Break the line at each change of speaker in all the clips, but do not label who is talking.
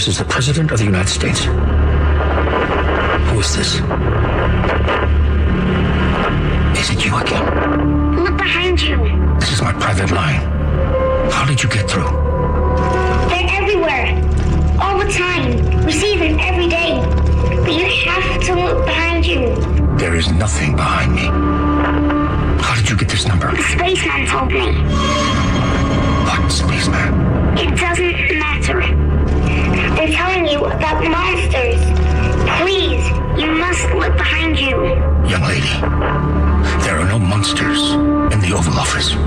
This is the President of the United States. Who is this? Is it you again?
Look behind you.
This is my private line. How did you get through?
They're everywhere. All the time. We see them every day. But you have to look behind you.
There is nothing behind me. How did you get this number?
The spaceman told me.
What spaceman?
It doesn't matter. They're telling you about monsters. Please, you must look behind you.
Young lady, there are no monsters in the Oval Office.
The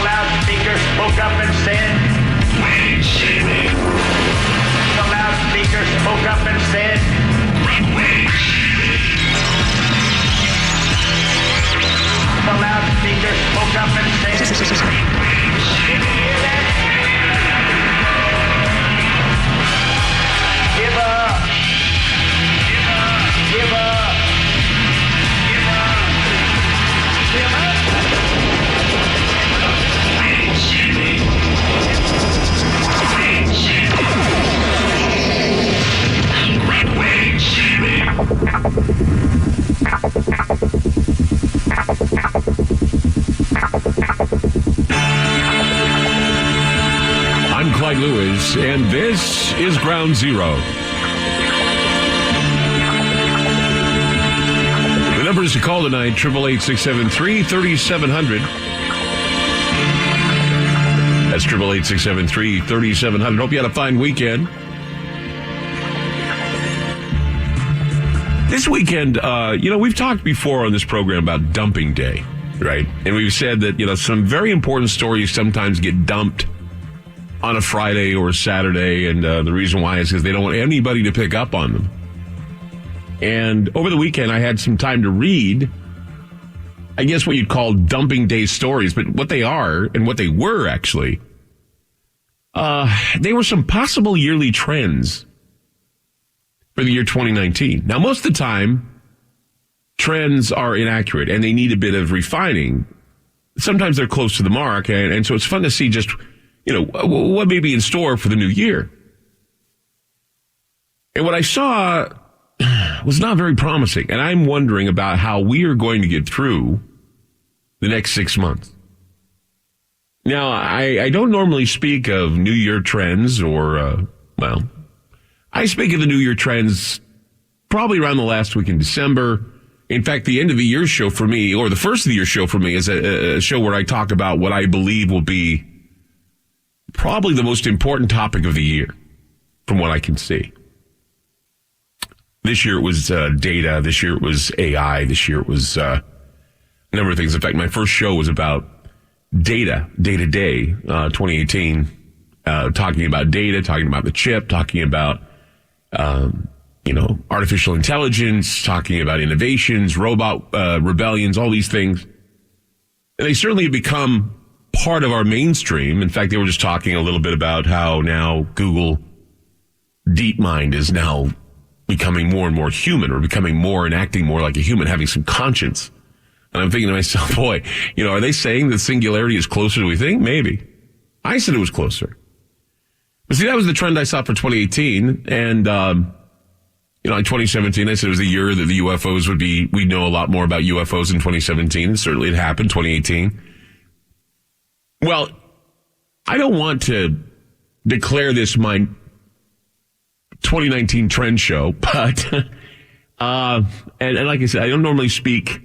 loudspeaker spoke up and said,
Wait, Jimmy.
the loudspeaker spoke up and said,
Wait, Jimmy.
the loudspeaker spoke up and said, did you hear that? Give up. Give up. Give up. Give up.
Wait, Jimmy. Wait, Jimmy. Wait, Jimmy.
I'm Clyde Lewis, and this is Ground Zero. The numbers to call tonight, 888-673-3700. That's 888-673-3700. Hope you had a fine weekend. This weekend, we've talked before on this program about dumping day, right? And we've said that, some very important stories sometimes get dumped on a Friday or a Saturday, and the reason why is because they don't want anybody to pick up on them. And over the weekend, I had some time to read, I guess what you'd call dumping day stories, but what they are and what they were actually, they were some possible yearly trends for the year 2019. Now, most of the time, trends are inaccurate and they need a bit of refining. Sometimes they're close to the mark, and so it's fun to see just what may be in store for the new year. And what I saw was not very promising. And I'm wondering about how we are going to get through the next 6 months. Now, I don't normally speak of New Year trends or, I speak of the New Year trends probably around the last week in December. In fact, the end of the year show for me, or the first of the year show for me, is a show where I talk about what I believe will be probably the most important topic of the year, from what I can see. This year it was data. This year it was AI. This year it was a number of things. In fact, my first show was about data, day-to-day, 2018, talking about data, talking about the chip, talking about, artificial intelligence, talking about innovations, robot rebellions, all these things. And they certainly have become part of our mainstream. In fact, they were just talking a little bit about how now Google DeepMind is now becoming more and more human, or becoming more and acting more like a human, having some conscience. And I'm thinking to myself, boy, are they saying the singularity is closer than we think? Maybe. I said it was closer. But see, that was the trend I saw for 2018. And, in 2017, I said it was the year that the UFOs we'd know a lot more about UFOs in 2017. And certainly it happened, 2018. Well, I don't want to declare this my 2019 trend show, but, and like I said, I don't normally speak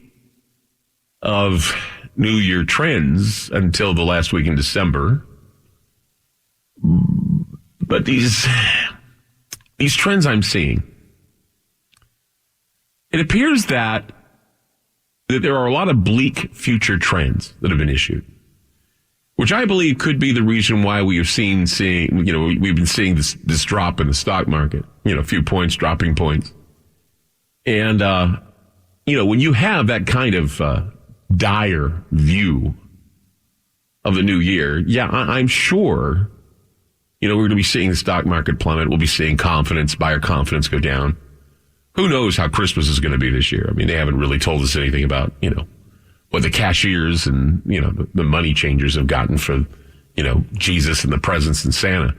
of New Year trends until the last week in December. But these trends I'm seeing, it appears that there are a lot of bleak future trends that have been issued, which I believe could be the reason why we have we've been seeing this drop in the stock market, a few points, dropping points. And, when you have that kind of dire view of the new year, I'm sure, we're going to be seeing the stock market plummet. We'll be seeing buyer confidence go down. who knows how Christmas is going to be this year? I mean, they haven't really told us anything about, what the cashiers and, the money changers have gotten for, Jesus and the presents and Santa.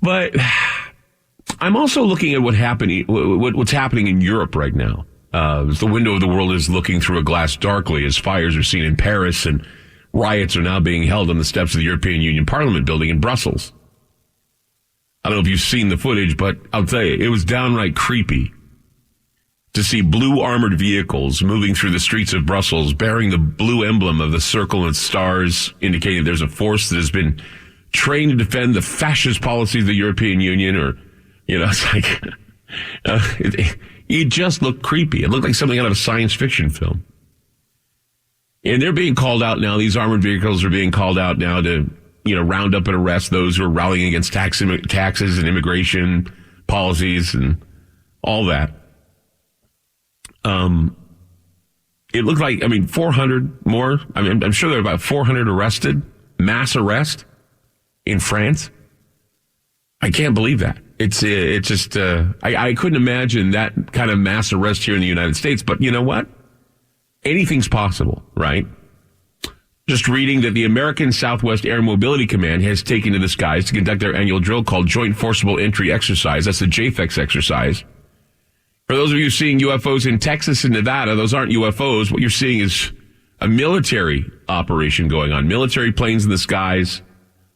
But I'm also looking at what's happening in Europe right now. The window of the world is looking through a glass darkly as fires are seen in Paris and riots are now being held on the steps of the European Union Parliament building in Brussels. I don't know if you've seen the footage, but I'll tell you, it was downright creepy to see blue armored vehicles moving through the streets of Brussels bearing the blue emblem of the circle and stars, indicating there's a force that has been trained to defend the fascist policies of the European Union, or, it's like, it just looked creepy. It looked like something out of a science fiction film. And they're being called out now. These armored vehicles are being called out now to, round up and arrest those who are rallying against taxes and immigration policies and all that. It looked like, 400 more. I'm sure there are about 400 arrested, mass arrest in France. I can't believe that. It's just, I couldn't imagine that kind of mass arrest here in the United States, but you know what? Anything's possible, right? Just reading that the American Southwest Air Mobility Command has taken to the skies to conduct their annual drill called Joint Forcible Entry Exercise. That's the JFEX exercise. For those of you seeing UFOs in Texas and Nevada, those aren't UFOs. What you're seeing is a military operation going on. Military planes in the skies.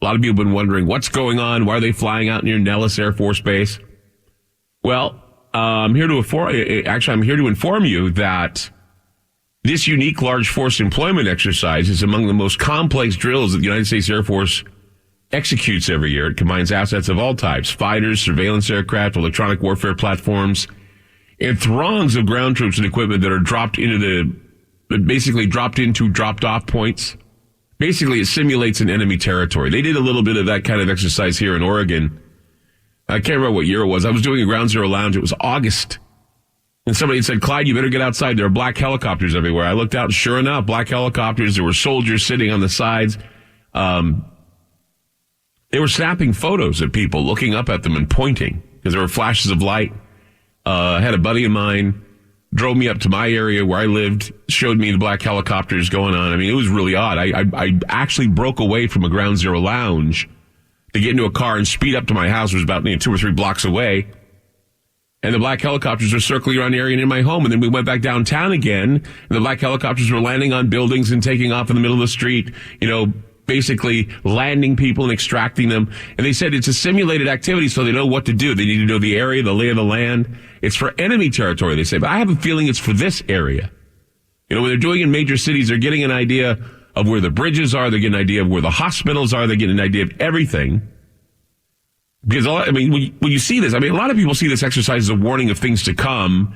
A lot of people have been wondering what's going on. Why are they flying out near Nellis Air Force Base? Well, I'm here to inform you that this unique large force employment exercise is among the most complex drills that the United States Air Force executes every year. It combines assets of all types: fighters, surveillance aircraft, electronic warfare platforms, and throngs of ground troops and equipment that are dropped off points. Basically, it simulates an enemy territory. They did a little bit of that kind of exercise here in Oregon. I can't remember what year it was. I was doing a Ground Zero Lounge. It was August. And somebody said, Clyde, you better get outside. There are black helicopters everywhere. I looked out, and sure enough, black helicopters. There were soldiers sitting on the sides. They were snapping photos of people, looking up at them and pointing because there were flashes of light. I had a buddy of mine drove me up to my area where I lived, showed me the black helicopters going on. It was really odd. I actually broke away from a Ground Zero Lounge to get into a car and speed up to my house. It was about 2 or 3 blocks away. And the black helicopters were circling around the area near my home. And then we went back downtown again, and the black helicopters were landing on buildings and taking off in the middle of the street, basically landing people and extracting them. And they said it's a simulated activity, so they know what to do. They need to know the area, the lay of the land. It's for enemy territory, they say. But I have a feeling it's for this area. When they're doing it in major cities, they're getting an idea of where the bridges are. They're getting an idea of where the hospitals are. They're getting an idea of everything. Because, when you see this, a lot of people see this exercise as a warning of things to come,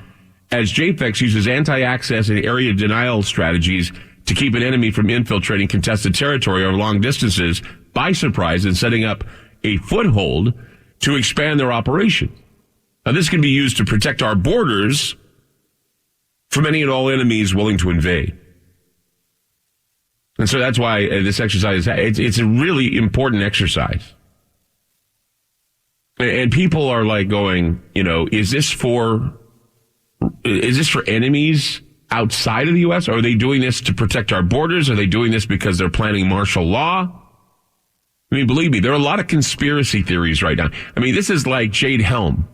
as JFEX uses anti-access and area denial strategies to keep an enemy from infiltrating contested territory over long distances by surprise and setting up a foothold to expand their operations. Now, this can be used to protect our borders from any and all enemies willing to invade. And so that's why this exercise, it's a really important exercise. And people are like going, is this for enemies outside of the U.S.? Are they doing this to protect our borders? Are they doing this because they're planning martial law? Believe me, there are a lot of conspiracy theories right now. This is like Jade Helm.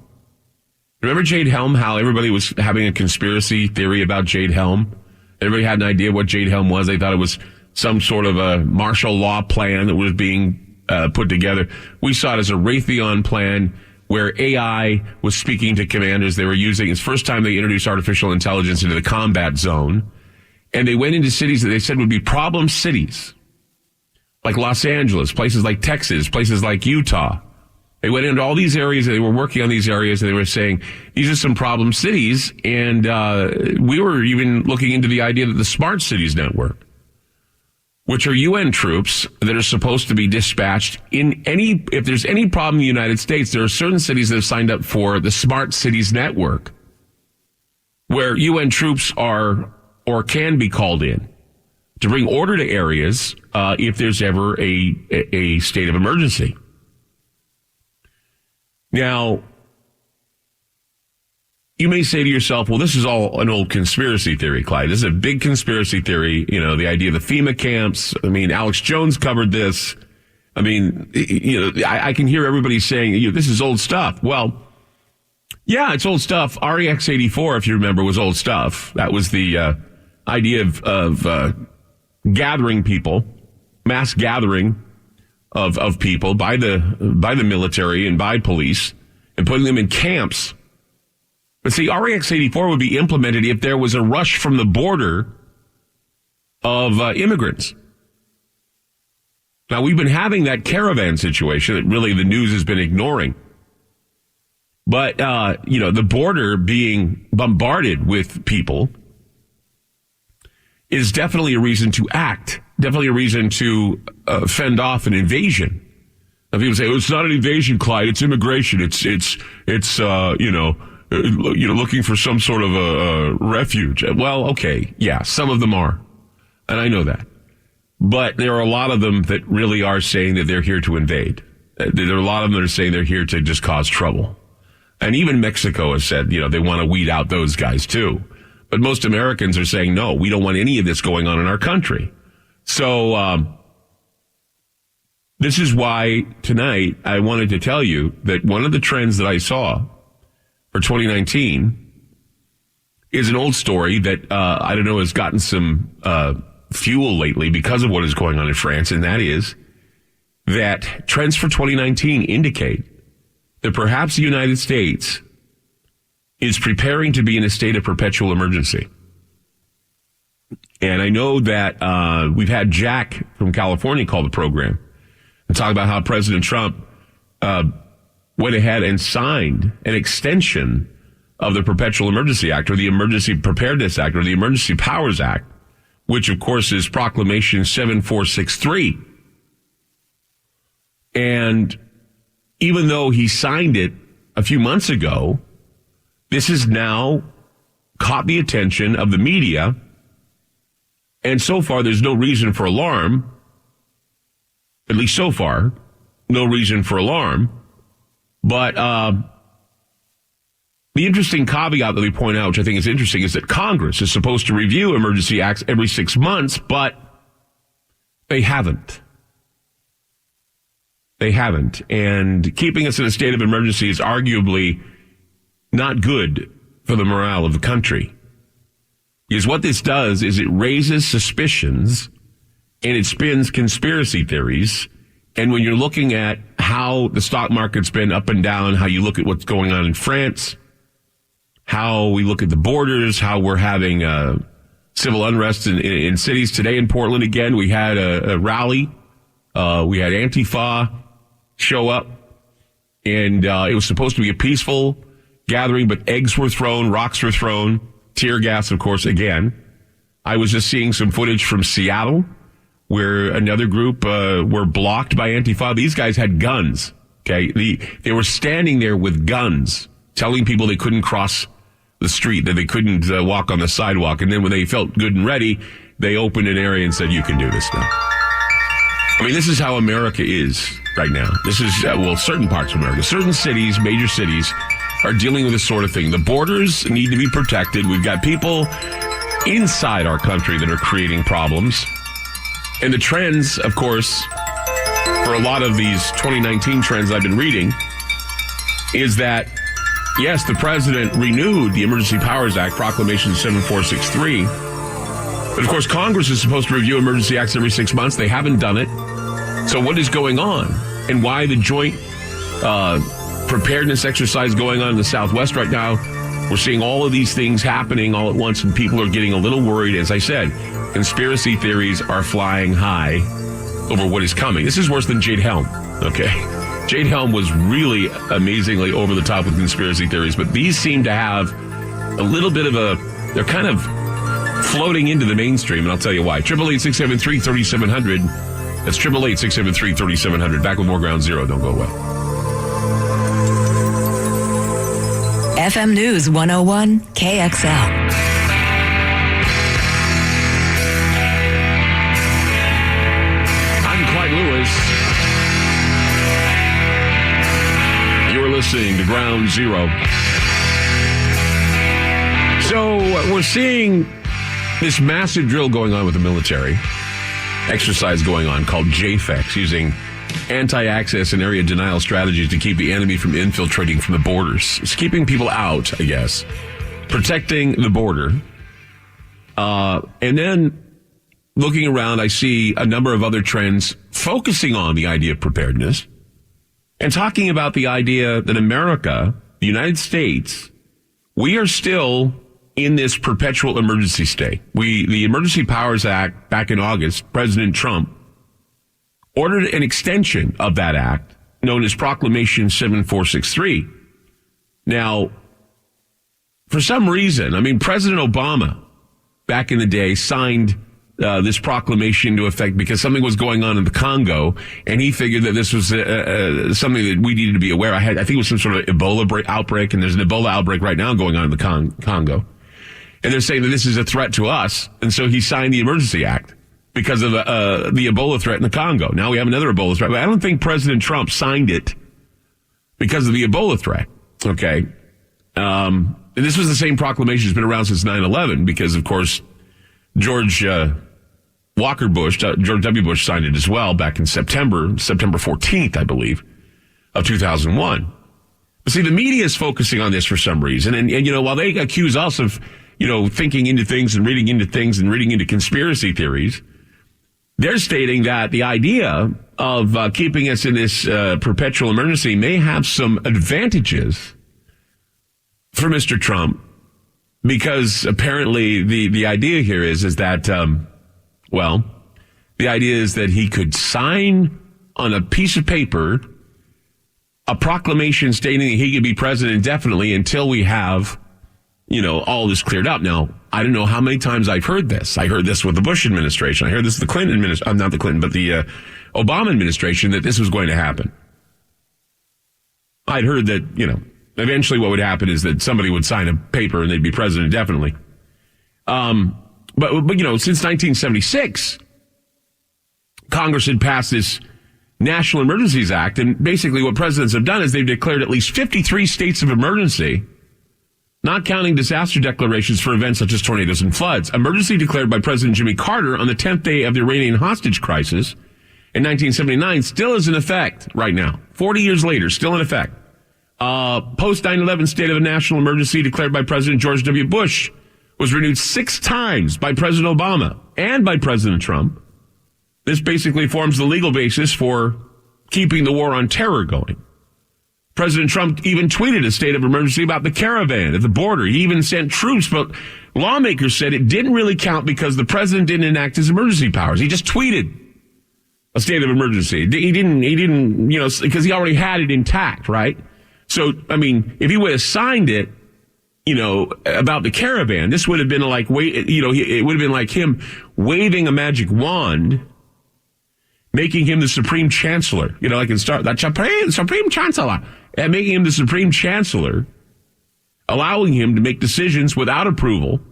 Remember Jade Helm, how everybody was having a conspiracy theory about Jade Helm? Everybody had an idea what Jade Helm was. They thought it was some sort of a martial law plan that was being put together. We saw it as a Raytheon plan where AI was speaking to commanders. They were using, it's the first time they introduced artificial intelligence into the combat zone. And they went into cities that they said would be problem cities, like Los Angeles, places like Texas, places like Utah. They went into all these areas, and they were working on these areas, and they were saying, these are some problem cities. And we were even looking into the idea that the Smart Cities Network, which are UN troops that are supposed to be dispatched if there's any problem in the United States, there are certain cities that have signed up for the Smart Cities Network, where UN troops are or can be called in to bring order to areas if there's ever a state of emergency. Now, you may say to yourself, well, this is all an old conspiracy theory, Clyde. This is a big conspiracy theory. You know, the idea of the FEMA camps. I mean, Alex Jones covered this. I mean, you know, I can hear everybody saying, you know, this is old stuff. Well, yeah, it's old stuff. REX 84, if you remember, was old stuff. That was the idea of gathering people, mass gathering of people by the military and by police and putting them in camps. But see, REX 84 would be implemented if there was a rush from the border of immigrants. Now, we've been having that caravan situation that really the news has been ignoring. But, you know, the border being bombarded with people is definitely a reason to act, definitely a reason to fend off an invasion. Now, people say, oh, it's not an invasion, Clyde, it's immigration. It's looking for some sort of a refuge. Well, okay, yeah, some of them are. And I know that. But there are a lot of them that really are saying that they're here to invade. There are a lot of them that are saying they're here to just cause trouble. And even Mexico has said, you know, they want to weed out those guys too. But most Americans are saying, no, we don't want any of this going on in our country. So, this is why tonight I wanted to tell you that one of the trends that I saw for 2019 is an old story that, I don't know, has gotten some, fuel lately because of what is going on in France. And that is that trends for 2019 indicate that perhaps the United States is preparing to be in a state of perpetual emergency. And I know that we've had Jack from California call the program and talk about how President Trump went ahead and signed an extension of the Perpetual Emergency Act, or the Emergency Preparedness Act, or the Emergency Powers Act, which, of course, is Proclamation 7463. And even though he signed it a few months ago, this has now caught the attention of the media. And so far, there's no reason for alarm. At least so far, no reason for alarm. But the interesting caveat that we point out, which I think is interesting, is that Congress is supposed to review emergency acts every 6 months, but they haven't. They haven't. And keeping us in a state of emergency is arguably not good for the morale of the country. Because what this does is it raises suspicions and it spins conspiracy theories. And when you're looking at how the stock market's been up and down, how you look at what's going on in France, how we look at the borders, how we're having civil unrest in cities. Today in Portland, again, we had a rally. We had Antifa show up, and it was supposed to be a peaceful gathering, but eggs were thrown, rocks were thrown, tear gas, of course, again. I was just seeing some footage from Seattle where another group were blocked by Antifa. These guys had guns, okay? They were standing there with guns, telling people they couldn't cross the street, that they couldn't walk on the sidewalk. And then when they felt good and ready, they opened an area and said, you can do this now. I mean, this is how America is right now. This is, certain parts of America, certain cities, major cities, are dealing with this sort of thing. The borders need to be protected. We've got people inside our country that are creating problems. And the trends, of course, for a lot of these 2019 trends I've been reading, is that, yes, the president renewed the Emergency Powers Act, Proclamation 7463. But, of course, Congress is supposed to review emergency acts every 6 months. They haven't done it. So what is going on? And why the joint preparedness exercise going on in the Southwest right now? We're seeing all of these things happening all at once, and people are getting a little worried. As I said, conspiracy theories are flying high over what is coming. This is worse than Jade Helm, okay? Jade Helm was really amazingly over the top with conspiracy theories, but these seem to have a little bit of they're kind of floating into the mainstream, and I'll tell you why. 888-673-3700. That's 888-673-3700. Back with more Ground Zero. Don't go away.
FM News 101 KXL.
I'm Clyde Lewis. You're listening to Ground Zero. we're seeing this massive drill going on with the military, exercise going on called JFEX, using anti-access and area denial strategies to keep the enemy from infiltrating from the borders. It's keeping people out, I guess, protecting the border. And then looking around, I see a number of other trends focusing on the idea of preparedness and talking about the idea that America, the United States, we are still in this perpetual emergency state. The Emergency Powers Act back in August, President Trump ordered an extension of that act known as Proclamation 7463. Now, for some reason, President Obama back in the day signed this proclamation into effect because something was going on in the Congo, and he figured that this was something that we needed to be aware of. I think it was some sort of Ebola outbreak, and there's an Ebola outbreak right now going on in the Congo. And they're saying that this is a threat to us, and so he signed the Emergency Act because of the Ebola threat in the Congo. Now we have another Ebola threat, but I don't think President Trump signed it because of the Ebola threat, okay? And this was the same proclamation that's been around since 9/11 because, of course, George W. Bush signed it as well back in September 14th, I believe, of 2001. But see, the media is focusing on this for some reason. And while they accuse us of, thinking into things and reading into conspiracy theories, they're stating that the idea of keeping us in this perpetual emergency may have some advantages for Mr. Trump, because apparently the idea here is that, the idea is that he could sign on a piece of paper a proclamation stating that he could be president indefinitely until we have, all this cleared up. Now, I don't know how many times I've heard this. I heard this with the Bush administration. I heard this with the Clinton administration, not the Clinton, but the Obama administration, that this was going to happen. I'd heard that, eventually what would happen is that somebody would sign a paper and they'd be president indefinitely. But since 1976, Congress had passed this National Emergencies Act, and basically what presidents have done is they've declared at least 53 states of emergency, not counting disaster declarations for events such as tornadoes and floods. Emergency declared by President Jimmy Carter on the 10th day of the Iranian hostage crisis in 1979 still is in effect right now. 40 years later, still in effect. Post 9/11 state of a national emergency declared by President George W. Bush was renewed 6 times by President Obama and by President Trump. This basically forms the legal basis for keeping the war on terror going. President Trump even tweeted a state of emergency about the caravan at the border. He even sent troops, but lawmakers said it didn't really count because the president didn't enact his emergency powers. He just tweeted a state of emergency. He didn't, because he already had it intact, right? So, if he would have signed it, about the caravan, this would have been like, it would have been like him waving a magic wand, making him the Supreme Chancellor, like in that Supreme Chancellor, and making him the Supreme Chancellor, allowing him to make decisions without approval,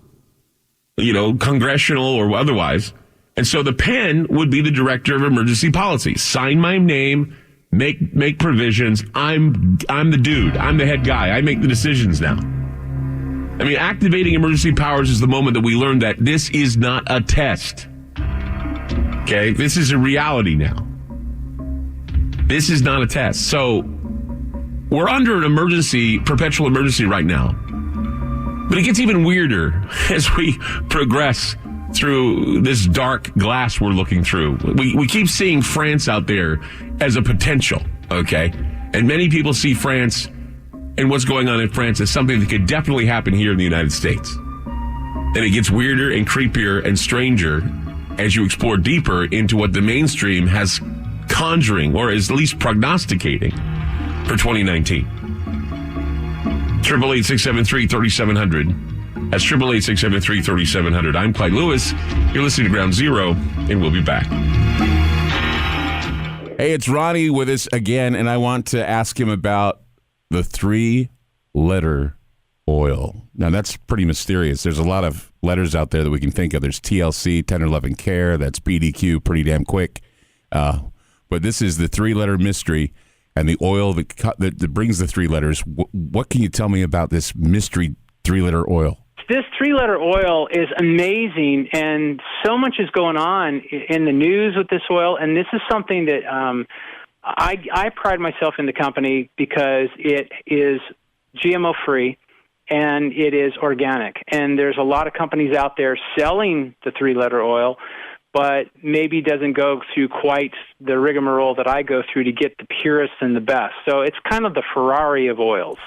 congressional or otherwise. And so the pen would be the director of emergency policy. Sign my name, make provisions. I'm the dude. I'm the head guy. I make the decisions now. Activating emergency powers is the moment that we learn that this is not a test. Okay? This is a reality now. This is not a test. So we're under an perpetual emergency right now. But it gets even weirder as we progress through this dark glass we're looking through. We keep seeing France out there as a potential, okay? And many people see France and what's going on in France as something that could definitely happen here in the United States. And it gets weirder and creepier and stranger as you explore deeper into what the mainstream has conjuring, or is at least prognosticating, for 2019. 888-673-3700. That's 888-673-3700. I'm Clyde Lewis. You're listening to Ground Zero, and we'll be back.
Hey, it's Ronnie with us again, and I want to ask him about the 3-letter oil. Now, that's pretty mysterious. There's a lot of letters out there that we can think of. There's TLC, Tender Loving Care. That's BDQ, Pretty Damn Quick. But this is the 3-letter mystery and the oil that brings the 3 letters. What can you tell me about this mystery 3-letter oil?
This three-letter oil is amazing, and so much is going on in the news with this oil, and this is something that I pride myself in the company because it is GMO-free and it is organic. And there's a lot of companies out there selling the three-letter oil, but maybe doesn't go through quite the rigmarole that I go through to get the purest and the best. So it's kind of the Ferrari of oils.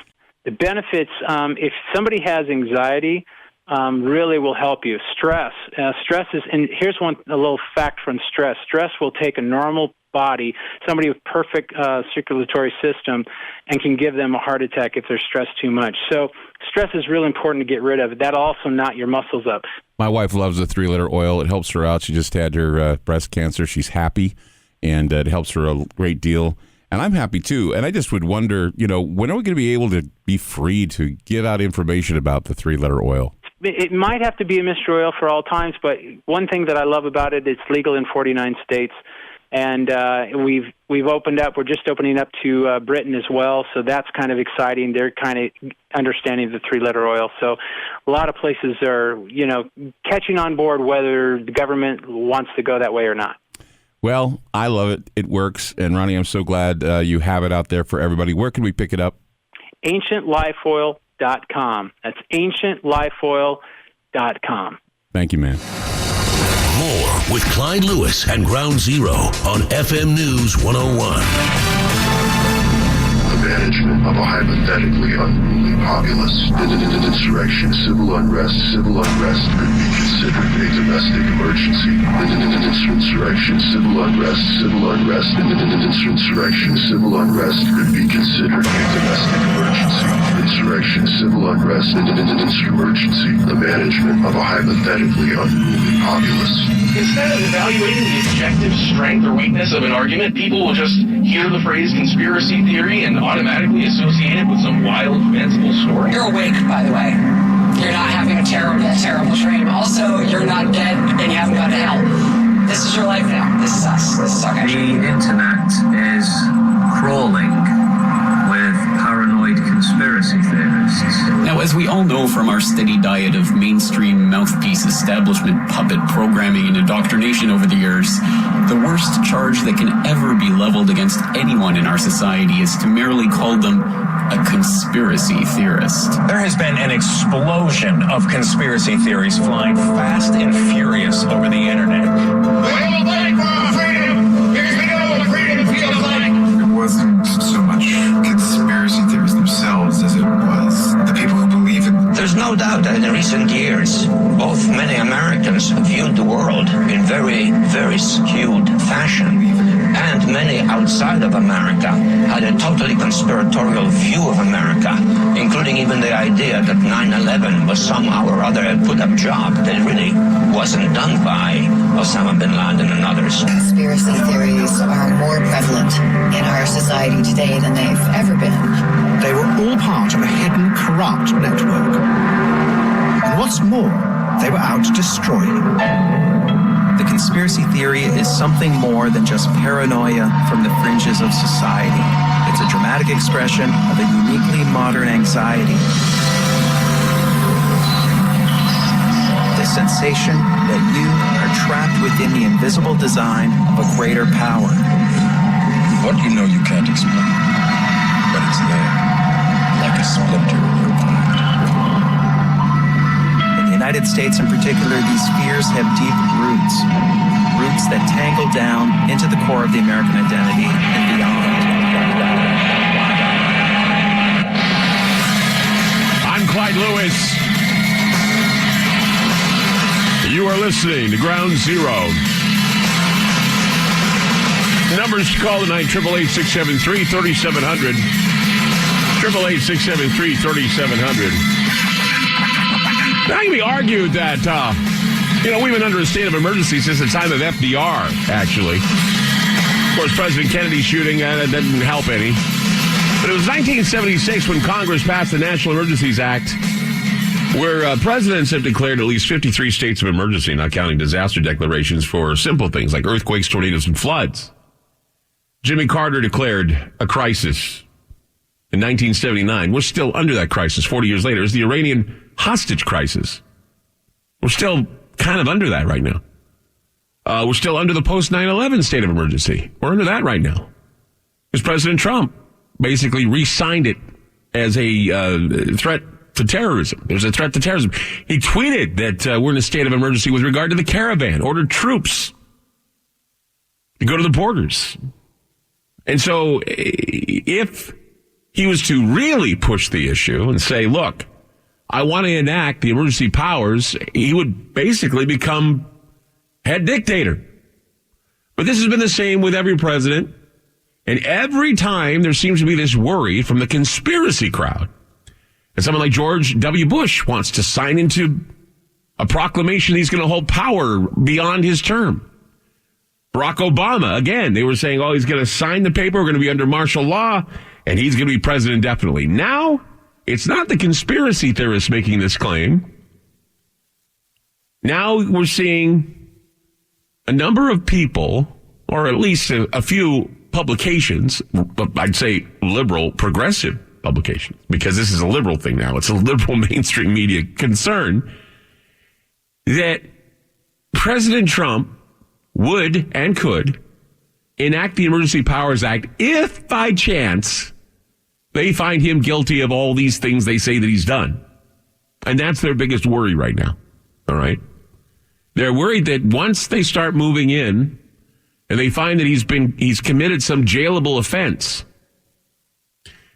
The benefits, if somebody has anxiety, really will help you. Stress is, and here's a little fact from stress. Stress will take a normal body, somebody with perfect circulatory system, and can give them a heart attack if they're stressed too much. So stress is really important to get rid of. That'll also knot your muscles up.
My wife loves the three-letter oil. It helps her out. She just had her breast cancer. She's happy, and it helps her a great deal. And I'm happy, too. And I just would wonder, when are we going to be able to be free to give out information about the three-letter oil?
It might have to be a mystery oil for all times, but one thing that I love about it, it's legal in 49 states. And we've opened up. We're just opening up to Britain as well, so that's kind of exciting. They're kind of understanding the three-letter oil. So a lot of places are, catching on board whether the government wants to go that way or not.
Well, I love it. It works. And, Ronnie, I'm so glad you have it out there for everybody. Where can we pick it up? AncientLifeOil.com. That's AncientLifeOil.com. Thank you, man.
More with Clyde Lewis and Ground Zero on FM News 101.
The management of a hypothetically unruly populace. Insurrection, civil unrest could be considered a domestic emergency. Insurrection, civil unrest insurrection, civil unrest could be considered a domestic emergency. Insurrection, civil unrest emergency. The management of a hypothetically unruly populace.
Instead of evaluating the objective strength or weakness of an argument, people will just hear the phrase conspiracy theory and automatically associate it with some wild, fanciful story.
You're awake, by the way. You're not having a terrible, terrible dream. Also, you're not dead and you haven't gone to hell. This is your life now. This is us. This is our country.
The internet is crawling with paranoid conspiracy theorists.
Now, as we all know from our steady diet of mainstream mouthpiece establishment puppet programming and indoctrination over the years, the worst charge that can ever be leveled against anyone in our society is to merely call them a conspiracy theorist.
There has been an explosion of conspiracy theories flying fast and furious over the internet.
It wasn't so much conspiracy theories themselves as it was the people who believe in them.
There's no doubt that in recent years, both many Americans viewed the world in very, very skewed fashion. And many outside of America had a totally conspiratorial view of America, including even the idea that 9/11 was somehow or other a put-up job that really wasn't done by Osama bin Laden and others.
Conspiracy theories are more prevalent in our society today than they've ever been.
They were all part of a hidden, corrupt network. And what's more, they were out to destroy him.
The conspiracy theory is something more than just paranoia from the fringes of society. It's a dramatic expression of a uniquely modern anxiety. The sensation that you are trapped within the invisible design of a greater power.
What you know you can't explain, but it's there, like a splinter in your mind.
In the United States in particular, these fears have deep roots that tangle down into the core of the American identity and beyond.
I'm Clyde Lewis. You are listening to Ground Zero. Numbers to call tonight, 888-673-3700. 888-673-3700. Now, it can be argued that, we've been under a state of emergency since the time of FDR, actually. Of course, President Kennedy's shooting, that didn't help any. But it was 1976 when Congress passed the National Emergencies Act, where presidents have declared at least 53 states of emergency, not counting disaster declarations for simple things like earthquakes, tornadoes, and floods. Jimmy Carter declared a crisis in 1979. We're still under that crisis 40 years later. It's the Iranian hostage crisis. We're still kind of under that right now. We're still under the post 9/11 state of emergency. We're under that right now. Because President Trump basically re-signed it as a threat to terrorism. There's a threat to terrorism. He tweeted that we're in a state of emergency with regard to the caravan, ordered troops to go to the borders. And so if he was to really push the issue and say, look, I want to enact the emergency powers, he would basically become head dictator. But this has been the same with every president. And every time there seems to be this worry from the conspiracy crowd. And someone like George W. Bush wants to sign into a proclamation he's going to hold power beyond his term. Barack Obama, again, they were saying, oh, he's going to sign the paper, we're going to be under martial law, and he's going to be president indefinitely. Now, it's not the conspiracy theorists making this claim. Now we're seeing a number of people, or at least a few publications, I'd say liberal, progressive publications, because this is a liberal thing now. It's a liberal mainstream media concern that President Trump would and could enact the Emergency Powers Act if by chance they find him guilty of all these things they say that he's done. And that's their biggest worry right now. All right. They're worried that once they start moving in and they find that he's committed some jailable offense.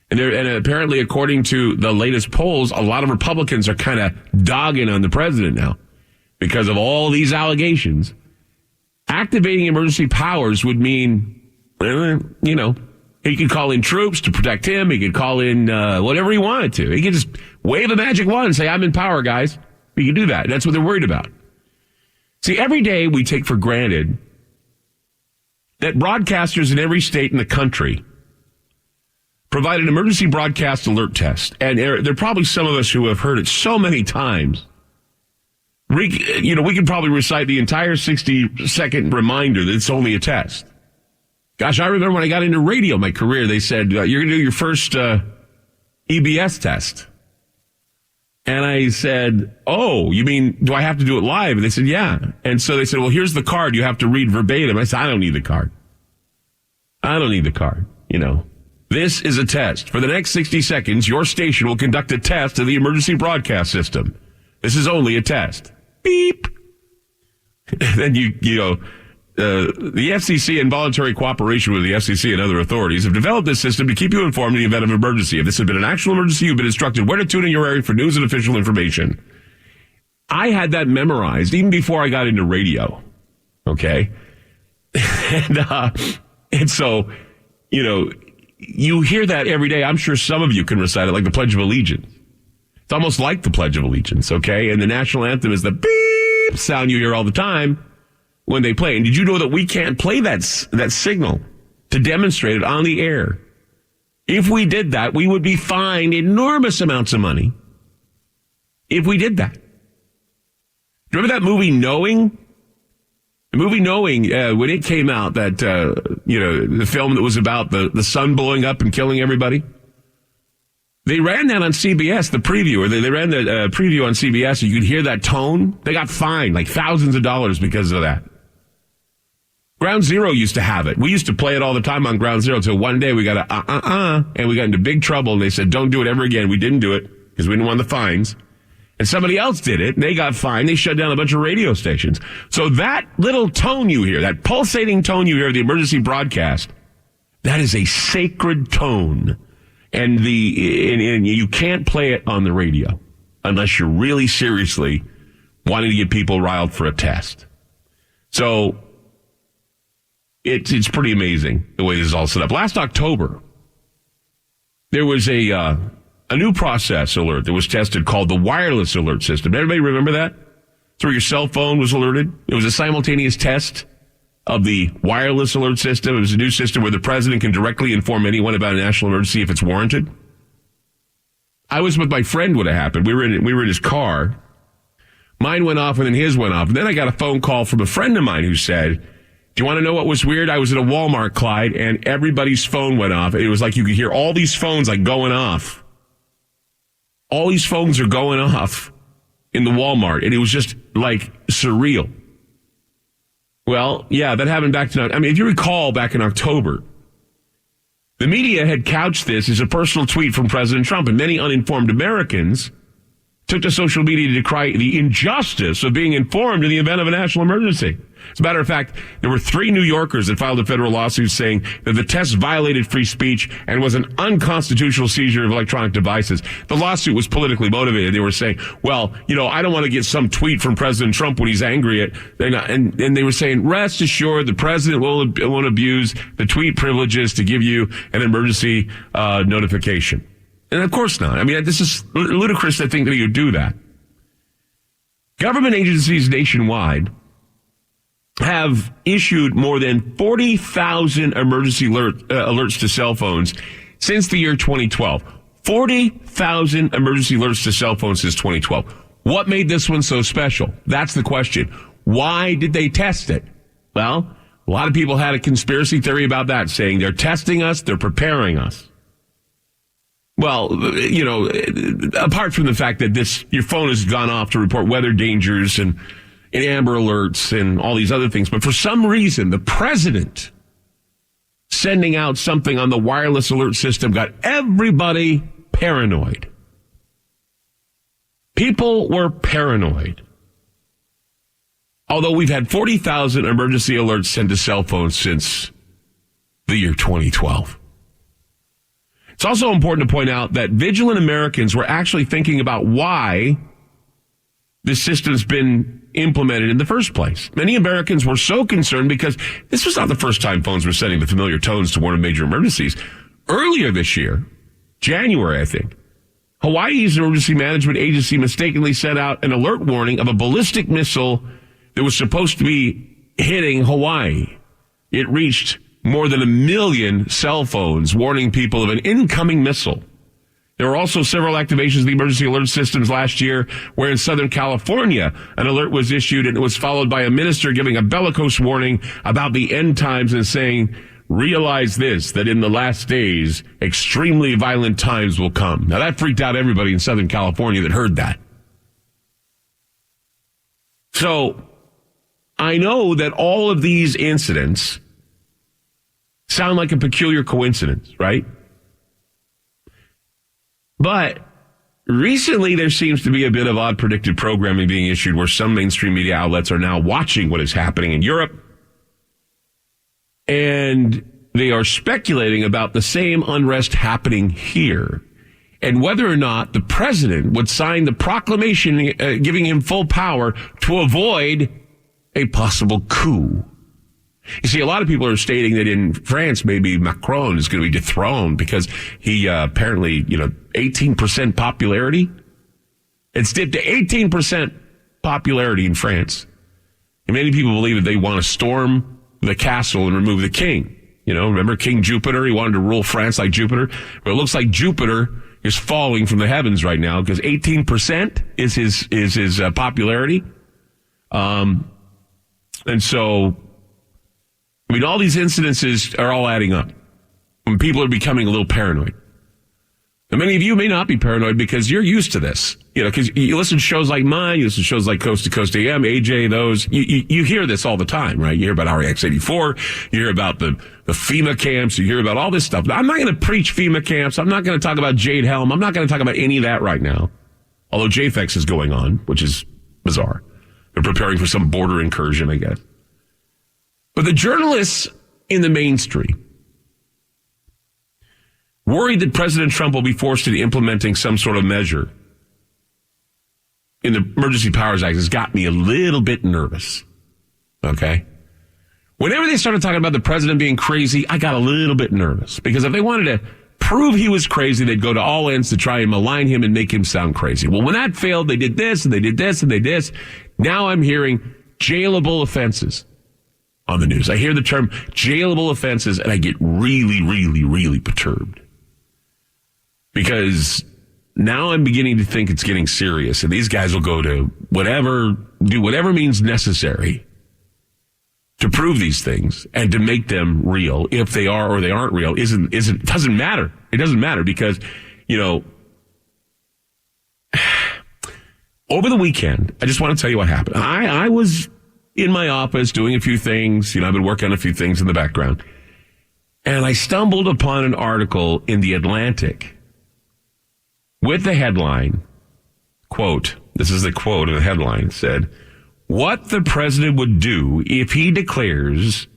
And apparently, according to the latest polls, a lot of Republicans are kind of dogging on the president now because of all these allegations. Activating emergency powers would mean, he could call in troops to protect him. He could call in whatever he wanted to. He could just wave a magic wand and say, I'm in power, guys. He could do that. That's what they're worried about. See, every day we take for granted that broadcasters in every state in the country provide an emergency broadcast alert test. And there are probably some of us who have heard it so many times. We could probably recite the entire 60-second reminder that it's only a test. Gosh, I remember when I got into radio, my career, they said, you're going to do your first EBS test. And I said, oh, you mean, do I have to do it live? And they said, yeah. And so they said, well, here's the card. You have to read verbatim. I said, I don't need the card. This is a test. For the next 60 seconds, your station will conduct a test of the emergency broadcast system. This is only a test. Beep. Then the FCC, in voluntary cooperation with the FCC and other authorities, have developed this system to keep you informed in the event of emergency. If this has been an actual emergency, you've been instructed where to tune in your area for news and official information. I had that memorized even before I got into radio. Okay? And so, you hear that every day. I'm sure some of you can recite it like the Pledge of Allegiance. It's almost like the Pledge of Allegiance, okay? And the national anthem is the beep sound you hear all the time when they play. And did you know that we can't play that signal to demonstrate it on the air? If we did that, we would be fined enormous amounts of money. If we did that. Remember that movie Knowing? The movie Knowing, when it came out, that, the film that was about the sun blowing up and killing everybody? They ran that on CBS, the preview, or they ran the preview on CBS, and you could hear that tone. They got fined like thousands of dollars because of that. Ground Zero used to have it. We used to play it all the time on Ground Zero until one day we got and we got into big trouble, and they said, don't do it ever again. We didn't do it because we didn't want the fines. And somebody else did it, and they got fined. They shut down a bunch of radio stations. So that little tone you hear, that pulsating tone you hear, the emergency broadcast, that is a sacred tone. And you can't play it on the radio unless you're really seriously wanting to get people riled for a test. So it's pretty amazing the way this is all set up. Last October, there was a new process alert that was tested called the wireless alert system. Everybody remember that? It's where your cell phone was alerted. It was a simultaneous test of the wireless alert system. It was a new system where the president can directly inform anyone about a national emergency if it's warranted. I was with my friend when it happened. We were in his car. Mine went off and then his went off. And then I got a phone call from a friend of mine who said, Do you want to know what was weird? I was at a Walmart, Clyde, and everybody's phone went off. It was like you could hear all these phones like going off. All these phones are going off in the Walmart, and it was just like surreal. Well, yeah, that happened back to, I mean, if you recall back in October, the media had couched this as a personal tweet from President Trump, and many uninformed Americans took to social media to decry the injustice of being informed in the event of a national emergency. As a matter of fact, there were 3 New Yorkers that filed a federal lawsuit saying that the test violated free speech and was an unconstitutional seizure of electronic devices. The lawsuit was politically motivated. They were saying, well, you know, I don't want to get some tweet from President Trump when he's angry at, and they were saying, rest assured, the president won't abuse the tweet privileges to give you an emergency notification. And of course not. I mean, this is ludicrous to think that he would do that. Government agencies nationwide have issued more than 40,000 emergency alerts to cell phones since the year 2012. 40,000 emergency alerts to cell phones since 2012. What made this one so special? That's the question. Why did they test it? Well, a lot of people had a conspiracy theory about that, saying they're testing us, they're preparing us. Well, you know, apart from the fact that your phone has gone off to report weather dangers and Amber Alerts and all these other things, but for some reason, the president sending out something on the wireless alert system got everybody paranoid. People were paranoid. Although we've had 40,000 emergency alerts sent to cell phones since the year 2012. It's also important to point out that vigilant Americans were actually thinking about why this system's been implemented in the first place. Many Americans were so concerned because this was not the first time phones were sending the familiar tones to warn of major emergencies. Earlier this year, January, I think, Hawaii's emergency management agency mistakenly sent out an alert warning of a ballistic missile that was supposed to be hitting Hawaii. It reached more than 1 million cell phones warning people of an incoming missile. There were also several activations of the emergency alert systems last year, where in Southern California, an alert was issued and it was followed by a minister giving a bellicose warning about the end times and saying, realize this, that in the last days, extremely violent times will come. Now that freaked out everybody in Southern California that heard that. So I know that all of these incidents sound like a peculiar coincidence, right? But recently there seems to be a bit of odd predicted programming being issued where some mainstream media outlets are now watching what is happening in Europe, and they are speculating about the same unrest happening here and whether or not the president would sign the proclamation giving him full power to avoid a possible coup. You see, a lot of people are stating that in France, maybe Macron is going to be dethroned because he apparently, 18% popularity. It's dipped to 18% popularity in France. And many people believe that they want to storm the castle and remove the king. Remember King Jupiter? He wanted to rule France like Jupiter. But it looks like Jupiter is falling from the heavens right now because 18% is his popularity. And so, all these incidences are all adding up when people are becoming a little paranoid. And many of you may not be paranoid because you're used to this. Because you listen to shows like mine, you listen to shows like Coast to Coast AM, AJ, those. You hear this all the time, right? You hear about REX 84, you hear about the FEMA camps, you hear about all this stuff. Now, I'm not going to preach FEMA camps. I'm not going to talk about Jade Helm. I'm not going to talk about any of that right now. Although JFEX is going on, which is bizarre. They're preparing for some border incursion, I guess. But the journalists in the mainstream worried that President Trump will be forced into implementing some sort of measure in the Emergency Powers Act has got me a little bit nervous. Okay? Whenever they started talking about the president being crazy, I got a little bit nervous. Because if they wanted to prove he was crazy, they'd go to all ends to try and malign him and make him sound crazy. Well, when that failed, they did this, and they did this, and they did this. Now I'm hearing jailable offenses on the news. I hear the term jailable offenses, and I get really, really, really perturbed. Because now I'm beginning to think it's getting serious, and these guys will go to do whatever means necessary to prove these things and to make them real, if they are or they aren't real, doesn't matter. It doesn't matter because, over the weekend, I just want to tell you what happened. I was in my office doing a few things. I've been working on a few things in the background. And I stumbled upon an article in The Atlantic with the headline, quote, this is the quote of the headline. It said, "What the president would do if he declares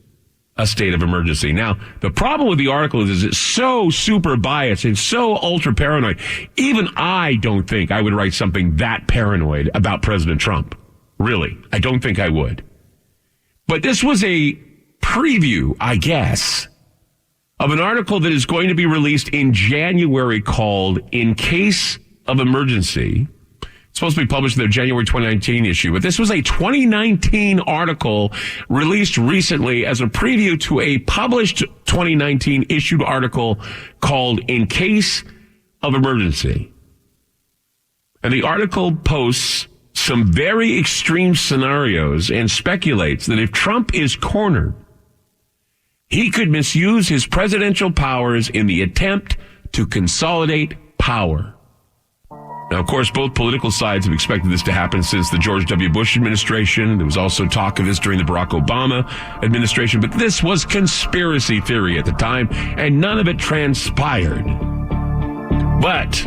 a state of emergency." Now, the problem with the article is it's so super biased and so ultra paranoid. Even I don't think I would write something that paranoid about President Trump. Really, I don't think I would. But this was a preview, I guess, of an article that is going to be released in January called "In Case of Emergency." It's supposed to be published in their January 2019 issue, but this was a 2019 article released recently as a preview to a published 2019 issued article called "In Case of Emergency." And the article posts some very extreme scenarios and speculates that if Trump is cornered, he could misuse his presidential powers in the attempt to consolidate power. Now, of course, both political sides have expected this to happen since the George W. Bush administration. There was also talk of this during the Barack Obama administration, but this was conspiracy theory at the time, and none of it transpired. But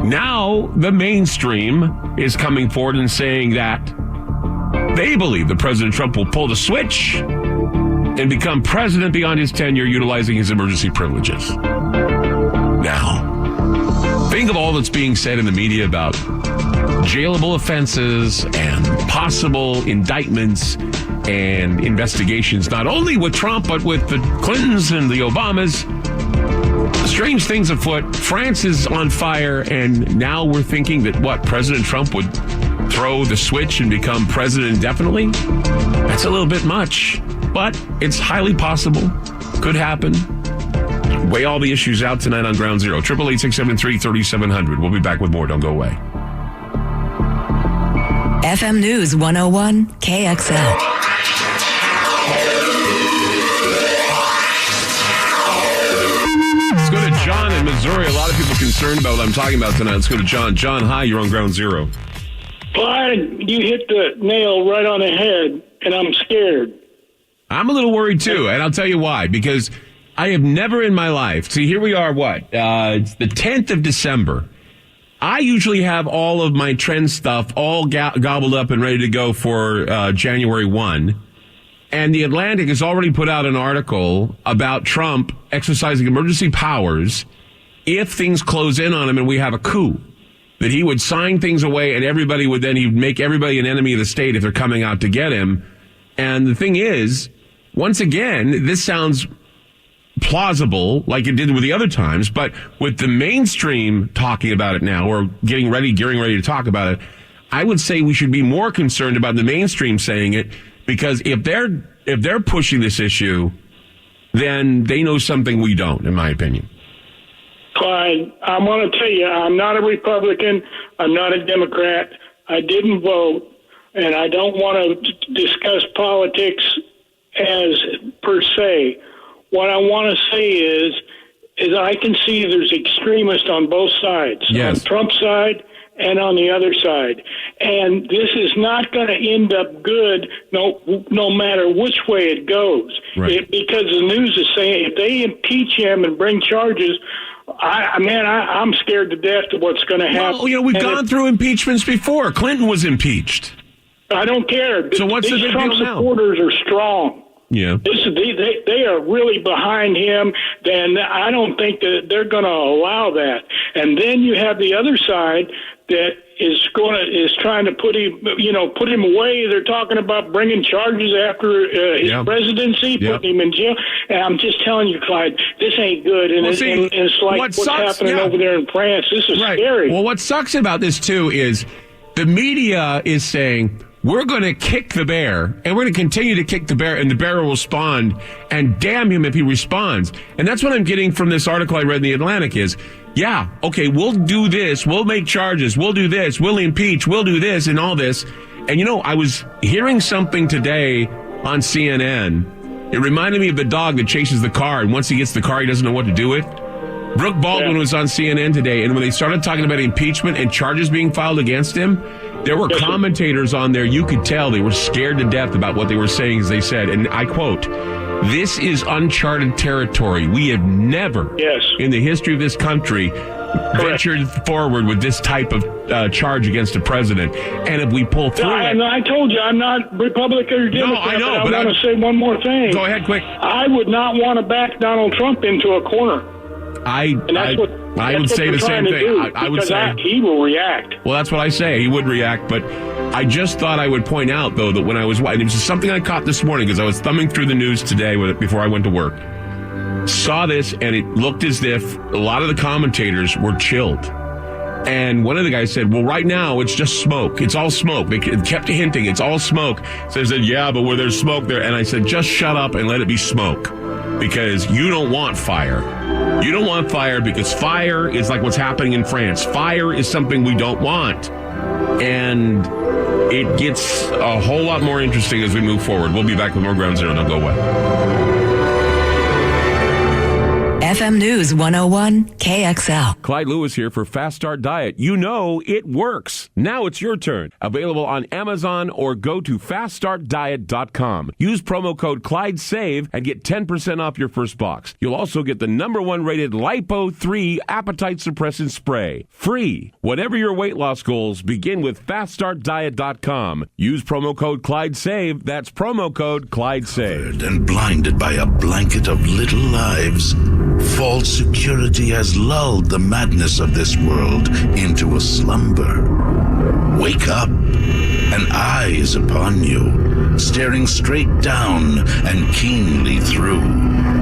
now the mainstream is coming forward and saying that they believe that President Trump will pull the switch and become president beyond his tenure, utilizing his emergency privileges. Now, think of all that's being said in the media about jailable offenses and possible indictments and investigations, not only with Trump, but with the Clintons and the Obamas. Strange things afoot. France is on fire, and now we're thinking that, President Trump would throw the switch and become president indefinitely? That's a little bit much, but it's highly possible. Could happen. Weigh all the issues out tonight on Ground Zero. 888-673-3700. We'll be back with more. Don't go away.
FM News 101 KXL.
Let's go to John in Missouri. A lot of people concerned about what I'm talking about tonight. Let's go to John. John, hi. You're on Ground Zero.
Clyde, you hit the nail right on the head, and I'm scared.
I'm a little worried, too, and I'll tell you why. Because I have never in my life, see, here we are, it's the 10th of December. I usually have all of my trend stuff all gobbled up and ready to go for January 1. And The Atlantic has already put out an article about Trump exercising emergency powers if things close in on him and we have a coup. That he would sign things away and he'd make everybody an enemy of the state if they're coming out to get him. And the thing is, once again, this sounds plausible like it did with the other times, but with the mainstream talking about it now, or gearing ready to talk about it, I would say we should be more concerned about the mainstream saying it, because if they're pushing this issue, then they know something we don't, in my opinion.
Clyde, I want to tell you, I'm not a Republican. I'm not a Democrat. I didn't vote, and I don't want to discuss politics as per se. What I want to say is I can see there's extremists on both sides,
yes,
on Trump's side and on the other side. And this is not going to end up good no matter which way it goes.
Right.
Because the news is saying if they impeach him and bring charges, I'm scared to death of what's going to happen.
Well, we've gone through impeachments before. Clinton was impeached.
I don't care.
So what's the big
Trump
deal now?
Supporters are strong.
Yeah.
They are really behind him, then I don't think that they're going to allow that. And then you have the other side that is trying to put him away. They're talking about bringing charges after his presidency, putting him in jail. And I'm just telling you, Clyde, this ain't good. And, and it's like what's happening over there in France. This is scary.
Well, what sucks about this, too, is the media is saying, we're going to kick the bear, and we're going to continue to kick the bear, and the bear will respond, and damn him if he responds. And that's what I'm getting from this article I read in The Atlantic is, yeah, okay, we'll do this, we'll make charges, we'll do this, we'll impeach, we'll do this, and all this. And, I was hearing something today on CNN. It reminded me of the dog that chases the car, and once he gets the car, he doesn't know what to do with. Brooke Baldwin was on CNN today, and when they started talking about impeachment and charges being filed against him, there were commentators on there. You could tell they were scared to death about what they were saying, as they said, and I quote, "This is uncharted territory. We have never, in the history of this country, ventured forward with this type of charge against a president. And if we pull through
and I told you, I'm not Republican or Democrat.
No, I know,
but I want to say one more thing.
Go ahead, quick.
I would not want to back Donald Trump into a corner.
I would say the same thing. I would say
he will react.
Well, that's what I say. He would react, but I just thought I would point out, though, that when I was, and it was just something I caught this morning because I was thumbing through the news today before I went to work. Saw this, and it looked as if a lot of the commentators were chilled. And one of the guys said, well, right now, it's just smoke. It's all smoke. They kept hinting, it's all smoke. So they said, yeah, but where there's smoke there. And I said, just shut up and let it be smoke. Because you don't want fire. You don't want fire because fire is like what's happening in France. Fire is something we don't want. And it gets a whole lot more interesting as we move forward. We'll be back with more Ground Zero. Don't go away.
FM News 101 KXL.
Clyde Lewis here for Fast Start Diet. You know it works. Now it's your turn. Available on Amazon or go to faststartdiet.com. Use promo code ClydeSAVE and get 10% off your first box. You'll also get the #1 rated Lipo3 appetite suppressant spray. Free. Whatever your weight loss goals, begin with faststartdiet.com. Use promo code ClydeSAVE. That's promo code ClydeSAVE.
And blinded by a blanket of little lives, false security has lulled the madness of this world into a slumber. Wake up. An eye is upon you, staring straight down and keenly through,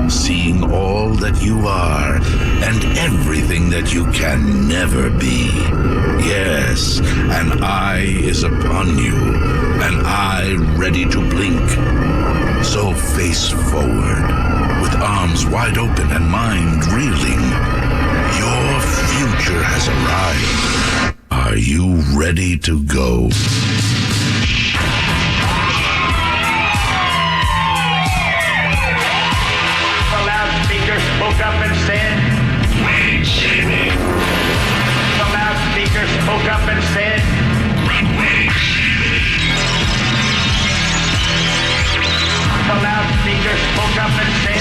seeing all that you are and everything that you can never be. Yes, an eye is upon you, an eye ready to blink. So face forward, with arms wide open and mind reeling. Your future has arrived. Are you ready to go?
The loudspeaker spoke up and said, "Wait, Jimmy." The loudspeaker spoke up and said, "Wait, Jimmy." The loudspeaker spoke up and said,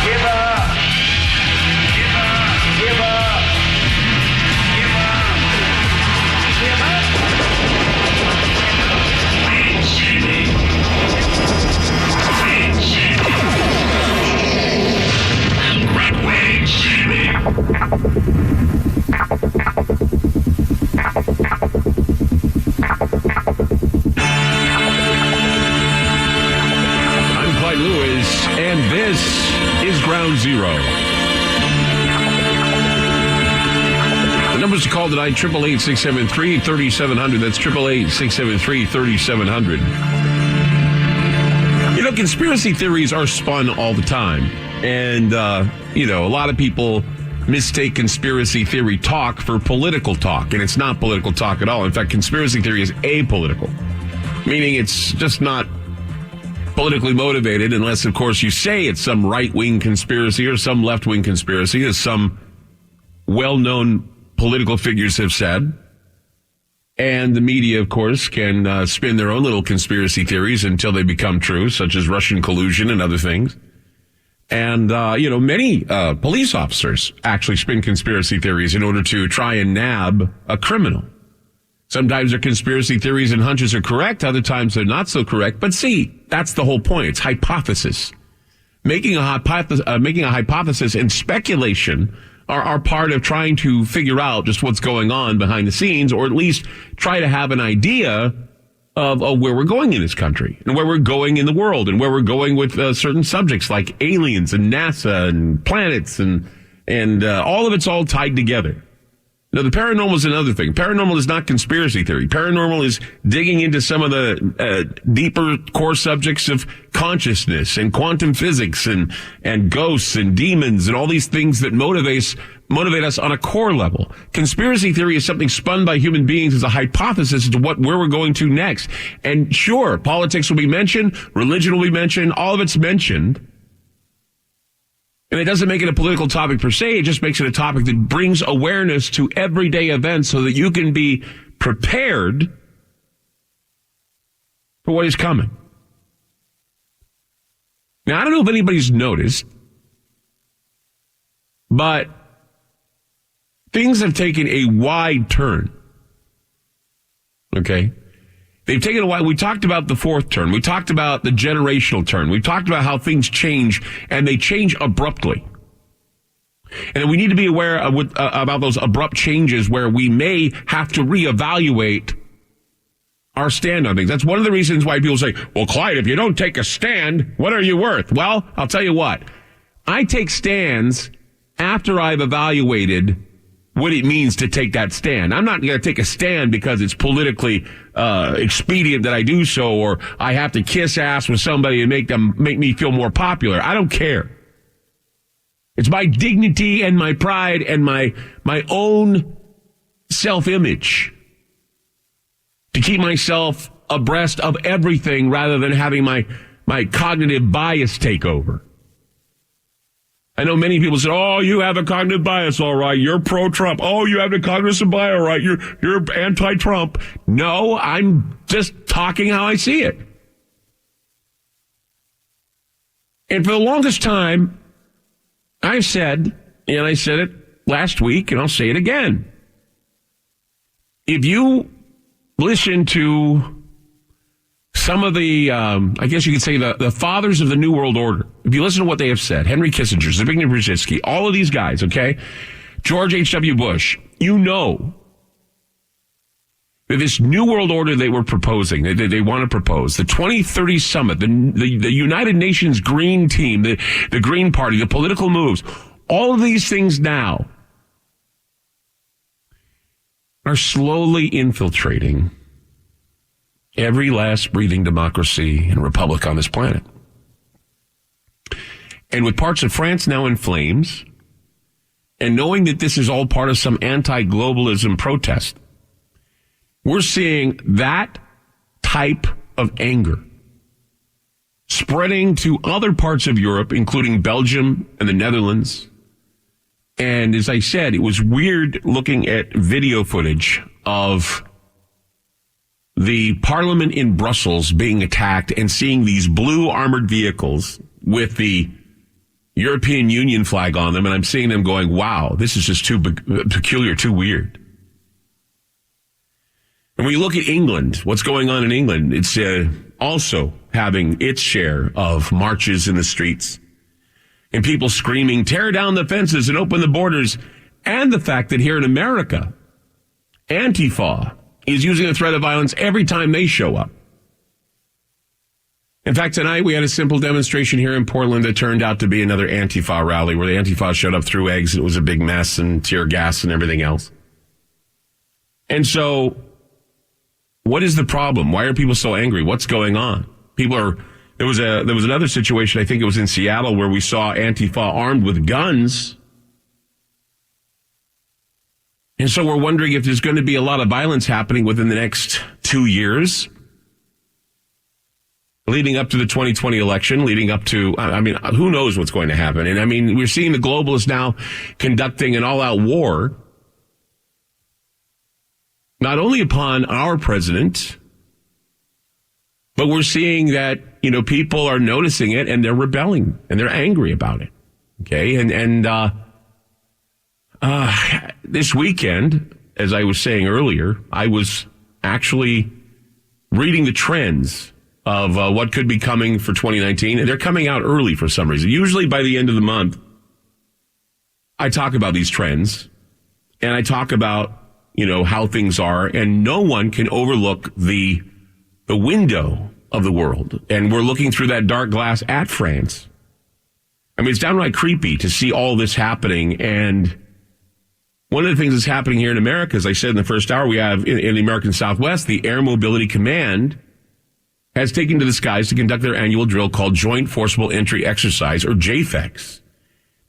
give up. Give up. Give up. Give up. Give up. Wait, Jimmy. Wait, Jimmy. Wait, Jimmy.
I'm Clyde Lewis, and this is Ground Zero. The numbers to call tonight, 888-673-3700. That's 888-673-3700. You know, conspiracy theories are spun all the time. And, a lot of people mistake conspiracy theory talk for political talk. And it's not political talk at all. In fact, conspiracy theory is apolitical, meaning it's just not politically motivated unless, of course, you say it's some right-wing conspiracy or some left-wing conspiracy, as some well-known political figures have said. And the media, of course, can spin their own little conspiracy theories until they become true, such as Russian collusion and other things. And, many police officers actually spin conspiracy theories in order to try and nab a criminal. Sometimes their conspiracy theories and hunches are correct. Other times they're not so correct. But see, that's the whole point. It's hypothesis. Making a hypothesis and speculation are part of trying to figure out just what's going on behind the scenes, or at least try to have an idea of where we're going in this country and where we're going in the world and where we're going with certain subjects like aliens and NASA and planets and all of it's all tied together. Now, the paranormal is another thing. Paranormal is not conspiracy theory. Paranormal is digging into some of the deeper core subjects of consciousness and quantum physics and ghosts and demons and all these things that motivate motivate us on a core level. Conspiracy theory is something spun by human beings as a hypothesis as to where we're going to next. And sure, politics will be mentioned, religion will be mentioned, all of it's mentioned. And it doesn't make it a political topic per se, it just makes it a topic that brings awareness to everyday events so that you can be prepared for what is coming. Now, I don't know if anybody's noticed, but things have taken a wide turn. Okay? They've taken a wide. We talked about the fourth turn. We talked about the generational turn. We talked about how things change, and they change abruptly. And we need to be aware about those abrupt changes where we may have to reevaluate our stand on things. That's one of the reasons why people say, well, Clyde, if you don't take a stand, what are you worth? Well, I'll tell you what. I take stands after I've evaluated what it means to take that stand. I'm not going to take a stand because it's politically expedient that I do so, or I have to kiss ass with somebody and make me feel more popular. I don't care. It's my dignity and my pride and my own self-image to keep myself abreast of everything rather than having my cognitive bias take over. I know many people say, oh, you have a cognitive bias, all right. You're pro-Trump. Oh, you have a cognitive bias, all right. You're anti-Trump. No, I'm just talking how I see it. And for the longest time, I've said, and I said it last week, and I'll say it again. If you listen to some of the, I guess you could say the fathers of the New World Order, if you listen to what they have said, Henry Kissinger, Zbigniew Brzezinski, all of these guys, okay, George H.W. Bush, you know that this New World Order they were proposing, they want to propose, the 2030 Summit, the United Nations Green Team, the Green Party, the political moves, all of these things now are slowly infiltrating every last breathing democracy and republic on this planet. And with parts of France now in flames, and knowing that this is all part of some anti-globalism protest, we're seeing that type of anger spreading to other parts of Europe, including Belgium and the Netherlands. And as I said, it was weird looking at video footage of the parliament in Brussels being attacked and seeing these blue armored vehicles with the European Union flag on them. And I'm seeing them going, wow, this is just too peculiar, too weird. And when you look at England, what's going on in England, it's also having its share of marches in the streets and people screaming, tear down the fences and open the borders. And the fact that here in America, Antifa is using the threat of violence every time they show up. In fact, tonight we had a simple demonstration here in Portland that turned out to be another Antifa rally where the Antifa showed up, threw eggs, and it was a big mess and tear gas and everything else. And so, what is the problem? Why are people so angry? What's going on? There was another situation, I think it was in Seattle, where we saw Antifa armed with guns. And so we're wondering if there's going to be a lot of violence happening within the next 2 years, leading up to the 2020 election, leading up to, who knows what's going to happen. And we're seeing the globalists now conducting an all-out war, not only upon our president, but we're seeing that, people are noticing it and they're rebelling and they're angry about it. Okay. This weekend, as I was saying earlier, I was actually reading the trends of what could be coming for 2019. And they're coming out early for some reason. Usually by the end of the month, I talk about these trends and I talk about, how things are, and no one can overlook the window of the world. And we're looking through that dark glass at France. It's downright creepy to see all this happening. And one of the things that's happening here in America, as I said in the first hour, we have in the American Southwest, the Air Mobility Command has taken to the skies to conduct their annual drill called Joint Forcible Entry Exercise, or JFEX.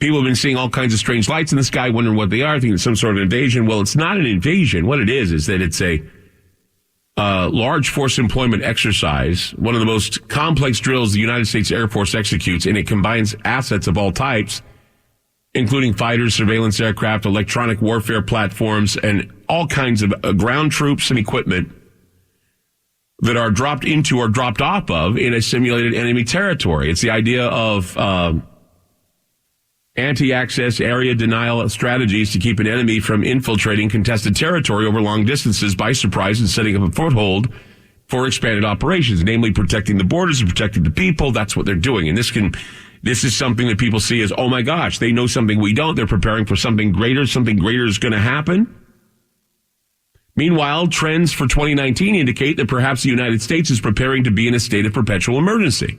People have been seeing all kinds of strange lights in the sky, wondering what they are, thinking it's some sort of invasion. Well, it's not an invasion. What it is that it's a large force employment exercise, one of the most complex drills the United States Air Force executes, and it combines assets of all types, including fighters, surveillance aircraft, electronic warfare platforms, and all kinds of ground troops and equipment that are dropped into or dropped off of in a simulated enemy territory. It's the idea of anti-access area denial strategies to keep an enemy from infiltrating contested territory over long distances by surprise and setting up a foothold for expanded operations, namely protecting the borders and protecting the people. That's what they're doing. And this is something that people see as, oh my gosh, they know something we don't. They're preparing for something greater. Something greater is going to happen. Meanwhile, trends for 2019 indicate that perhaps the United States is preparing to be in a state of perpetual emergency.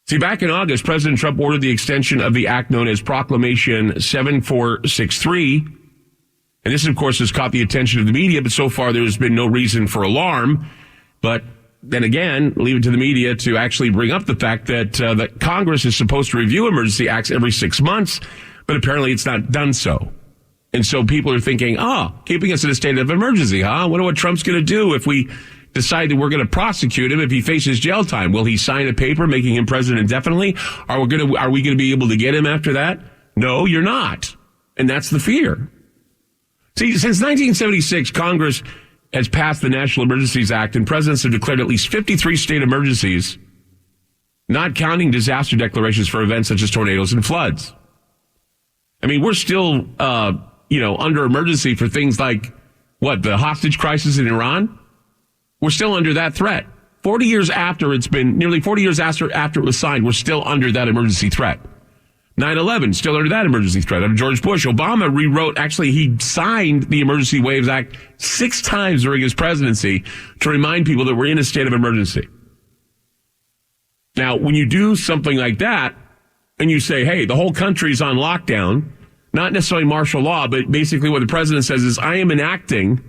See, back in August, President Trump ordered the extension of the act known as Proclamation 7463. And this, of course, has caught the attention of the media, but so far there has been no reason for alarm. But then again, leave it to the media to actually bring up the fact that that Congress is supposed to review emergency acts every 6 months, but apparently it's not done so. And so people are thinking, keeping us in a state of emergency, huh? I wonder what Trump's going to do if we decide that we're going to prosecute him if he faces jail time. Will he sign a paper making him president indefinitely? Are we going to be able to get him after that? No, you're not. And that's the fear. See, since 1976, Congress has passed the National Emergencies Act, and presidents have declared at least 53 state emergencies, not counting disaster declarations for events such as tornadoes and floods. I mean, we're still, under emergency for things like, the hostage crisis in Iran? We're still under that threat. 40 years after nearly 40 years after it was signed, we're still under that emergency threat. 9/11, still under that emergency threat. Under George Bush, Obama he signed the Emergency Waves Act 6 times during his presidency to remind people that we're in a state of emergency. Now, when you do something like that, and you say, hey, the whole country's on lockdown, not necessarily martial law, but basically what the president says is, I am enacting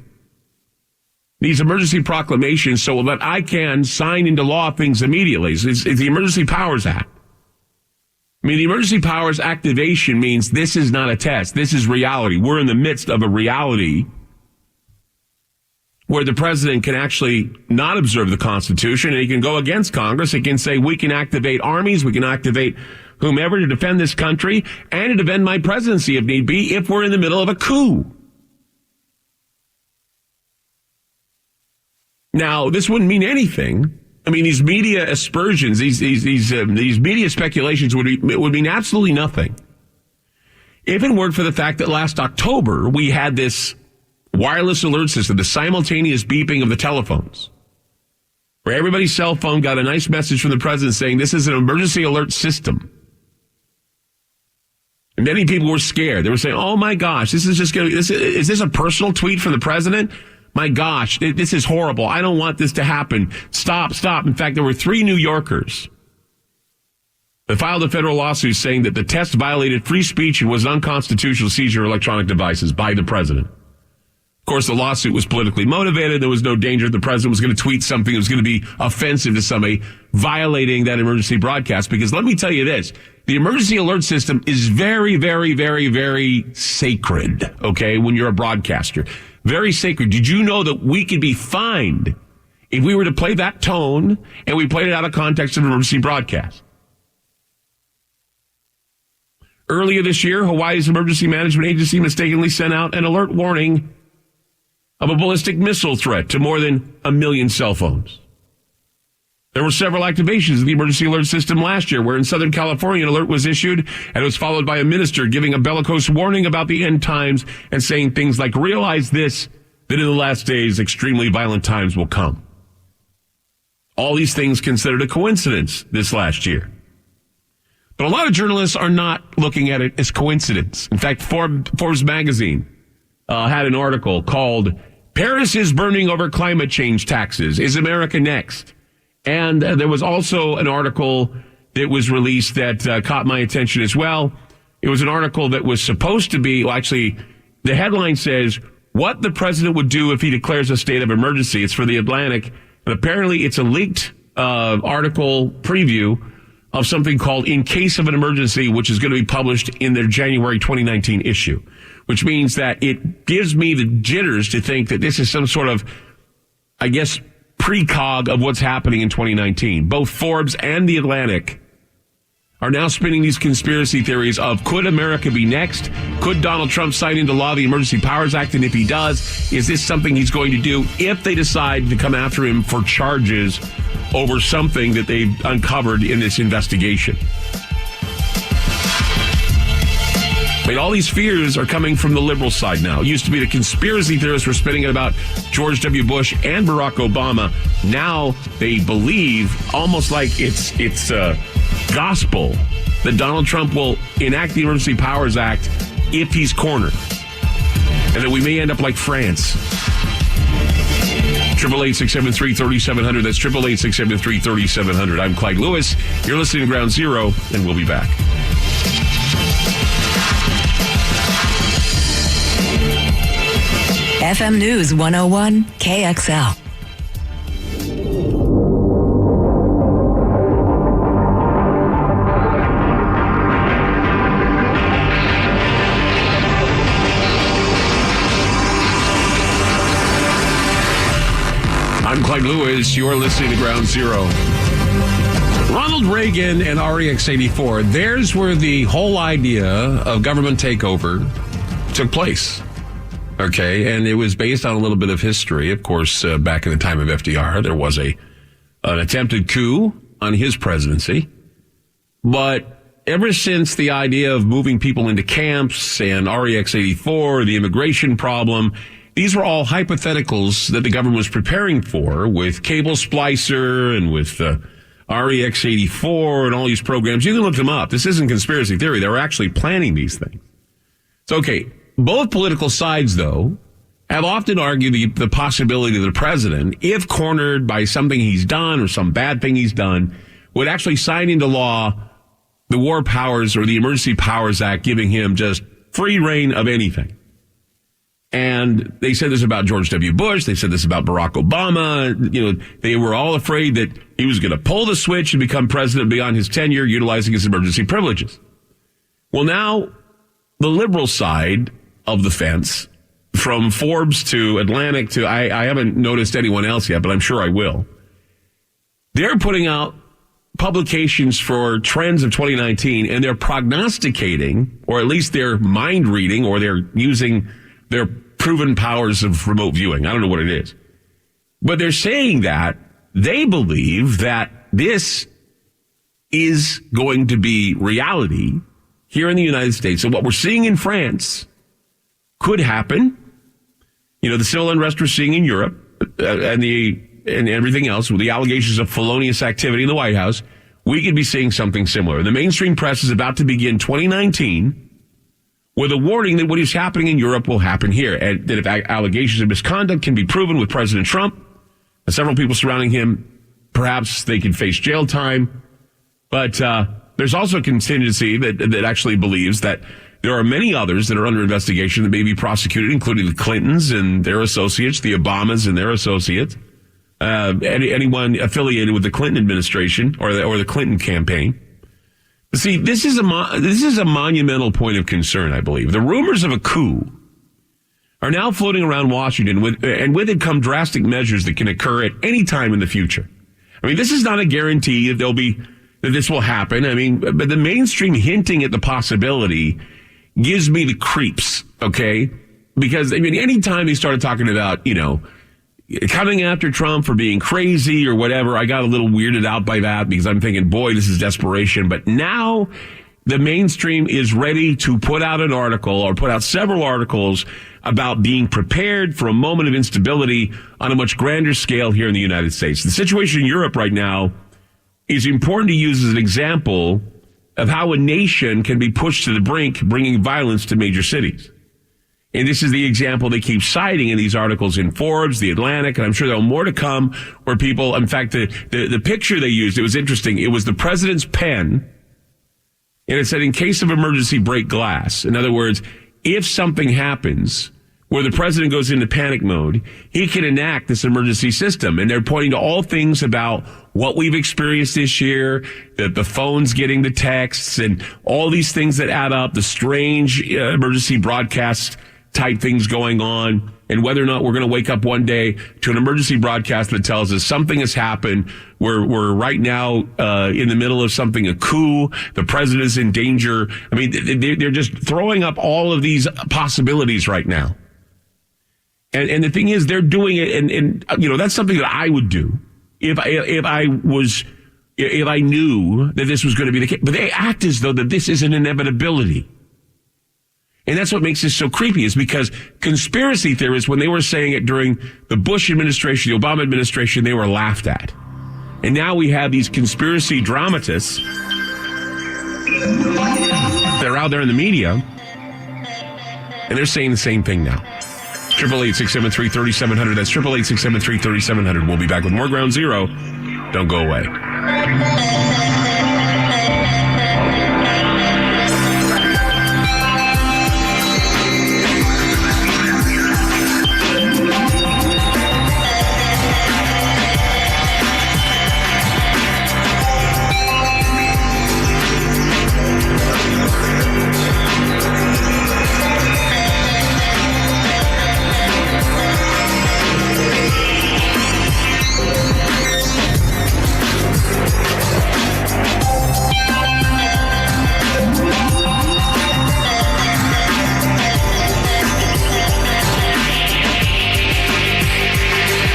these emergency proclamations so that I can sign into law things immediately. It's the Emergency Powers Act. I mean, the Emergency Powers activation means this is not a test. This is reality. We're in the midst of a reality where the president can actually not observe the Constitution, and he can go against Congress. He can say, we can activate armies, we can activate whomever to defend this country and to defend my presidency if need be, if we're in the middle of a coup. Now, this wouldn't mean anything. I mean, these media aspersions, these media speculations would mean absolutely nothing if it weren't for the fact that last October we had this wireless alert system, the simultaneous beeping of the telephones, where everybody's cell phone got a nice message from the president saying this is an emergency alert system. And many people were scared. They were saying, "Oh my gosh, is this a personal tweet from the president? My gosh, this is horrible. I don't want this to happen. Stop. In fact, there were 3 New Yorkers that filed a federal lawsuit saying that the test violated free speech and was an unconstitutional seizure of electronic devices by the president. Of course, the lawsuit was politically motivated. There was no danger the president was going to tweet something that was going to be offensive to somebody, violating that emergency broadcast. Because let me tell you this, the emergency alert system is very, very, very, very sacred, okay, when you're a broadcaster. Very sacred. Did you know that we could be fined if we were to play that tone and we played it out of context of an emergency broadcast? Earlier this year, Hawaii's Emergency Management Agency mistakenly sent out an alert warning of a ballistic missile threat to more than 1 million cell phones. There were several activations of the emergency alert system last year, where in Southern California, an alert was issued, and it was followed by a minister giving a bellicose warning about the end times and saying things like, realize this, that in the last days, extremely violent times will come. All these things considered a coincidence this last year. But a lot of journalists are not looking at it as coincidence. In fact, Forbes magazine had an article called, Paris is burning over climate change taxes. Is America next? And there was also an article that was released that caught my attention as well. It was an article that was supposed to be, the headline says, what the president would do if he declares a state of emergency. It's for The Atlantic, but apparently it's a leaked article preview of something called In Case of an Emergency, which is going to be published in their January 2019 issue, which means that it gives me the jitters to think that this is some sort of, I guess, precog of what's happening in 2019. Both Forbes and The Atlantic are now spinning these conspiracy theories of, could America be next? Could Donald Trump sign into law the Emergency Powers Act? And if he does, is this something he's going to do if they decide to come after him for charges over something that they've uncovered in this investigation? I mean, all these fears are coming from the liberal side now. It used to be the conspiracy theorists were spinning it about George W. Bush and Barack Obama. Now they believe, almost like it's gospel, that Donald Trump will enact the Emergency Powers Act if he's cornered, and that we may end up like France. 888-673-3700. That's 888-673-3700. I'm Clyde Lewis. You're listening to Ground Zero, and we'll be back.
FM News 101 KXL.
I'm Clyde Lewis. You're listening to Ground Zero. Ronald Reagan and REX-84, there's where the whole idea of government takeover took place. Okay, and it was based on a little bit of history. Of course, back in the time of FDR, there was an attempted coup on his presidency. But ever since the idea of moving people into camps and REX-84, the immigration problem, these were all hypotheticals that the government was preparing for with Cable Splicer and with REX-84 and all these programs. You can look them up. This isn't conspiracy theory. They were actually planning these things. It's okay. Both political sides, though, have often argued the possibility that the president, if cornered by something he's done or some bad thing he's done, would actually sign into law the War Powers or the Emergency Powers Act, giving him just free reign of anything. And they said this about George W. Bush. They said this about Barack Obama. You know, they were all afraid that he was going to pull the switch and become president beyond his tenure, utilizing his emergency privileges. Well, now the liberal side of the fence, from Forbes to Atlantic to, I haven't noticed anyone else yet, but I'm sure I will. They're putting out publications for trends of 2019, and they're prognosticating, or at least they're mind reading, or they're using their proven powers of remote viewing. I don't know what it is. But they're saying that they believe that this is going to be reality here in the United States. And what we're seeing in France could happen. You know, the civil unrest we're seeing in Europe and everything else with the allegations of felonious activity in the White House, we could be seeing something similar. The mainstream press is about to begin 2019 with a warning that what is happening in Europe will happen here, and that if allegations of misconduct can be proven with President Trump and several people surrounding him, perhaps they could face jail time. But there's also a contingency that actually believes that there are many others that are under investigation that may be prosecuted, including the Clintons and their associates, the Obamas and their associates, anyone affiliated with the Clinton administration or the Clinton campaign. See, this is a monumental point of concern, I believe. The rumors of a coup are now floating around Washington, and with it come drastic measures that can occur at any time in the future. I mean, this is not a guarantee that this will happen. I mean, but the mainstream hinting at the possibility gives me the creeps, okay? Because, I mean, anytime they started talking about, you know, coming after Trump for being crazy or whatever, I got a little weirded out by that because I'm thinking, boy, this is desperation. But now the mainstream is ready to put out an article or put out several articles about being prepared for a moment of instability on a much grander scale here in the United States. The situation in Europe right now is important to use as an example of how a nation can be pushed to the brink, bringing violence to major cities. And this is the example they keep citing in these articles in Forbes, The Atlantic, and I'm sure there'll more to come where people, in fact, the picture they used, it was interesting. It was the president's pen, and it said, in case of emergency, break glass. In other words, if something happens, where the president goes into panic mode, he can enact this emergency system. And they're pointing to all things about what we've experienced this year, that the phones getting the texts and all these things that add up, the strange emergency broadcast type things going on, and whether or not we're going to wake up one day to an emergency broadcast that tells us something has happened. We're right now in the middle of something, a coup. The president is in danger. I mean, they're just throwing up all of these possibilities right now. And the thing is, they're doing it, and you know, that's something that I would do if I knew that this was going to be the case. But they act as though that this is an inevitability. And that's what makes this so creepy, is because conspiracy theorists, when they were saying it during the Bush administration, the Obama administration, they were laughed at. And now we have these conspiracy dramatists. They're out there in the media, and they're saying the same thing now. 888-673-3700. That's 888-673-3700. We'll be back with more Ground Zero. Don't go away.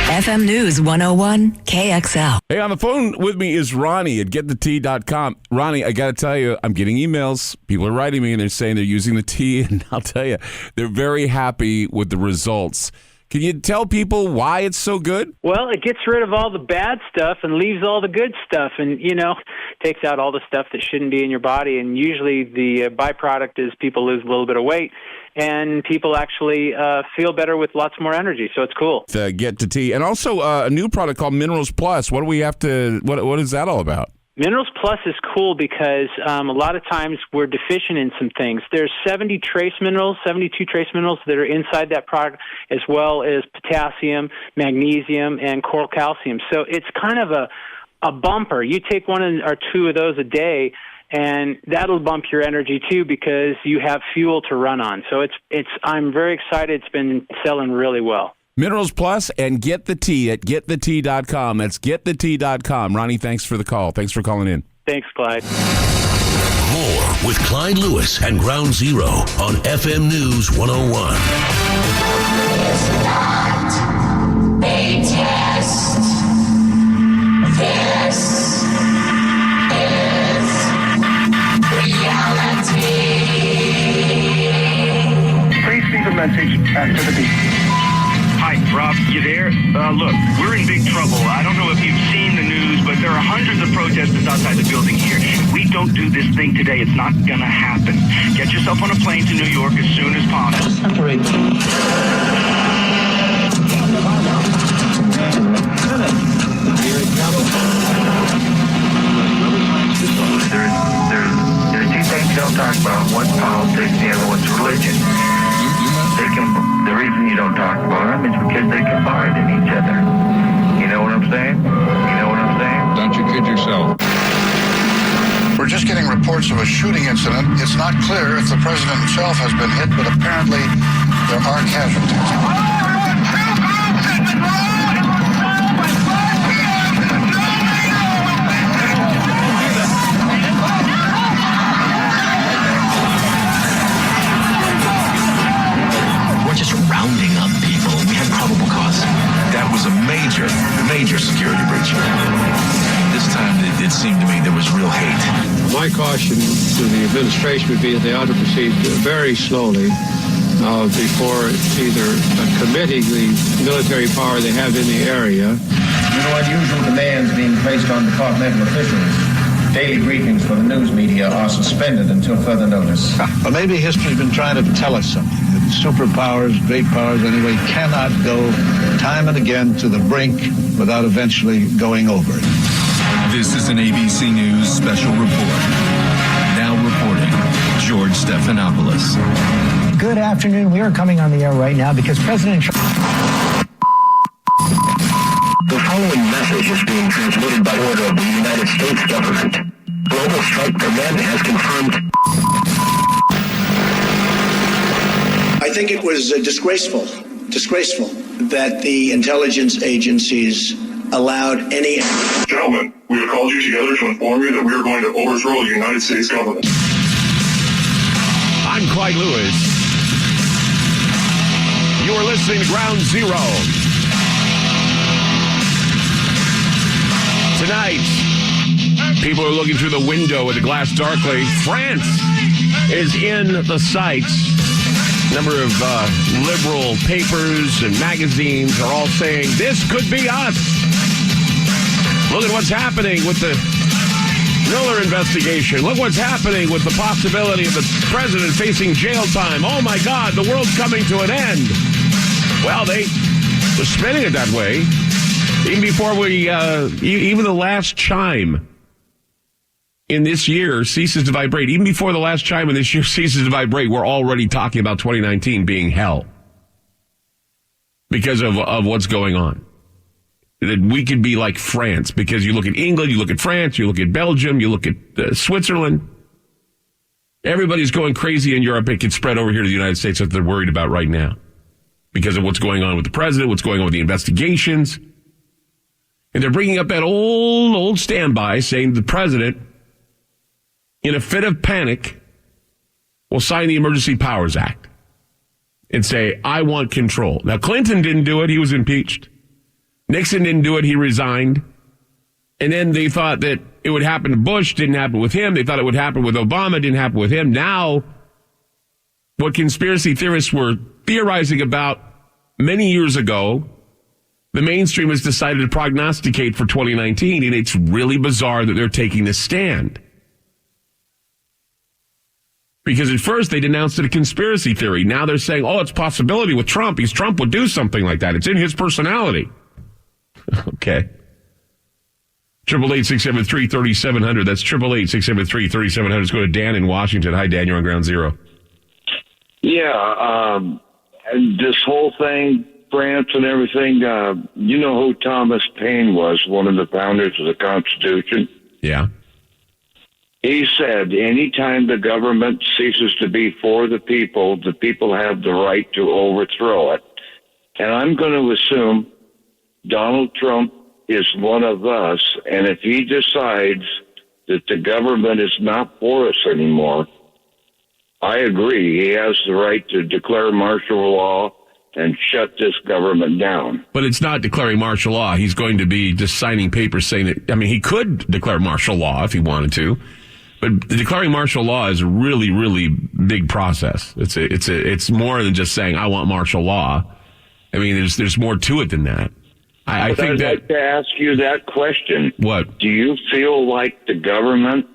FM News 101 KXL.
Hey, on the phone with me is Ronnie at GetTheT.com. Ronnie, I got to tell you, I'm getting emails. People are writing me and they're saying they're using the tea, and I'll tell you, they're very happy with the results. Can you tell people why it's so good?
Well, it gets rid of all the bad stuff and leaves all the good stuff, and, you know, takes out all the stuff that shouldn't be in your body. And usually the byproduct is people lose a little bit of weight, and people actually feel better with lots more energy. So it's cool.
Get to Tea. And also a new product called Minerals Plus. What do we have to, what is that all about?
Minerals Plus is cool because a lot of times we're deficient in some things. There's 72 trace minerals that are inside that product, as well as potassium, magnesium, and coral calcium. So it's kind of a bumper. You take one or two of those a day, and that'll bump your energy too, because you have fuel to run on. So I'm very excited. It's been selling really well.
Minerals Plus and Get the Tea at GetTheT.com. That's GetTheT.com. Ronnie, thanks for the call. Thanks for calling in.
Thanks, Clyde.
More with Clyde Lewis and Ground Zero on FM News 101.
It's not a test. This is reality.
Please leave a message after the beep. Hi, Rob, you there? Look, we're in big trouble. I don't know if you've seen the news, but there are hundreds of protesters outside the building here. If we don't do this thing today, it's not going to happen. Get yourself on a plane to New York as soon as possible.
Separate.
There's two things you don't talk about. One's politics, the other one's religion. The reason you don't talk about them is because they confide in each other. You know what I'm saying?
Don't you kid yourself.
We're just getting reports of a shooting incident. It's not clear if the president himself has been hit, but apparently there are casualties.
Rounding up people. We had probable cause. That was a major security breach. This time it seemed to me there was real hate.
My caution to the administration would be that they ought to proceed very slowly before either committing the military power they have in the area.
Unusual demands being placed on departmental officials. Daily briefings for the news media are suspended until further notice.
Well, maybe history's been trying to tell us something. Superpowers, great powers anyway, cannot go time and again to the brink without eventually going over it.
This is an ABC News special report. Now reporting, George Stephanopoulos.
Good afternoon. We are coming on the air right now because President Trump...
The following message is being transmitted by order of the United States government. Global Strike Command has confirmed...
I think it was disgraceful that the intelligence agencies allowed any...
Gentlemen, we have called you together to inform you that we are going to overthrow the United States government.
I'm Clyde Lewis. You are listening to Ground Zero. Tonight, people are looking through the window at the glass darkly. France is in the sights. A number of liberal papers and magazines are all saying, this could be us. Look at what's happening with the Miller investigation. Look what's happening with the possibility of the president facing jail time. Oh, my God, the world's coming to an end. Well, they were spinning it that way. Even before even the last chime in this year ceases to vibrate. Even before the last chime in this year ceases to vibrate, we're already talking about 2019 being hell because of what's going on. That we could be like France because you look at England, you look at France, you look at Belgium, you look at Switzerland. Everybody's going crazy in Europe. It could spread over here to the United States that they're worried about right now because of what's going on with the president, what's going on with the investigations. And they're bringing up that old standby saying the president, in a fit of panic, will sign the Emergency Powers Act and say, I want control. Now, Clinton didn't do it. He was impeached. Nixon didn't do it. He resigned. And then they thought that it would happen to Bush. Didn't happen with him. They thought it would happen with Obama. Didn't happen with him. Now, what conspiracy theorists were theorizing about many years ago, the mainstream has decided to prognosticate for 2019. And it's really bizarre that they're taking this stand. Because at first they denounced it a conspiracy theory. Now they're saying, oh, it's a possibility with Trump. Trump would do something like that. It's in his personality. Okay. 888-673-3700. That's 888-673-3700. Let's go to Dan in Washington. Hi, Dan. You're on Ground Zero.
Yeah. This whole thing, France and everything, you know who Thomas Paine was, one of the founders of the Constitution?
Yeah.
He said, anytime the government ceases to be for the people have the right to overthrow it. And I'm going to assume Donald Trump is one of us, and if he decides that the government is not for us anymore, I agree. He has the right to declare martial law and shut this government down.
But it's not declaring martial law. He's going to be just signing papers saying that, I mean, he could declare martial law if he wanted to. But declaring martial law is a really, really big process. It's more than just saying, I want martial law. I mean, there's more to it than that. I think
I'd
that...
like to ask you that question.
What?
Do you feel like the government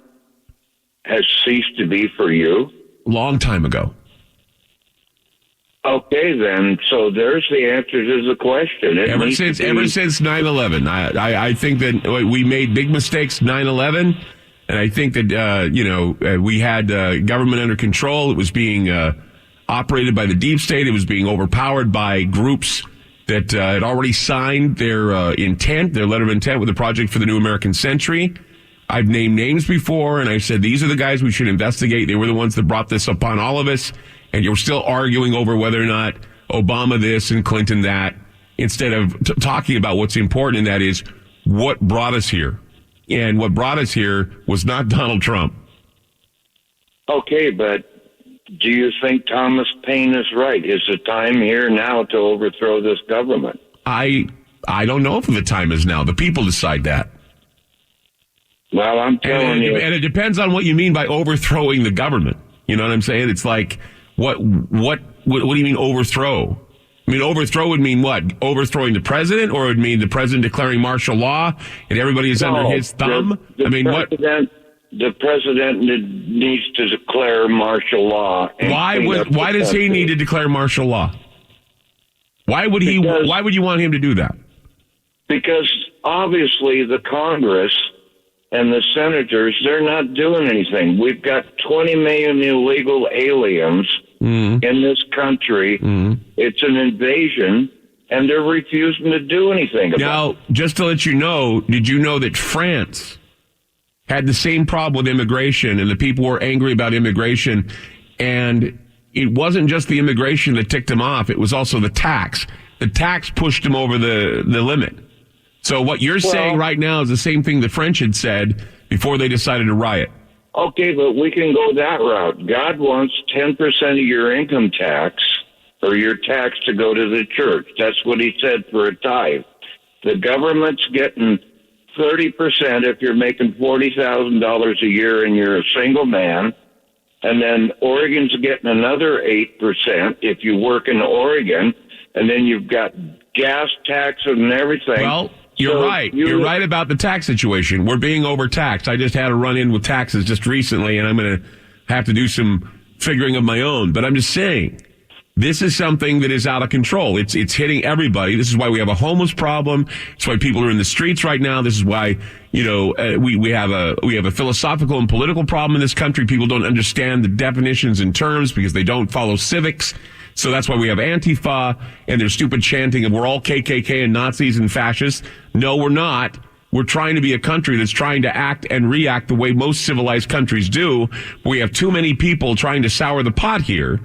has ceased to be for you?
Long time ago.
Okay, then. So there's the answer to the question.
Ever since 9/11, I think that we made big mistakes 9/11. And I think that, we had government under control. It was being operated by the deep state. It was being overpowered by groups that had already signed their letter of intent with the Project for the New American Century. I've named names before, and I said, these are the guys we should investigate. They were the ones that brought this upon all of us. And you're still arguing over whether or not Obama this and Clinton that, instead of talking about what's important, and that is what brought us here. And what brought us here was not Donald Trump.
Okay, but do you think Thomas Paine is right? Is the time here now to overthrow this government?
I don't know if the time is now. The people decide that.
Well, I'm telling you.
And it depends on what you mean by overthrowing the government. You know what I'm saying? It's like, what do you mean overthrow? I mean, overthrow would mean what? Overthrowing the president, or it would mean the president declaring martial law and everybody is under his thumb?
The president needs to declare martial law.
Why does he need to declare martial law? Why would you want him to do that?
Because obviously the Congress and the senators, they're not doing anything. We've got 20 million illegal aliens in this country. It's an invasion, and they're refusing to do anything about it.
Now, just to let you know, did you know that France had the same problem with immigration, and the people were angry about immigration, and it wasn't just the immigration that ticked them off, it was also the tax. The tax pushed them over the limit. So what you're saying right now is the same thing the French had said before they decided to riot.
Okay, but we can go that route. God wants 10% of your income tax or your tax to go to the church. That's what he said for a tithe. The government's getting 30% if you're making $40,000 a year and you're a single man. And then Oregon's getting another 8% if you work in Oregon. And then you've got gas taxes and everything.
Well, you're right. You're right about the tax situation. We're being overtaxed. I just had a run-in with taxes just recently, and I'm going to have to do some figuring of my own. But I'm just saying, this is something that is out of control. It's hitting everybody. This is why we have a homeless problem. It's why people are in the streets right now. This is why, we have a philosophical and political problem in this country. People don't understand the definitions and terms because they don't follow civics. So that's why we have Antifa and their stupid chanting of we're all KKK and Nazis and fascists. No, we're not. We're trying to be a country that's trying to act and react the way most civilized countries do. We have too many people trying to sour the pot here.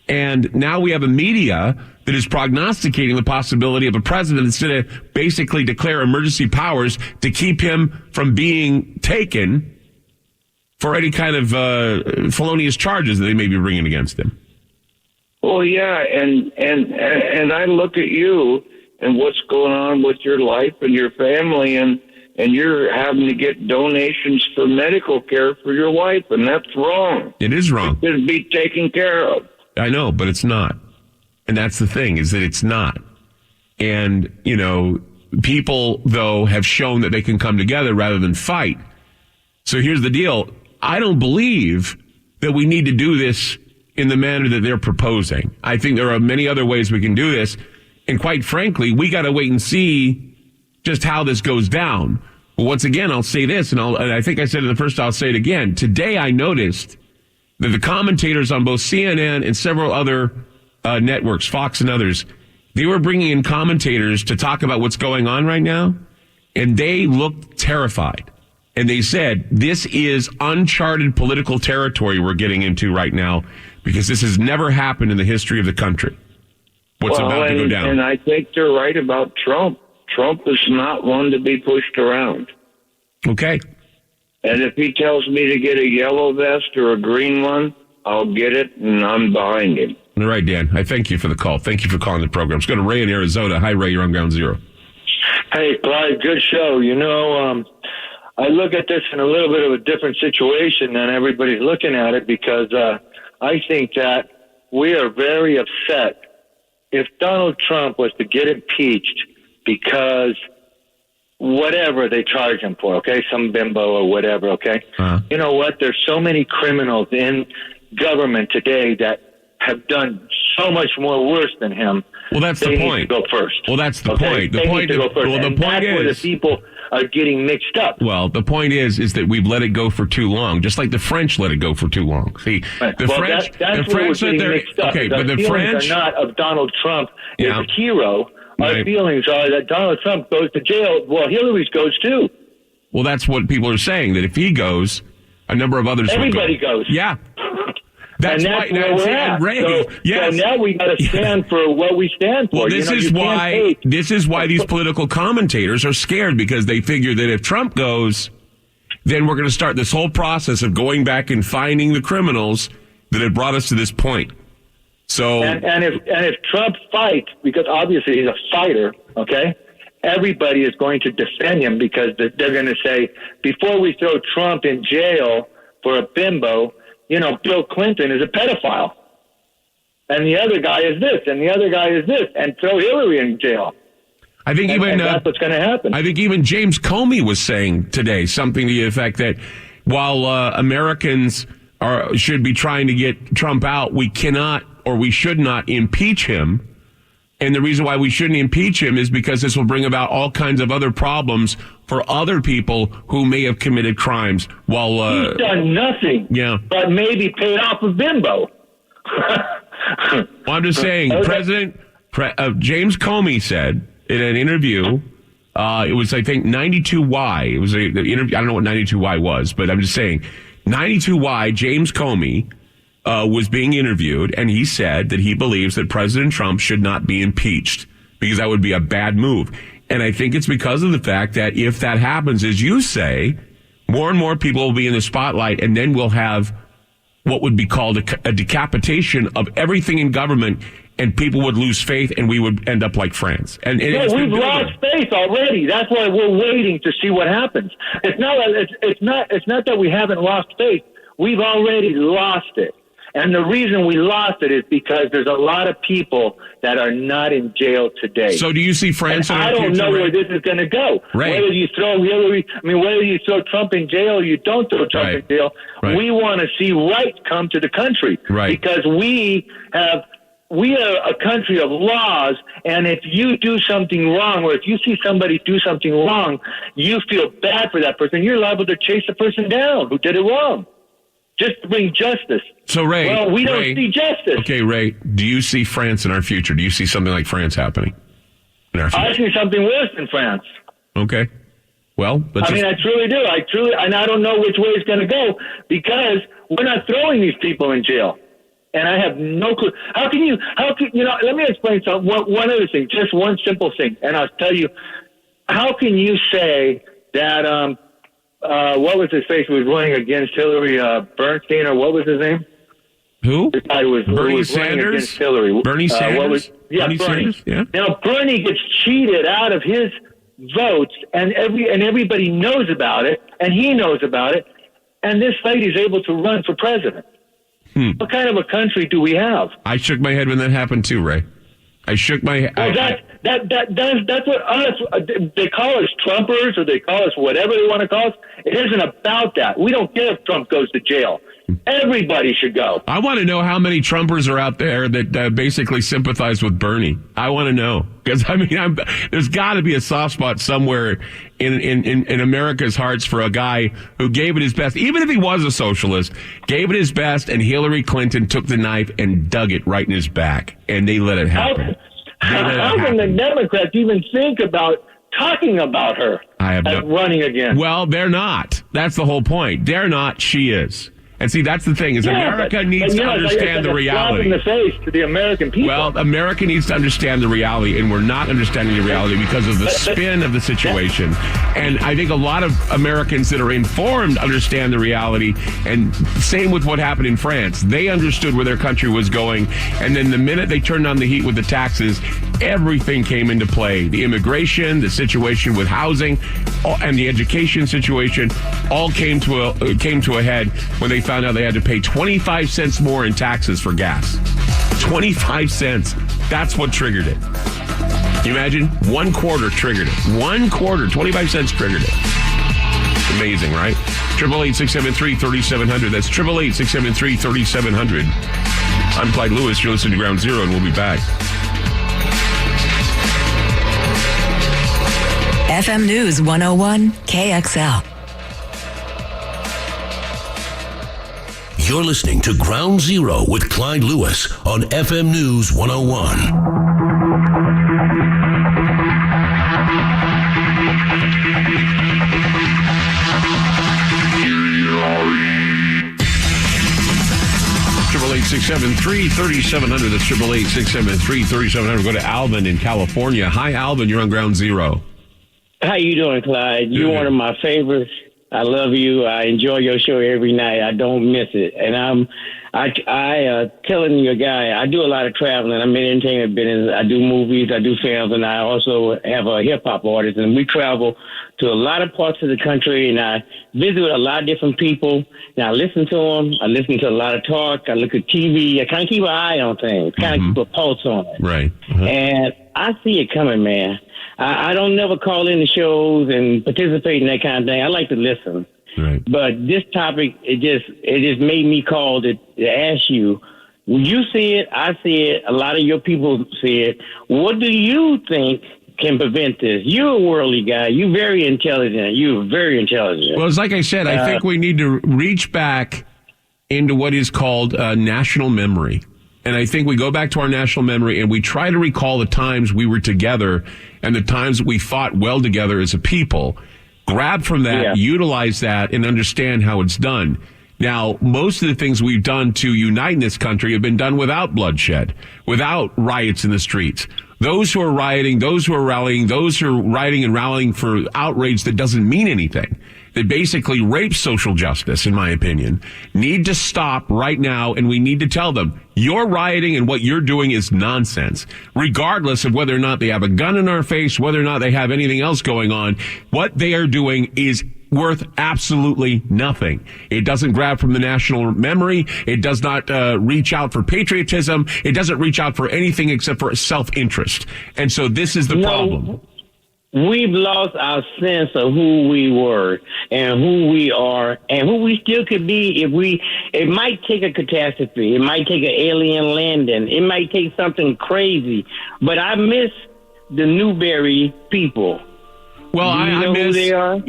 And now we have a media that is prognosticating the possibility of a president that's going to basically declare emergency powers to keep him from being taken for any kind of felonious charges that they may be bringing against him.
Well, yeah, and I look at you and what's going on with your life and your family, and you're having to get donations for medical care for your wife, and that's wrong.
It is wrong.
It should be taken care of.
I know, but it's not. And that's the thing, is that it's not. And, people, though, have shown that they can come together rather than fight. So here's the deal. I don't believe that we need to do this in the manner that they're proposing. I think there are many other ways we can do this. And quite frankly, we got to wait and see just how this goes down. But once again, I'll say this, and I think I said it the first, I'll say it again. Today I noticed that the commentators on both CNN and several other networks, Fox and others, they were bringing in commentators to talk about what's going on right now, and they looked terrified. And they said, this is uncharted political territory we're getting into right now, because this has never happened in the history of the country. What's about to go down.
And I think they're right about Trump. Trump is not one to be pushed around.
Okay.
And if he tells me to get a yellow vest or a green one, I'll get it, and I'm behind him.
All right, Dan. I thank you for the call. Thank you for calling the program. Let's go to Ray in Arizona. Hi, Ray. You're on Ground Zero.
Hey, Clyde. Good show. I look at this in a little bit of a different situation than everybody's looking at it, because I think that we are very upset if Donald Trump was to get impeached because whatever they charge him for, okay, some bimbo or whatever, okay? You know what? There's so many criminals in government today that have done so much more worse than him.
Well, that's the point.
They need to go first.
Well, that's the point.
They need to go first.
Well, the
and
point
that's
is
where the people are getting mixed up.
Well, the point is that we've let it go for too long, just like the French let it go for too long. See, the French,
that's
the French
where we're getting mixed up.
okay, but the
French are not of Donald Trump as a hero. Our feelings are that Donald Trump goes to jail. Well, Hillary's goes too.
Well, that's what people are saying, that if he goes, a number of others
Everybody
will go.
goes.
Yeah.
That's where we're at. So now we got to stand for what we stand for.
Well, this is why these political commentators are scared, because they figure that if Trump goes, then we're going to start this whole process of going back and finding the criminals that have brought us to this point. So,
and if Trump fights, because obviously he's a fighter, okay, everybody is going to defend him, because they're going to say, before we throw Trump in jail for a bimbo, Bill Clinton is a pedophile, and the other guy is this, and the other guy is this, and throw Hillary in jail.
I think
that's what's going to happen.
I think even James Comey was saying today something to the effect that while Americans should be trying to get Trump out, we cannot or we should not impeach him. And the reason why we shouldn't impeach him is because this will bring about all kinds of other problems for other people who may have committed crimes. While
he's done nothing, but maybe paid off a bimbo.
Well, I'm just saying,
Okay.
James Comey said in an interview, it was, I think, 92Y. It was an interview. I don't know what 92Y was, but I'm just saying, 92Y, James Comey was being interviewed, and he said that he believes that President Trump should not be impeached because that would be a bad move. And I think it's because of the fact that if that happens, as you say, more and more people will be in the spotlight, and then we'll have what would be called a decapitation of everything in government, and people would lose faith, and we would end up like France. And
No, we've lost faith already. That's why we're waiting to see what happens. It's not that we haven't lost faith. We've already lost it. And the reason we lost it is because there's a lot of people that are not in jail today.
So do you see France in our
I don't
future,
know
Ray?
where this is going to go.
Ray.
Whether you throw Trump in jail or you don't throw Trump in jail, we want to see right come to the country.
Right.
Because we are a country of laws, and if you do something wrong, or if you see somebody do something wrong, you feel bad for that person. You're liable to chase the person down who did it wrong, just to bring justice.
So, Ray.
Well, we don't
Ray,
see justice.
Okay, Ray, do you see France in our future? Do you see something like France happening in our future?
I see something worse than France.
Okay. Well,
I truly do. And I don't know which way it's going to go because we're not throwing these people in jail. And I have no clue. How can you, let me explain something. One other thing, just one simple thing. And I'll tell you, how can you say that, what was his face who was running against Hillary, Bernstein, or what was his name?
Who?
The guy who was running
Sanders?
against Hillary.
Bernie Sanders?
Bernie.
Sanders? Yeah.
Now, Bernie gets cheated out of his votes, and everybody knows about it, and he knows about it, and this lady's able to run for president. What kind of a country do we have?
I shook my head when that happened too, Ray. I shook my head.
Well, that's what they call us Trumpers, or they call us whatever they want to call us. It isn't about that. We don't care if Trump goes to jail. Everybody should go.
I want to know how many Trumpers are out there that basically sympathize with Bernie. I want to know because there's got to be a soft spot somewhere in America's hearts for a guy who gave it his best, even if he was a socialist, gave it his best, and Hillary Clinton took the knife and dug it right in his back, and they let it happen.
How can the Democrats even think about talking about her running again?
Well, they're not. That's the whole point. They're not. She is. And see, that's the thing, is America needs to understand the reality.
In the face to the American people.
Well, America needs to understand the reality, and we're not understanding the reality because of the spin of the situation. And I think a lot of Americans that are informed understand the reality, and same with what happened in France. They understood where their country was going, and then the minute they turned on the heat with the taxes, everything came into play. The immigration, the situation with housing, and the education situation all came to a head when they found out they had to pay 25 cents more in taxes for gas. 25 cents. That's what triggered it. Can you imagine? 1 quarter triggered it. 1 quarter, 25 cents triggered it. Amazing, right? 888-673-3700. That's 888-673-3700. I'm Clyde Lewis. You're listening to Ground Zero, and we'll be back.
FM News 101 KXL.
You're listening to Ground Zero with Clyde Lewis on FM News 101.
Triple 867-33700. That's 888-673-3700. Go to Alvin in California. Hi, Alvin. You're on Ground Zero.
How you doing, Clyde? You're one of my favorites. I love you. I enjoy your show every night. I don't miss it. And I telling you, guy, I do a lot of traveling. I'm in entertainment business. I do movies. I do films, and I also have a hip hop artist. And we travel to a lot of parts of the country, and I visit with a lot of different people. And I listen to them. I listen to a lot of talk. I look at TV. I kind of keep an eye on things. Kind of keep a pulse on it.
Right.
And I see it coming, man. I don't never call in the shows and participate in that kind of thing. I like to listen.
Right.
But this topic, it just made me call to ask you, you see it, I see it, a lot of your people see it. What do you think can prevent this? You're a worldly guy. You're very intelligent.
Well, it's like I said, I think we need to reach back into what is called national memory. And I think we go back to our national memory and we try to recall the times we were together and the times we fought well together as a people. Grab from that, utilize that, and understand how it's done. Now, most of the things we've done to unite in this country have been done without bloodshed, without riots in the streets. Those who are rioting, those who are rallying, those who are rioting and rallying for outrage that doesn't mean anything, that basically rapes social justice, in my opinion, need to stop right now, and we need to tell them, your rioting and what you're doing is nonsense. Regardless of whether or not they have a gun in our face, whether or not they have anything else going on, what they are doing is worth absolutely nothing. It doesn't grab from the national memory. It does not reach out for patriotism. It doesn't reach out for anything except for self-interest. And so this is the problem.
We've lost our sense of who we were and who we are and who we still could be it might take a catastrophe. It might take an alien landing. It might take something crazy. But I miss the Newberry people.
Well, I miss, who they are?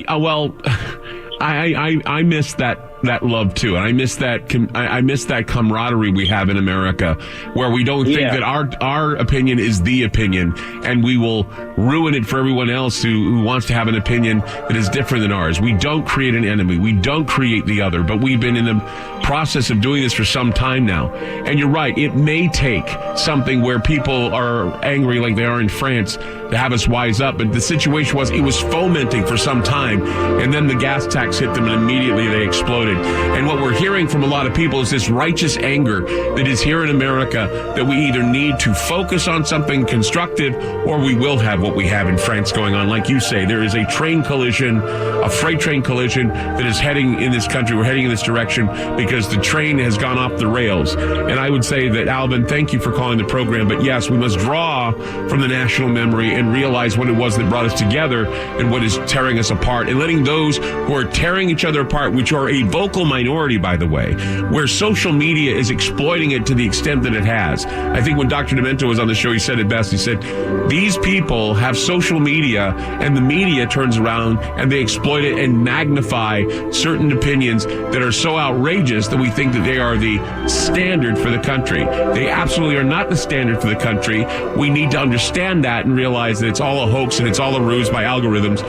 I miss that love too, and I miss that camaraderie we have in America, where we don't think that our opinion is the opinion, and we will ruin it for everyone else who wants to have an opinion that is different than ours. We don't create an enemy, we don't create the other, but we've been in the process of doing this for some time now. And you're right, it may take something where people are angry like they are in France to have us wise up, but the situation was it was fomenting for some time, and then the gas tax hit them and immediately they exploded. And what we're hearing from a lot of people is this righteous anger that is here in America, that we either need to focus on something constructive or we will have what we have in France going on. Like you say, there is a train collision, a freight train collision that is heading in this country. We're heading in this direction because the train has gone off the rails. And I would say that, Alvin, thank you for calling the program. But yes, we must draw from the national memory and realize what it was that brought us together and what is tearing us apart, and letting those who are tearing each other apart, which are a vocal minority, by the way, where social media is exploiting it to the extent that it has. I think when Dr. Demento was on the show, he said it best. He said, these people have social media and the media turns around and they exploit it and magnify certain opinions that are so outrageous that we think that they are the standard for the country. They absolutely are not the standard for the country. We need to understand that and realize that it's all a hoax and it's all a ruse by algorithms.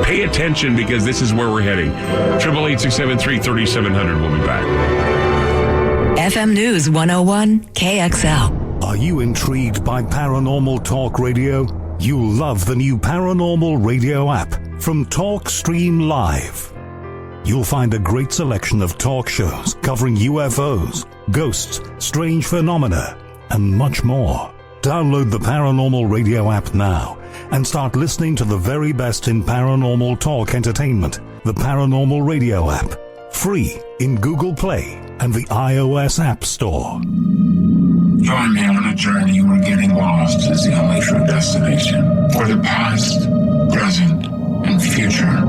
Pay attention, because this is where we're heading. 888-673-3700. We'll be back.
FM News 101 KXL.
Are you intrigued by Paranormal Talk Radio? You'll love the new Paranormal Radio app from TalkStream Live. You'll find a great selection of talk shows covering UFOs, ghosts, strange phenomena, and much more. Download the Paranormal Radio app now and start listening to the very best in paranormal talk entertainment. The Paranormal Radio app, free in Google Play and the iOS App Store.
Join me on a journey where getting lost is the only true destination, where the past, present, and future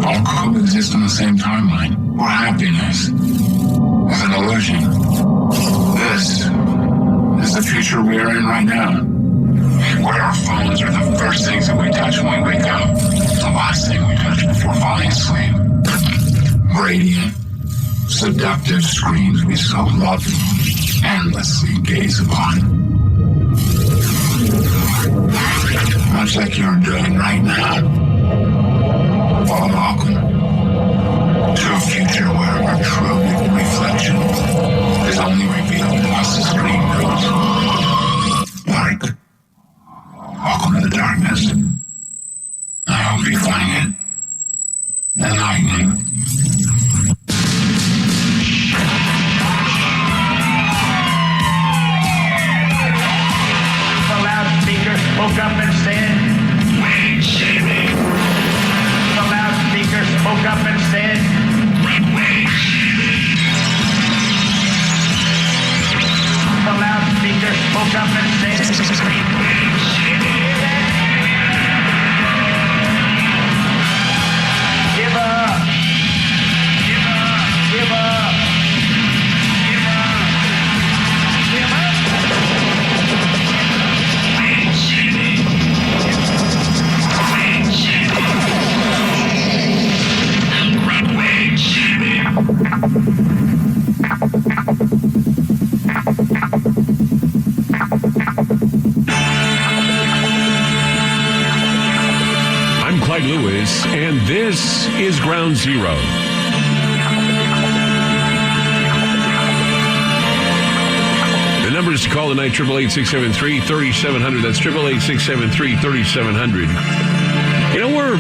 all coexist on the same timeline, where happiness is an illusion. This is the future we are in right now, where our phones are the first things that we touch when we wake up, the last thing we touch before falling asleep. Radiant, seductive screens we so love endlessly gaze upon. Much like you're doing right now. Well, welcome to a future where our true reflection is only revealed once the screen goes dark. Welcome to the darkness. I hope you find it enlightening.
The loudspeaker spoke up and said,
"Wait, Jimmy."
The loudspeaker spoke up and said,
"Wait, Jimmy."
The loudspeaker spoke up and said, Give up.
Clyde Lewis, and this is Ground Zero. The number is to call tonight, 888-673-3700. That's 888-673-3700. You know, we're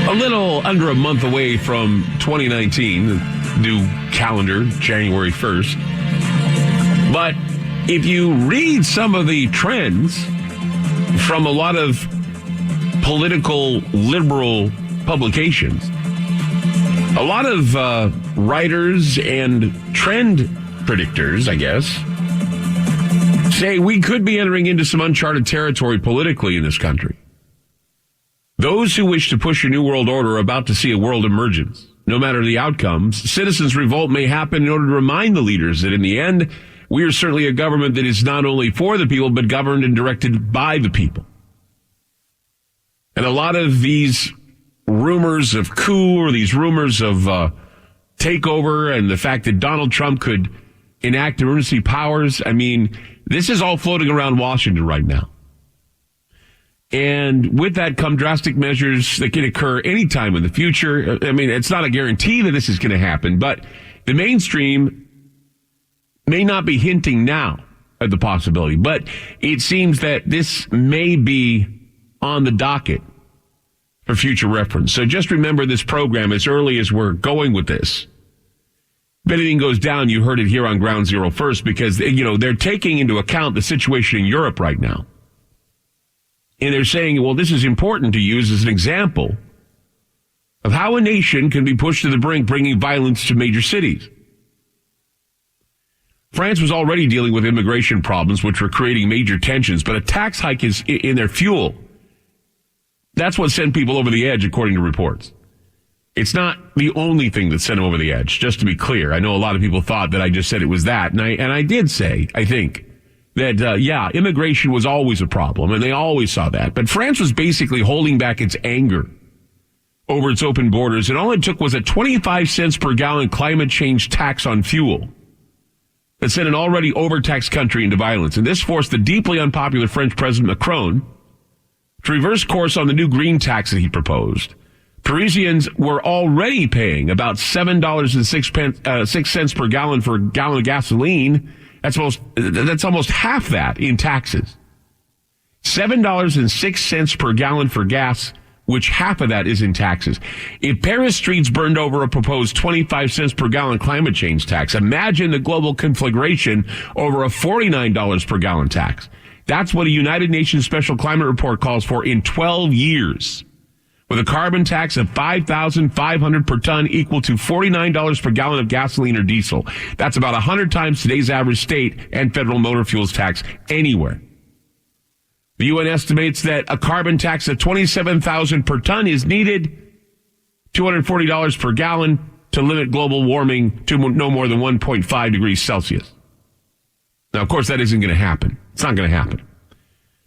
a little under a month away from 2019, the new calendar, January 1st. But if you read some of the trends from a lot of political liberal publications, a lot of writers and trend predictors, I guess, say we could be entering into some uncharted territory politically in this country. Those who wish to push a new world order are about to see a world emergence. No matter the outcomes, citizens' revolt may happen in order to remind the leaders that in the end, we are certainly a government that is not only for the people, but governed and directed by the people. And a lot of these rumors of coup or these rumors of takeover and the fact that Donald Trump could enact emergency powers, I mean, this is all floating around Washington right now. And with that come drastic measures that can occur anytime in the future. I mean, it's not a guarantee that this is going to happen, but the mainstream may not be hinting now at the possibility, but it seems that this may be on the docket for future reference. So just remember this program as early as we're going with this. If anything goes down, you heard it here on Ground Zero first, because, you know, they're taking into account the situation in Europe right now. And they're saying, well, this is important to use as an example of how a nation can be pushed to the brink, bringing violence to major cities. France was already dealing with immigration problems, which were creating major tensions, but a tax hike is in their fuel. That's what sent people over the edge, according to reports. It's not the only thing that sent them over the edge, just to be clear. I know a lot of people thought that I just said it was that, and I did say, I think, that, immigration was always a problem, and they always saw that. But France was basically holding back its anger over its open borders, and all it took was a 25 cents per gallon climate change tax on fuel that sent an already overtaxed country into violence. And this forced the deeply unpopular French President Macron to reverse course on the new green tax that he proposed. Parisians were already paying about $7.06 per gallon for a gallon of gasoline. That's almost half that in taxes. $7.06 per gallon for gas, which half of that is in taxes. If Paris streets burned over a proposed 25 cents per gallon climate change tax, imagine the global conflagration over a $49 per gallon tax. That's what a United Nations Special Climate Report calls for in 12 years. With a carbon tax of $5,500 per ton, equal to $49 per gallon of gasoline or diesel. That's about 100 times today's average state and federal motor fuels tax anywhere. The UN estimates that a carbon tax of $27,000 per ton is needed, $240 per gallon, to limit global warming to no more than 1.5 degrees Celsius. Now, of course, that isn't going to happen. It's not going to happen.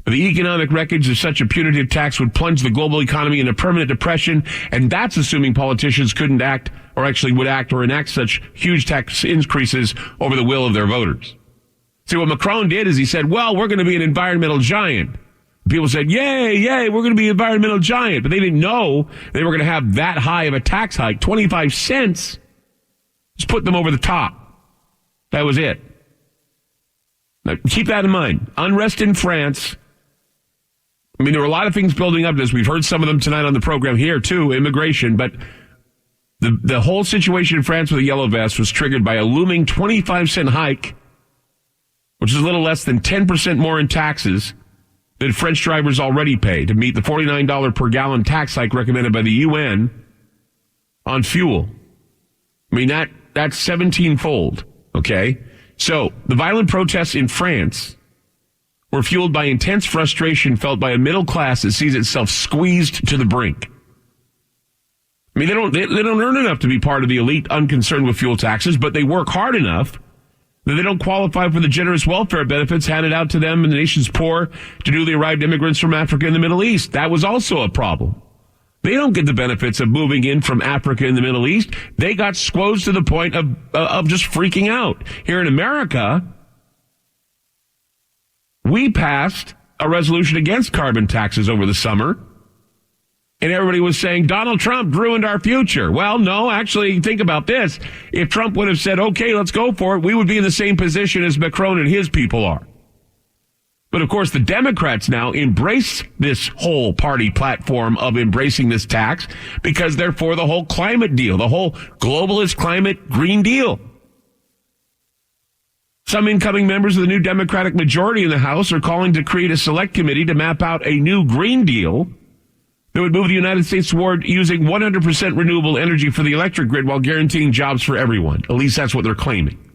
But the economic wreckage of such a punitive tax would plunge the global economy into permanent depression, and that's assuming politicians couldn't act, or actually would act or enact such huge tax increases over the will of their voters. See, what Macron did is he said, well, we're going to be an environmental giant. People said, yay, we're going to be an environmental giant. But they didn't know they were going to have that high of a tax hike. 25 cents just put them over the top. That was it. Now, keep that in mind. Unrest in France. I mean, there were a lot of things building up to this. We've heard some of them tonight on the program here, too, immigration. But the whole situation in France with the yellow vest was triggered by a looming 25-cent hike, which is a little less than 10% more in taxes than French drivers already pay to meet the $49 per gallon tax hike recommended by the UN on fuel. I mean, that's 17-fold, okay? So the violent protests in France were fueled by intense frustration felt by a middle class that sees itself squeezed to the brink. I mean, they don't earn enough to be part of the elite unconcerned with fuel taxes, but they work hard enough that they don't qualify for the generous welfare benefits handed out to them and the nation's poor to newly arrived immigrants from Africa and the Middle East. That was also a problem. They don't get the benefits of moving in from Africa and the Middle East. They got squozed to the point of just freaking out. Here in America, we passed a resolution against carbon taxes over the summer And everybody was saying, Donald Trump ruined our future. Well, no, actually, think about this. If Trump would have said, okay, let's go for it, we would be in the same position as Macron and his people are. But of course, the Democrats now embrace this whole party platform of embracing this tax because they're for the whole climate deal, the whole globalist climate Green Deal. Some incoming members of the new Democratic majority in the House are calling to create a select committee to map out a new Green Deal that would move the United States toward using 100% renewable energy for the electric grid while guaranteeing jobs for everyone. At least that's what they're claiming.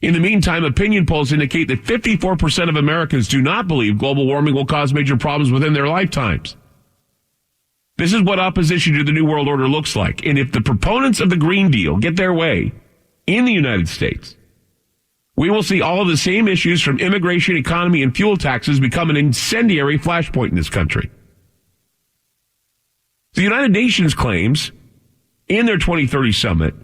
In the meantime, opinion polls indicate that 54% of Americans do not believe global warming will cause major problems within their lifetimes. This is what opposition to the New World Order looks like. And if the proponents of the Green Deal get their way in the United States, we will see all of the same issues from immigration, economy, and fuel taxes become an incendiary flashpoint in this country. The United Nations claims in their 2030 summit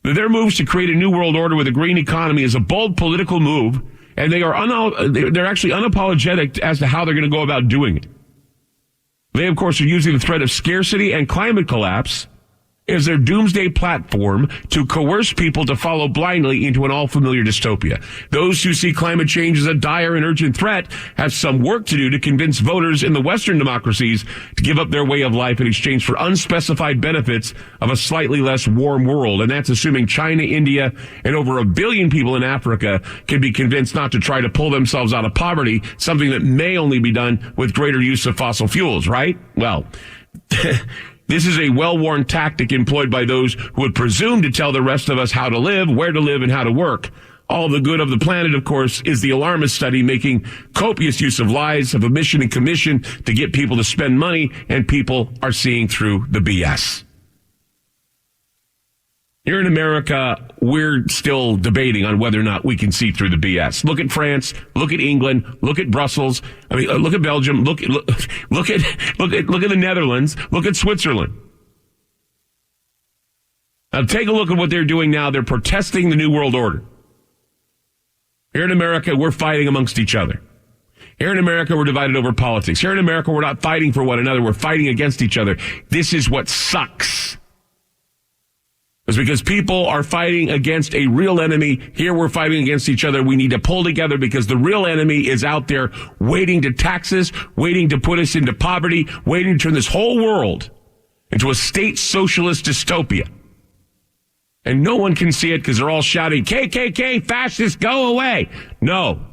that their moves to create a new world order with a green economy is a bold political move, and they're actually unapologetic as to how they're going to go about doing it. They, of course, are using the threat of scarcity and climate collapse as their doomsday platform to coerce people to follow blindly into an all-familiar dystopia. Those who see climate change as a dire and urgent threat have some work to do to convince voters in the Western democracies to give up their way of life in exchange for unspecified benefits of a slightly less warm world. And that's assuming China, India, and over 1 billion people in Africa can be convinced not to try to pull themselves out of poverty, something that may only be done with greater use of fossil fuels, right? Well, this is a well-worn tactic employed by those who would presume to tell the rest of us how to live, where to live, and how to work. All the good of the planet, of course, is the alarmist study making copious use of lies, of omission and commission to get people to spend money, and people are seeing through the BS. Here in America, we're still debating on whether or not we can see through the BS. Look at France, look at England, look at Brussels. I mean, look at Belgium, look at the Netherlands, look at Switzerland. Now take a look at what they're doing now. They're protesting the New World Order. Here in America, we're fighting amongst each other. Here in America, we're divided over politics. Here in America, we're not fighting for one another. We're fighting against each other. This is what sucks. It's because people are fighting against a real enemy. Here we're fighting against each other. We need to pull together because the real enemy is out there waiting to tax us, waiting to put us into poverty, waiting to turn this whole world into a state socialist dystopia. And no one can see it because they're all shouting, KKK, fascists, go away. No.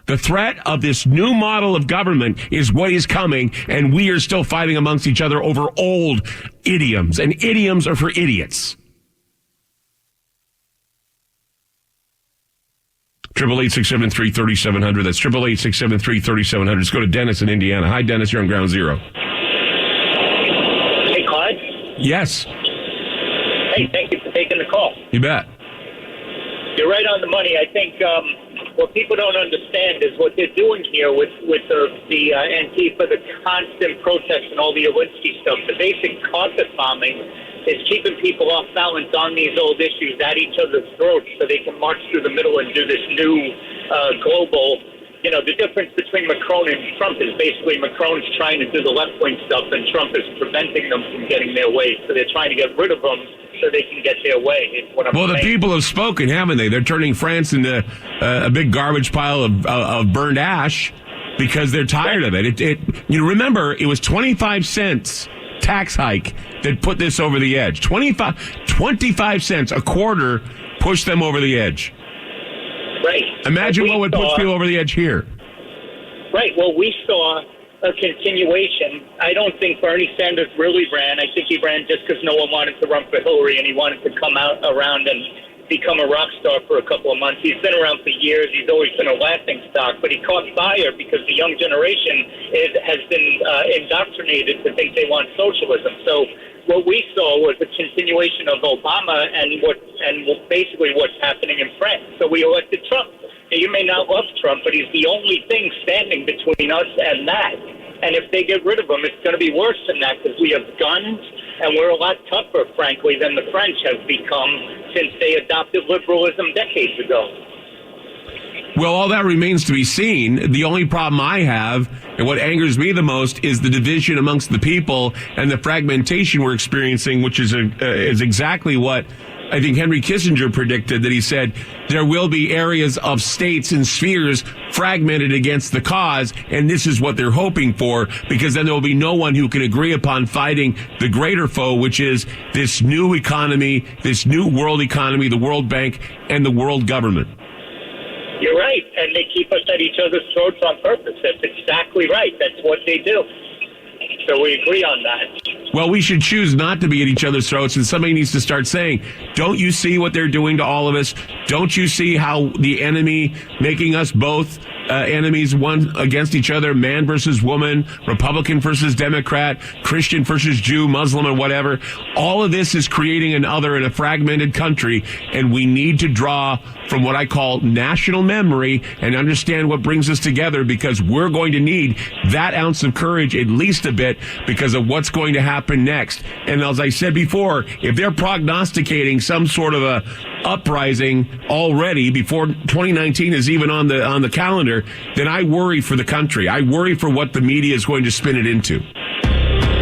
The threat of this new model of government is what is coming, and we are still fighting amongst each other over old idioms, and idioms are for idiots. 888-673-3700. That's 888-673-3700. Let's go to Dennis in Indiana. Hi, Dennis. You're on Ground Zero.
Hey, Clyde.
Yes.
Hey, thank you for taking the call.
You bet.
You're right on the money. I think what people don't understand is what they're doing here with the Antifa, the constant protests and all the Alinsky stuff. The basic carpet bombing is keeping people off balance on these old issues at each other's throats so they can march through the middle and do this new global, the difference between Macron and Trump is basically Macron's trying to do the left-wing stuff and Trump is preventing them from getting their way. So they're trying to get rid of them so they can get their way. Is what I'm saying.
The people have spoken, haven't they? They're turning France into a big garbage pile of burned ash because they're tired of it. Remember, it was 25 cents tax hike that put this over the edge. 25 cents, a quarter, pushed them over the edge.
Right.
Imagine what would push people over the edge here.
Right. Well, we saw a continuation. I don't think Bernie Sanders really ran. I think he ran just because no one wanted to run for Hillary, and he wanted to come out around and become a rock star for a couple of months. He's been around for years. He's always been a laughing stock, but he caught fire because the young generation has been indoctrinated to think they want socialism. So what we saw was a continuation of Obama and basically what's happening in France. So we elected Trump. You may not love Trump, but he's the only thing standing between us and that. And if they get rid of him, it's going to be worse than that because we have guns and we're a lot tougher, frankly, than the French have become since they adopted liberalism decades ago.
Well, all that remains to be seen. The only problem I have, and what angers me the most, is the division amongst the people and the fragmentation we're experiencing, which is exactly what I think Henry Kissinger predicted, that he said there will be areas of states and spheres fragmented against the cause, and this is what they're hoping for, because then there will be no one who can agree upon fighting the greater foe, which is this new economy, this new world economy, the World Bank, and the world government.
You're right, and they keep us at each other's throats on purpose. That's exactly right. That's what they do. So we agree on that.
Well, we should choose not to be at each other's throats, and somebody needs to start saying, don't you see what they're doing to all of us? Don't you see how the enemy, making us both enemies, one against each other, man versus woman, Republican versus Democrat, Christian versus Jew, Muslim, or whatever. All of this is creating an other in a fragmented country, and we need to draw from what I call national memory and understand what brings us together, because we're going to need that ounce of courage at least a bit because of what's going to happen next. And as I said before, if they're prognosticating some sort of a uprising already before 2019 is even on the calendar, then I worry for the country. I worry for what the media is going to spin it into.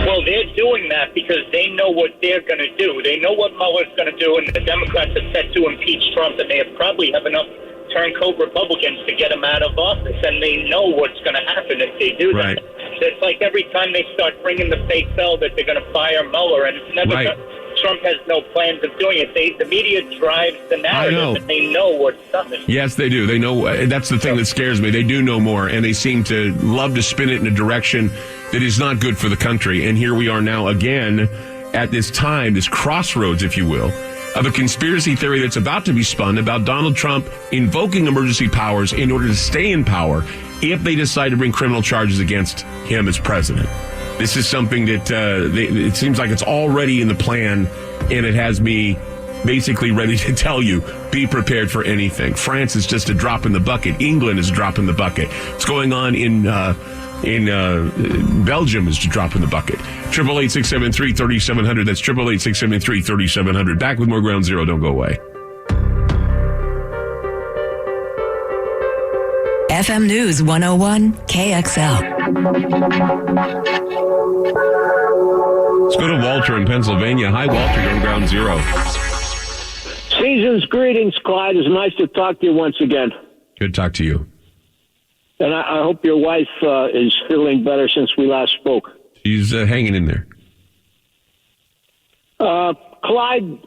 Well, they're doing that because they know what they're going to do. They know what Mueller's going to do, and the Democrats are set to impeach Trump, and they probably have enough turncoat Republicans to get him out of office, and they know what's going to happen if they do that. It's like every time they start bringing the fake bell that they're going to fire Mueller, and it's never Trump has no plans of doing it. The media drives the narrative, and they know what's coming.
Yes, they do. They know. That's the thing that scares me. They do know more, and they seem to love to spin it in a direction that is not good for the country. And here we are now again at this time, this crossroads, if you will, of a conspiracy theory that's about to be spun about Donald Trump invoking emergency powers in order to stay in power if they decide to bring criminal charges against him as president. This is something that it seems like it's already in the plan, and it has me basically ready to tell you, be prepared for anything. France is just a drop in the bucket. England is a drop in the bucket. What's going on in Belgium is a drop in the bucket. 888-673-3700. That's 888-673-3700. Back with more Ground Zero. Don't go away.
FM News 101 KXL.
Let's go to Walter in Pennsylvania. Hi, Walter. You're on Ground Zero.
Season's greetings, Clyde. It's nice to talk to you once again.
Good to talk to you.
And I hope your wife is feeling better since we last spoke.
She's hanging in there.
Clyde,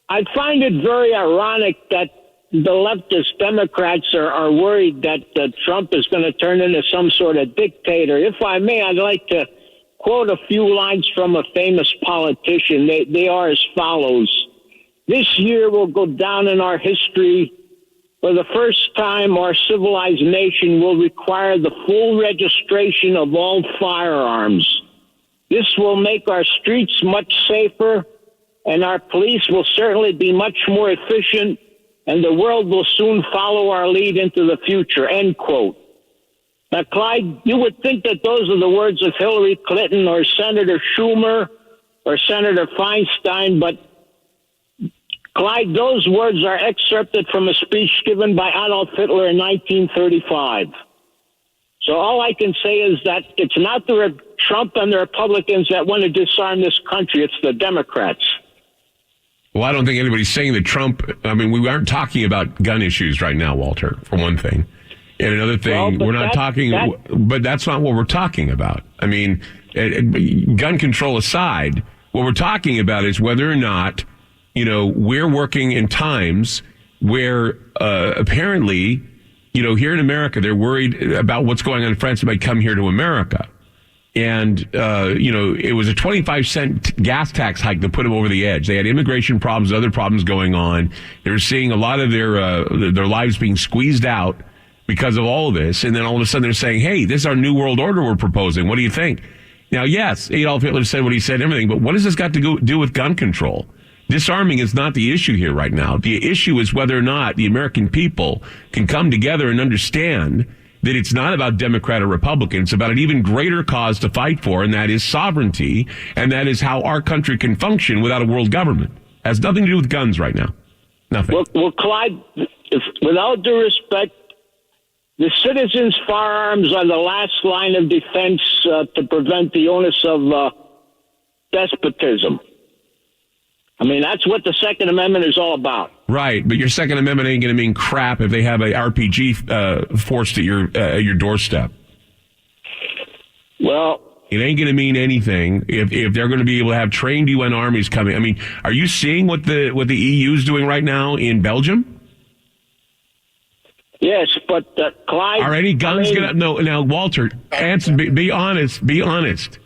I find it very ironic that the leftist Democrats are worried that Trump is going to turn into some sort of dictator. If I may, I'd like to quote a few lines from a famous politician. They are as follows. This year will go down in our history. For the first time, our civilized nation will require the full registration of all firearms. This will make our streets much safer, and our police will certainly be much more efficient, and the world will soon follow our lead into the future, end quote. Now, Clyde, you would think that those are the words of Hillary Clinton or Senator Schumer or Senator Feinstein, but Clyde, those words are excerpted from a speech given by Adolf Hitler in 1935. So all I can say is that it's not the Trump and the Republicans that want to disarm this country. It's the Democrats.
Well, I don't think anybody's saying that Trump, I mean, we aren't talking about gun issues right now, Walter, for one thing. And another thing, we're not talking, but that's not what we're talking about. I mean, gun control aside, what we're talking about is whether or not, you know, we're working in times where apparently, you know, here in America, they're worried about what's going on in France. They might come here to America. And, you know, it was a 25-cent gas tax hike that put them over the edge. They had immigration problems, other problems going on. They were seeing a lot of their lives being squeezed out because of all of this. And then all of a sudden they're saying, hey, this is our new world order we're proposing. What do you think? Now, yes, Adolf Hitler said what he said and everything, but what does this got to do with gun control? Disarming is not the issue here right now. The issue is whether or not the American people can come together and understand that it's not about Democrat or Republican. It's about an even greater cause to fight for, and that is sovereignty, and that is how our country can function without a world government. It has nothing to do with guns right now. Nothing.
Well, Clyde, without due respect, The citizens' firearms are the last line of defense to prevent the onus of despotism. I mean, that's what the Second Amendment is all about.
Right, but your Second Amendment ain't going to mean crap if they have a RPG forced at your doorstep.
Well,
it ain't going to mean anything if they're going to be able to have trained UN armies coming. I mean, are you seeing what the EU is doing right now in Belgium?
Yes, but Clyde...
Are any guns going to... No, now, Walter, answer, be honest. Be honest.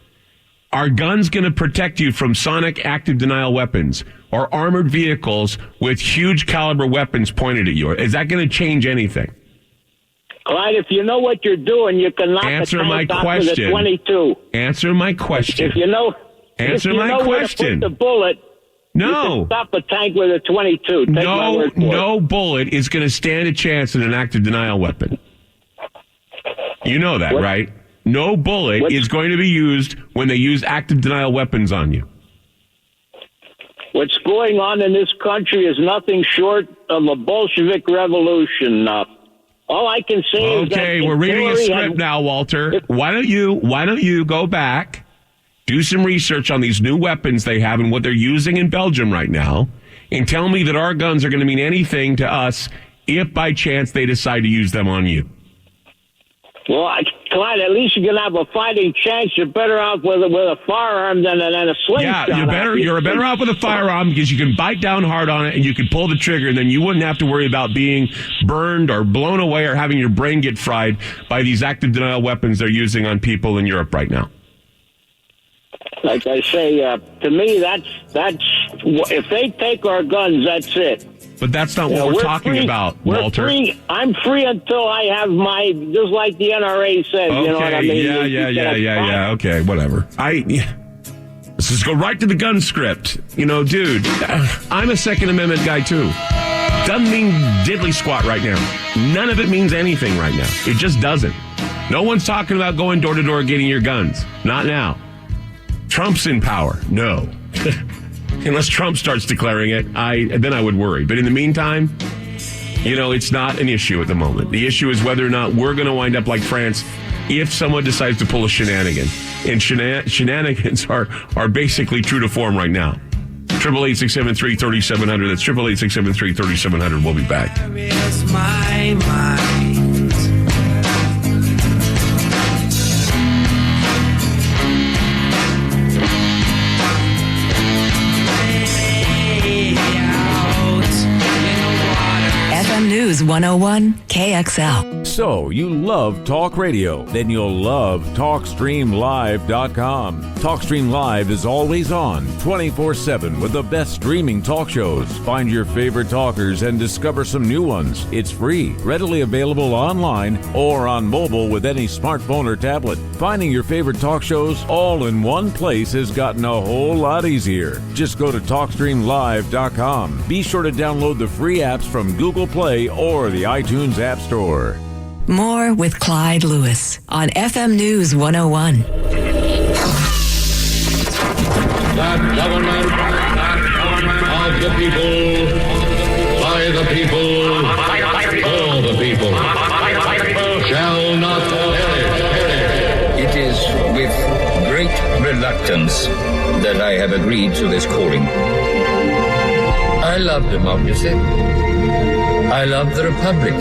Are guns going to protect you from sonic active denial weapons or armored vehicles with huge caliber weapons pointed at you? Is that going to change anything?
Clyde, if you know what you're doing, you can knock
Answer
the
my
tank off
question.
with a 22.
Answer my question.
If you know...
Answer
if you
my
know
question.
Where to put the bullet...
No.
You can stop a tank with a 22. Take my word for
No
it.
bullet is going to stand a chance in an active denial weapon. You know that, right? No bullet is going to be used when they use active denial weapons on you.
What's going on in this country is nothing short of a Bolshevik revolution. All I can say is that...
Okay, we're reading a script now, Walter. Why don't you go back, do some research on these new weapons they have and what they're using in Belgium right now, and tell me that our guns are going to mean anything to us if by chance they decide to use them on you.
Well, Clyde, at least you're going to have a fighting chance. You're better off with a firearm than a slingshot.
Yeah, you're better off with a firearm because you can bite down hard on it and you can pull the trigger, and then you wouldn't have to worry about being burned or blown away or having your brain get fried by these active denial weapons they're using on people in Europe right now.
Like I say, to me, that's if they take our guns, that's it.
But that's not what we're talking about, Walter.
I'm free until I have my, just like the NRA says,
okay,
you know what I mean?
Yeah. Okay, whatever. Let's just go right to the gun script. You know, dude, I'm a Second Amendment guy, too. Doesn't mean diddly squat right now. None of it means anything right now. It just doesn't. No one's talking about going door to door getting your guns. Not now. Trump's in power. No. Unless Trump starts declaring it, then I would worry. But in the meantime, you know, it's not an issue at the moment. The issue is whether or not we're going to wind up like France if someone decides to pull a shenanigan. And shenanigans are basically true to form right now. 888-673-3700. That's 888-673-3700. We'll be back.
My mind.
FM News 101 KXL.
So, you love talk radio? Then you'll love TalkStreamLive.com. TalkStream Live is always on, 24/7 with the best streaming talk shows. Find your favorite talkers and discover some new ones. It's free, readily available online or on mobile with any smartphone or tablet. Finding your favorite talk shows all in one place has gotten a whole lot easier. Just go to TalkStreamLive.com. Be sure to download the free apps from Google Play or the iTunes App Store.
More with Clyde Lewis on FM News 101.
That government of the people, by the people, for the people, shall not perish.
It is with great reluctance that I have agreed to this calling. I love democracy. I love the Republic.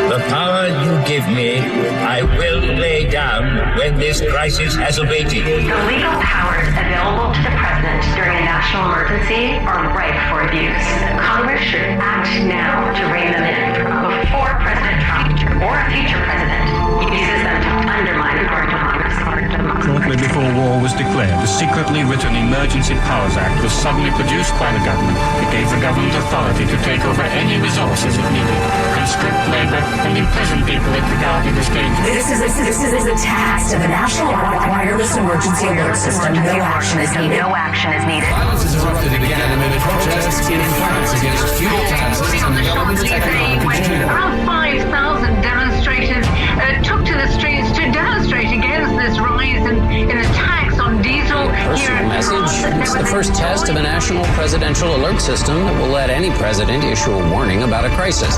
The power you give me, I will lay down when this crisis has abated.
The legal powers available to the President during a national emergency are ripe for abuse. Congress should act now to rein them in before President Trump or a future president uses them to undermine our democracy.
Shortly before war was declared, a secretly written Emergency Powers Act was suddenly produced by the government. It gave the government authority to take over any resources it needed, constrict labor, and imprison people it regarded as dangerous.
This is a test of the National Wireless Emergency Alert System. No action is needed.
No action is needed.
Violence has erupted again amid protests in France against fuel taxes and the government's economic agenda.
Around 5,000 demonstrators took to the streets to demonstrate against this rise in attacks on diesel here in France.
the first test of a national presidential alert system that will let any president issue a warning about a crisis.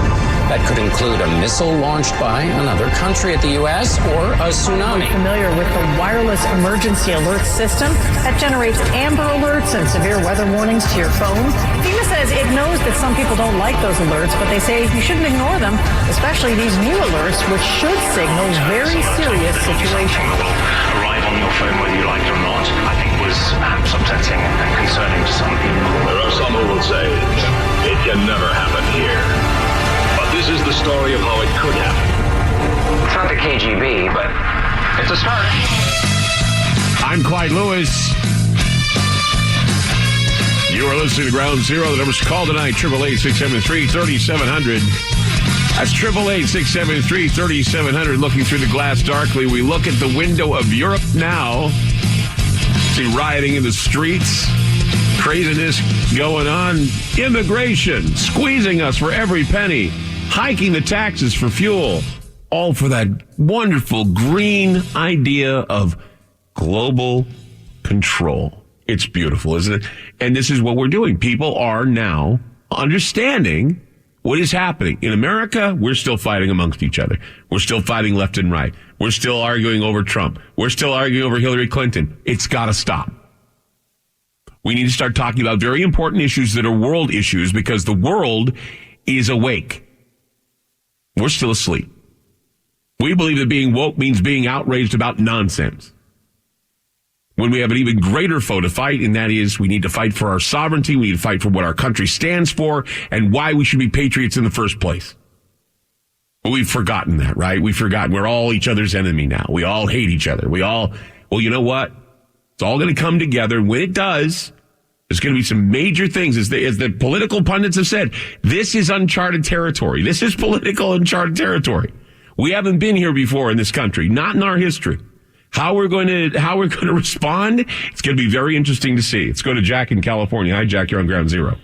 That could include a missile launched by another country at the U.S. or a tsunami.
Familiar with the wireless emergency alert system that generates Amber Alerts and severe weather warnings to your phone. FEMA says it knows that some people don't like those alerts, but they say you shouldn't ignore them, especially these new alerts, which should signal very serious situations.
Arrive on your phone whether you like it or not, I think was perhaps upsetting and concerning to some people.
There are some who will say it can never happen here. But this is the story of how it could happen.
It's not the KGB, but it's a start.
I'm Clyde Lewis. You are listening to Ground Zero. The numbers to call tonight, 888-673-3700. That's 888-673-3700. Looking through the glass darkly, we look at the window of Europe now. See rioting in the streets, craziness going on, immigration squeezing us for every penny, hiking the taxes for fuel, all for that wonderful green idea of global control. It's beautiful, isn't it? And this is what we're doing. People are now understanding what is happening. In America, we're still fighting amongst each other. We're still fighting left and right. We're still arguing over Trump. We're still arguing over Hillary Clinton. It's got to stop. We need to start talking about very important issues that are world issues because the world is awake. We're still asleep. We believe that being woke means being outraged about nonsense. When we have an even greater foe to fight, and that is we need to fight for our sovereignty, we need to fight for what our country stands for, and why we should be patriots in the first place. But we've forgotten that, right? We've forgotten we're all each other's enemy now. We all hate each other. Well, you know what? It's all going to come together, and when it does, there's going to be some major things. As the political pundits have said, this is uncharted territory. This is political uncharted territory. We haven't been here before in this country, not in our history. How we're going to respond, it's going to be very interesting to see. Let's go to Jack in California. Hi, Jack. You're on Ground Zero.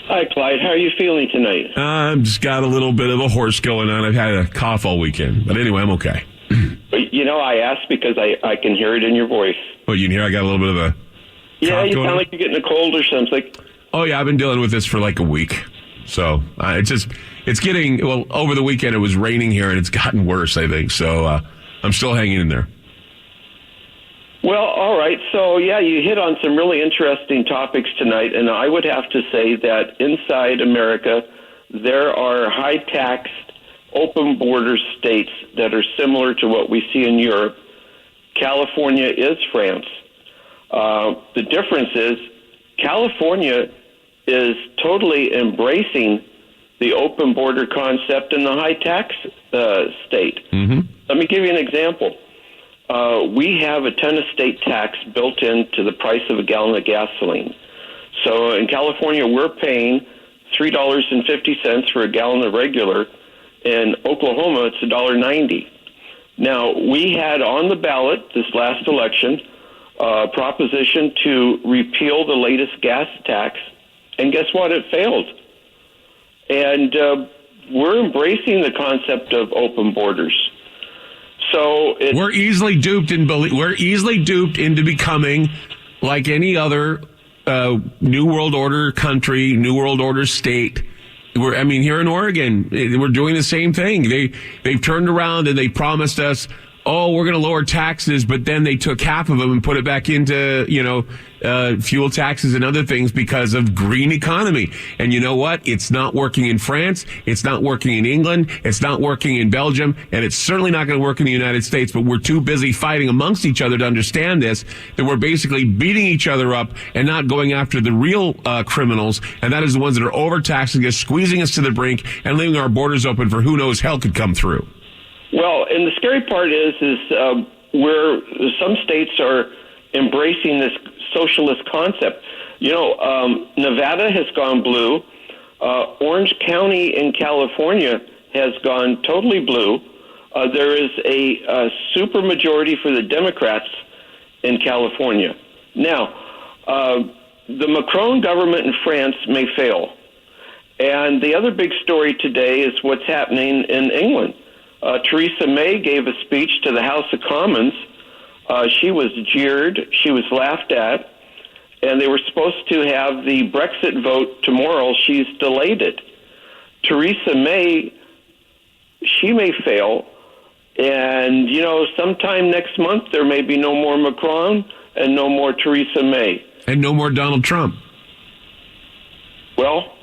Hi, Clyde. How are you feeling tonight?
I've just got a little bit of a horse going on. I've had a cough all weekend. But anyway, I'm okay.
You know, I asked because I can hear it in your voice.
Well, you can hear I got a little bit of a
Yeah, you sound like you're getting a cold or something.
Oh, yeah, I've been dealing with this for like a week. So it's getting, well, over the weekend it was raining here and it's gotten worse, I think. So I'm still hanging in there.
Well, all right. So, yeah, you hit on some really interesting topics tonight. And I would have to say that inside America, there are high-taxed, open border states that are similar to what we see in Europe. California is France. The difference is California is totally embracing the open border concept in the high-tax state.
Mm-hmm.
Let me give you an example. We have a ton of state tax built into the price of a gallon of gasoline. So in California, we're paying $3.50 for a gallon of regular. In Oklahoma, it's $1.90. Now, we had on the ballot this last election a proposition to repeal the latest gas tax, and guess what? It failed. And we're embracing the concept of open borders. So
we're easily duped into becoming like any other New World Order country, New World Order state. Here in Oregon, we're doing the same thing. They've turned around and they promised us, we're going to lower taxes, but then they took half of them and put it back into, fuel taxes and other things because of green economy. And you know what? It's not working in France. It's not working in England. It's not working in Belgium. And it's certainly not going to work in the United States. But we're too busy fighting amongst each other to understand this, that we're basically beating each other up and not going after the real criminals. And that is the ones that are overtaxing us, squeezing us to the brink, and leaving our borders open for who knows hell could come through.
Well, and the scary part is where some states are embracing this socialist concept. Nevada has gone blue. Orange County in California has gone totally blue. There is a supermajority for the Democrats in California. Now, the Macron government in France may fail. And the other big story today is what's happening in England. Theresa May gave a speech to the House of Commons. She was jeered. She was laughed at. and they were supposed to have the Brexit vote tomorrow. She's delayed it. Theresa May, she may fail, and, sometime next month there may be no more Macron and no more Theresa May.
And no more Donald Trump.
Well,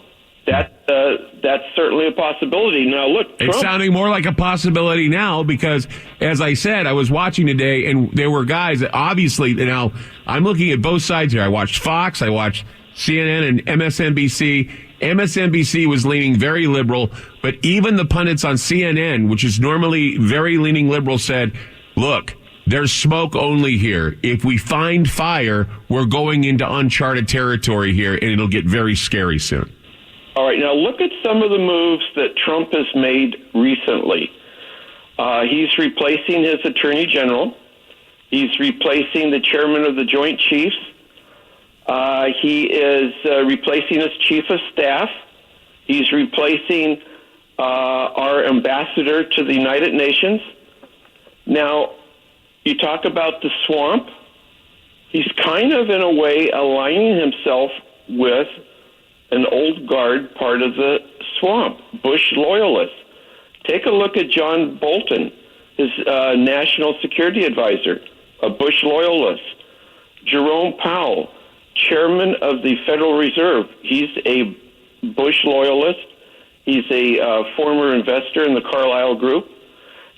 that's certainly a possibility. Now, look, Trump,
it's sounding more like a possibility now because, as I said, I was watching today, and there were guys that obviously, now, I'm looking at both sides here. I watched Fox, I watched CNN and MSNBC. MSNBC was leaning very liberal, but even the pundits on CNN, which is normally very leaning liberal, said, look, there's smoke only here. If we find fire, we're going into uncharted territory here, and it'll get very scary soon.
All right, now look at some of the moves that Trump has made recently. He's replacing his attorney general. He's replacing the chairman of the Joint Chiefs. He is replacing his chief of staff. He's replacing our ambassador to the United Nations. Now, you talk about the swamp. He's kind of, in a way, aligning himself with an old guard part of the swamp, Bush loyalists. Take a look at John Bolton, his national security advisor, a Bush loyalist. Jerome Powell, chairman of the Federal Reserve. He's a Bush loyalist. He's a former investor in the Carlyle Group.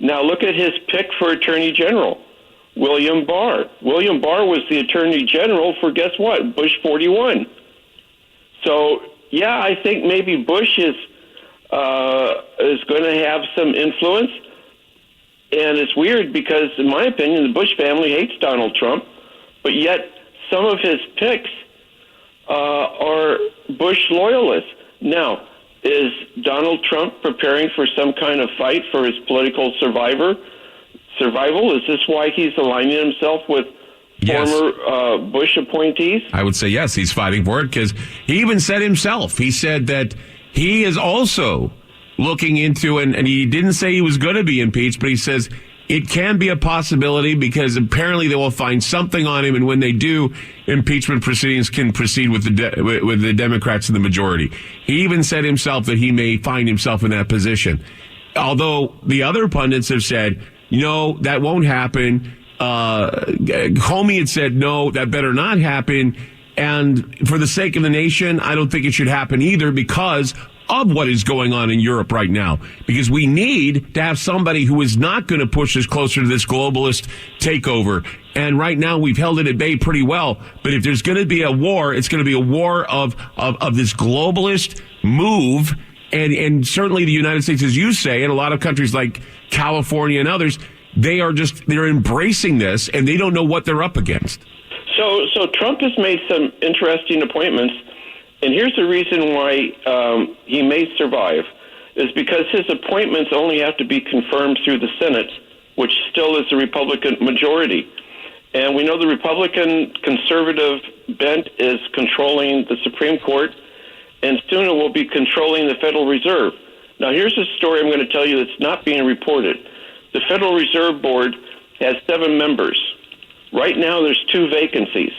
Now look at his pick for Attorney General, William Barr. William Barr was the Attorney General for, guess what, Bush 41. So, yeah, I think maybe Bush is going to have some influence. And it's weird because, in my opinion, the Bush family hates Donald Trump, but yet some of his picks are Bush loyalists. Now, is Donald Trump preparing for some kind of fight for his political survival? Is this why he's aligning himself with former Bush appointees?
I would say yes, he's fighting for it because he even said himself, he said that he is also looking into, and he didn't say he was going to be impeached, but he says it can be a possibility because apparently they will find something on him, and when they do, impeachment proceedings can proceed with the Democrats in the majority. He even said himself that he may find himself in that position. Although the other pundits have said, that won't happen. Comey had said, no, that better not happen. And for the sake of the nation, I don't think it should happen either because of what is going on in Europe right now. Because we need to have somebody who is not going to push us closer to this globalist takeover. And right now we've held it at bay pretty well. But if there's going to be a war, it's going to be a war of this globalist move. And certainly the United States, as you say, and a lot of countries like California and others, they're embracing this and they don't know what they're up against.
So Trump has made some interesting appointments, and here's the reason why he may survive, is because his appointments only have to be confirmed through the Senate, which still is the Republican majority. And we know the Republican conservative bent is controlling the Supreme Court, and soon it will be controlling the Federal Reserve. Now, here's a story I'm going to tell you that's not being reported. The Federal Reserve Board has 7 members. Right now, there's 2 vacancies.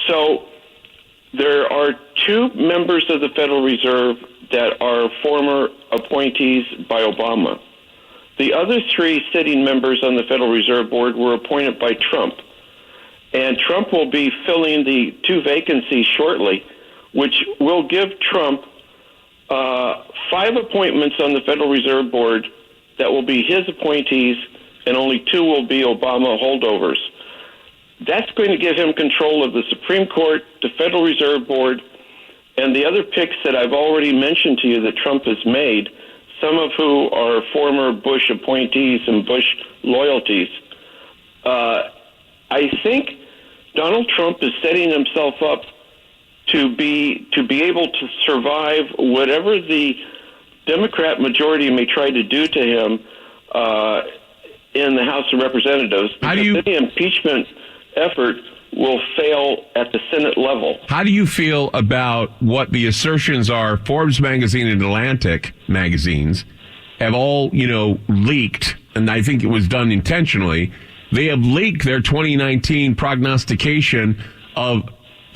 So there are 2 members of the Federal Reserve that are former appointees by Obama. The other 3 sitting members on the Federal Reserve Board were appointed by Trump. And Trump will be filling the 2 vacancies shortly, which will give Trump 5 appointments on the Federal Reserve Board that will be his appointees, and only 2 will be Obama holdovers. That's going to give him control of the Supreme Court, the Federal Reserve Board, and the other picks that I've already mentioned to you that Trump has made, some of who are former Bush appointees and Bush loyalties. I think Donald Trump is setting himself up to be able to survive whatever the Democrat majority may try to do to him in the House of Representatives. Because any impeachment effort will fail at the Senate level.
How do you feel about what the assertions are? Forbes magazine and Atlantic magazines have all, leaked, and I think it was done intentionally. They have leaked their 2019 prognostication of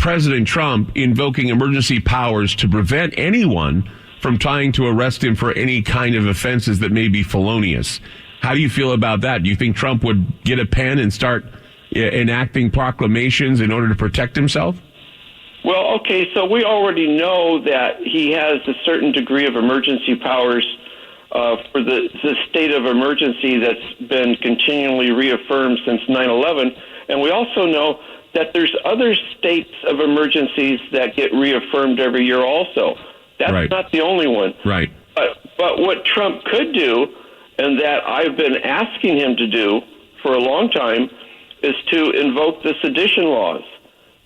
President Trump invoking emergency powers to prevent anyone from trying to arrest him for any kind of offenses that may be felonious. How do you feel about that? Do you think Trump would get a pen and start enacting proclamations in order to protect himself?
Well, okay, so we already know that he has a certain degree of emergency powers for the state of emergency that's been continually reaffirmed since 9/11. And we also know that there's other states of emergencies that get reaffirmed every year also. That's not the only one.
Right.
But what Trump could do, and that I've been asking him to do for a long time, is to invoke the sedition laws.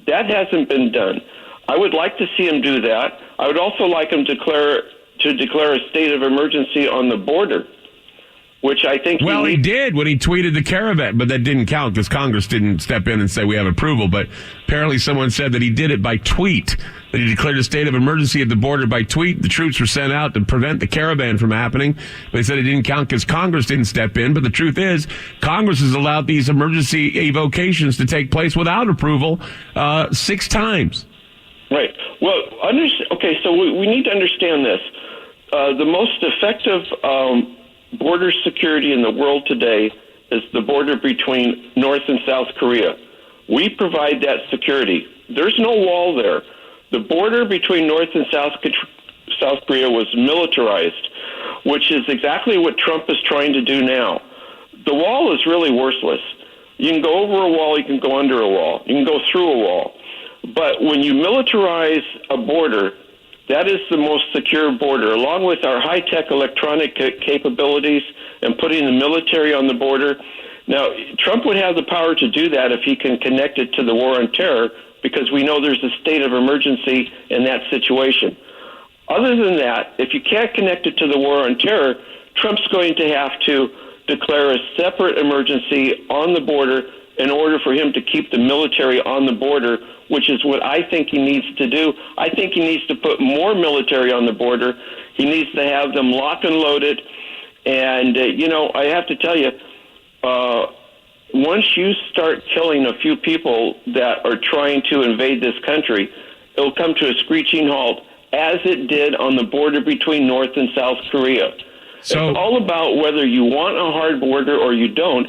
That hasn't been done. I would like to see him do that. I would also like him to declare a state of emergency on the border, which I think
he did when he tweeted the caravan, but that didn't count because Congress didn't step in and say we have approval. But apparently someone said that he did it by tweet, that he declared a state of emergency at the border by tweet. The troops were sent out to prevent the caravan from happening. But they said it didn't count because Congress didn't step in. But the truth is, Congress has allowed these emergency evocations to take place without approval 6 times.
Right. Well, okay, so we need to understand this. The most effective border security in the world today is the border between North and South Korea. We provide that security. There's no wall there. The border between North and South Korea was militarized, which is exactly what Trump is trying to do now. The wall is really worthless. You can go over a wall, you can go under a wall, you can go through a wall. But when you militarize a border, that is the most secure border, along with our high-tech electronic capabilities and putting the military on the border. Now, Trump would have the power to do that if he can connect it to the war on terror, because we know there's a state of emergency in that situation. Other than that, if you can't connect it to the war on terror, Trump's going to have to declare a separate emergency on the border in order for him to keep the military on the border, which is what I think he needs to do. I think he needs to put more military on the border. He needs to have them lock and loaded. And, I have to tell you, once you start killing a few people that are trying to invade this country, it'll come to a screeching halt, as it did on the border between North and South Korea. So, it's all about whether you want a hard border or you don't.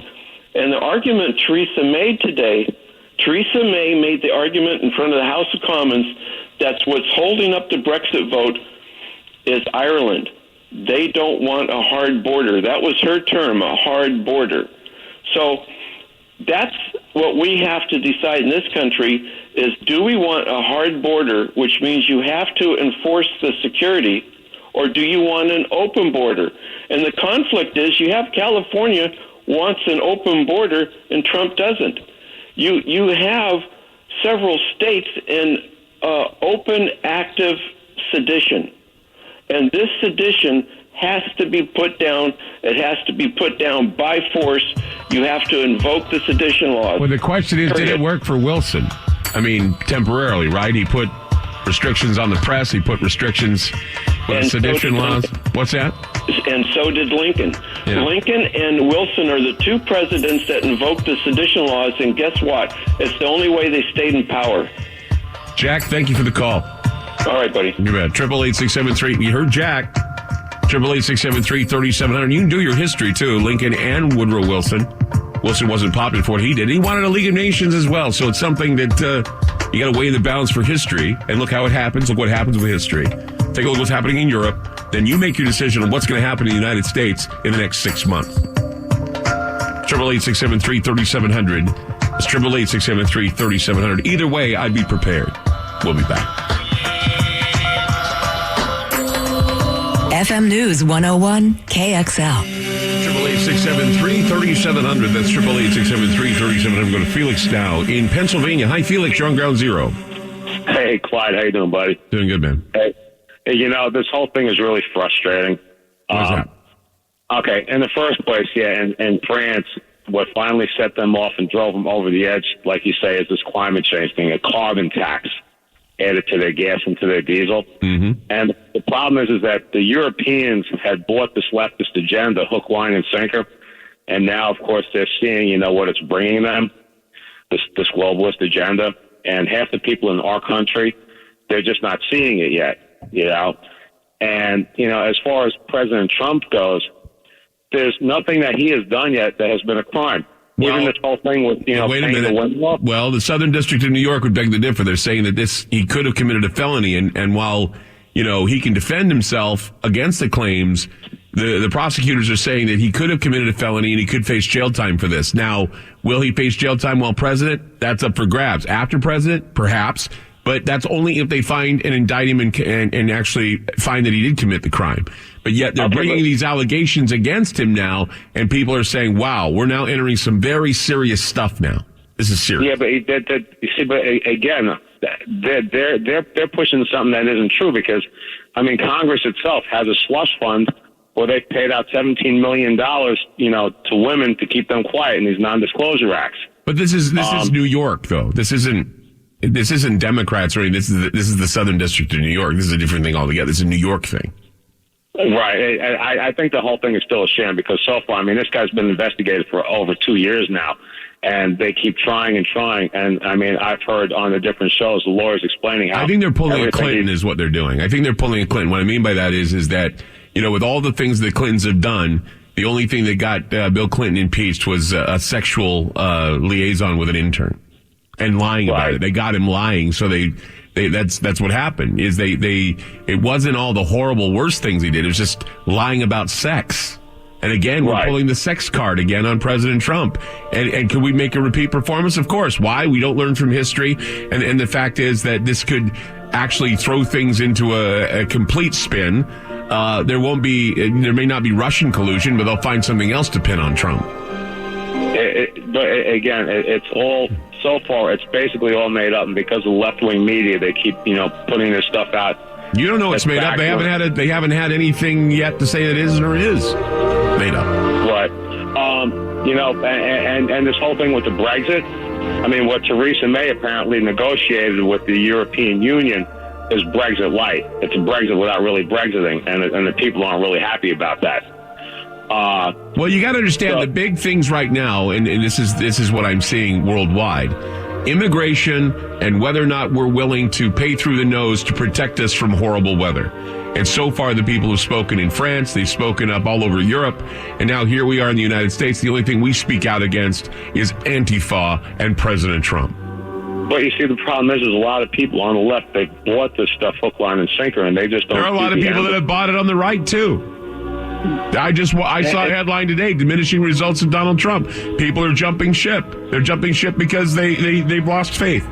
And the argument Theresa May made the argument in front of the House of Commons that's what's holding up the Brexit vote is Ireland. They don't want a hard border. That was her term, a hard border. So that's what we have to decide in this country is, do we want a hard border, which means you have to enforce the security, or do you want an open border? And the conflict is you have California wants an open border and Trump doesn't. You have several states in open, active sedition. And this sedition has to be put down. It has to be put down by force. You have to invoke the sedition laws.
Well, the question is, did it work for Wilson? I mean, temporarily, right? He put restrictions on the press. He put restrictions on the sedition laws. What's that?
And so did Lincoln.
Yeah.
Lincoln and Wilson are the 2 presidents that invoked the sedition laws, and guess what? It's the only way they stayed in power.
Jack, thank you for the call.
All right, buddy.
You bet. 888-673. You heard Jack. 888-673-3700. You can do your history, too. Lincoln and Woodrow Wilson. Wilson wasn't popular for what he did. He wanted a League of Nations as well, so it's something that you got to weigh the balance for history, and look how it happens. Look what happens with history. Take a look at what's happening in Europe. Then you make your decision on what's going to happen in the United States in the next 6 months. 888-673-3700. It's 888-673-3700. Either way, I'd be prepared. We'll be back.
FM News 101 KXL.
888-673-3700. That's 888-673-3700. Go to Felix now in Pennsylvania. Hi, Felix. You're on Ground Zero.
Hey, Clyde. How you doing, buddy?
Doing good, man.
Hey, this whole thing is really frustrating.
Why's that?
Okay, in the first place, in France, what finally set them off and drove them over the edge, like you say, is this climate change thing, a carbon tax added to their gas and to their diesel.
Mm-hmm.
And the problem is that the Europeans had bought this leftist agenda, hook, line, and sinker, and now, of course, they're seeing, what it's bringing them, this globalist agenda. And half the people in our country, they're just not seeing it yet, you know. And, you know, as far as President Trump goes, there's nothing that he has done yet that has been a crime.
Well,
even this whole thing with, you know,
wait a minute. Well, the Southern District of New York would beg to differ. They're saying that he could have committed a felony, and while, you know, he can defend himself against the claims, the prosecutors are saying that he could have committed a felony and he could face jail time for this. Now, will he face jail time while president? That's up for grabs. After president, perhaps, but that's only if they find and indict him and actually find that he did commit the crime. But yet they're bringing these allegations against him now, and people are saying, wow, we're now entering some very serious stuff now. This is serious.
Yeah, but you see, but again, they're pushing something that isn't true because, I mean, Congress itself has a slush fund where they paid out $17 million, you know, to women to keep them quiet in these non-disclosure acts.
But this is New York, though. This isn't Democrats or anything. This is the Southern District of New York. This is a different thing altogether. This is a New York thing.
Right. I think the whole thing is still a sham because so far, I mean, this guy's been investigated for over 2 years now, and they keep trying and trying. And, I mean, I've heard on the different shows the lawyers explaining how...
I think they're pulling a Clinton is what they're doing. I think they're pulling a Clinton. What I mean by that is that, you know, with all the things the Clintons have done, the only thing that got Bill Clinton impeached was a sexual liaison with an intern and lying about it. They got him lying, so that's what happened. Is it wasn't all the horrible worst things he did. It was just lying about sex. And again, we're pulling the sex card again on President Trump. And can we make a repeat performance? Of course. Why? We don't learn from history. And the fact is that this could actually throw things into a complete spin. There may not be Russian collusion, but they'll find something else to pin on Trump.
But again, it's all, so far, it's basically all made up. And because of the left-wing media, they keep, you know, putting this stuff out.
You don't know it's made up. They haven't had anything yet to say it is or is made up.
Right. You know, and this whole thing with the Brexit, I mean, what Theresa May apparently negotiated with the European Union is Brexit light. It's a Brexit without really Brexiting, and the people aren't really happy about that.
Well, you got to understand the big things right now, and this is what I'm seeing worldwide. Immigration and whether or not we're willing to pay through the nose to protect us from horrible weather. And so far, the people have spoken in France, they've spoken up all over Europe, and now here we are in the United States. The only thing we speak out against is Antifa and President Trump.
But you see, the problem is there's a lot of people on the left, they bought this stuff hook, line, and sinker, and they just don't.
There are a lot of people that have bought it on the right, too. I saw a headline today, diminishing results of Donald Trump. People are jumping ship. They're jumping ship because they've lost faith.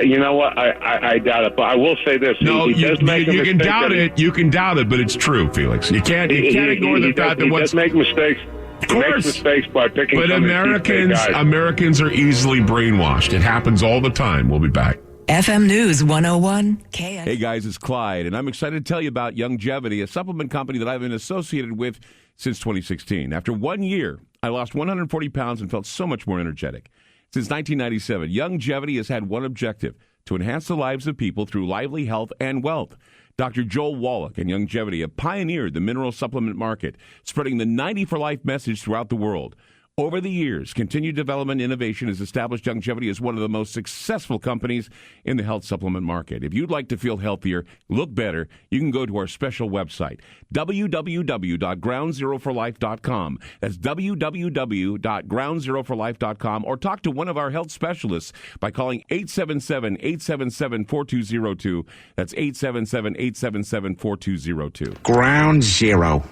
You know what? I doubt it, but I will say this.
No, you can doubt it. You can doubt it, but it's true, Felix. You can't ignore the fact that
he does make mistakes.
Of course.
He makes mistakes by picking.
But Americans are easily brainwashed. It happens all the time. We'll be back.
FM News 101.
Hey guys, it's Clyde, and I'm excited to tell you about Youngevity, a supplement company that I've been associated with since 2016. After 1 year, I lost 140 pounds and felt so much more energetic. Since 1997, Youngevity has had one objective: to enhance the lives of people through lively health and wealth. Dr. Joel Wallach and Youngevity have pioneered the mineral supplement market, spreading the 90 for life message throughout the world. Over the years, continued development and innovation has established Youngevity as one of the most successful companies in the health supplement market. If you'd like to feel healthier, look better, you can go to our special website, www.groundzeroforlife.com. That's www.groundzeroforlife.com, or talk to one of our health specialists by calling 877-877-4202. That's 877-877-4202.
Ground Zero.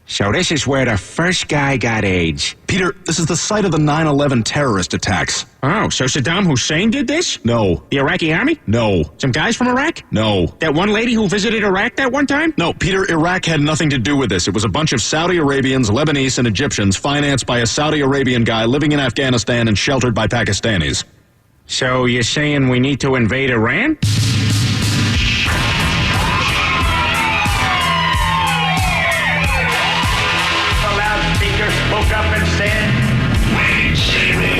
So this is where the first guy got AIDS.
Peter, this is the site of the 9/11 terrorist attacks.
Oh, so Saddam Hussein did this?
No.
The Iraqi army?
No.
Some guys from Iraq?
No.
That one lady who visited Iraq that one time?
No, Peter, Iraq had nothing to do with this. It was a bunch of Saudi Arabians, Lebanese, and Egyptians financed by a Saudi Arabian guy living in Afghanistan and sheltered by Pakistanis.
So you're saying we need to invade Iran?
Spoke up and said, "Wait, Siri."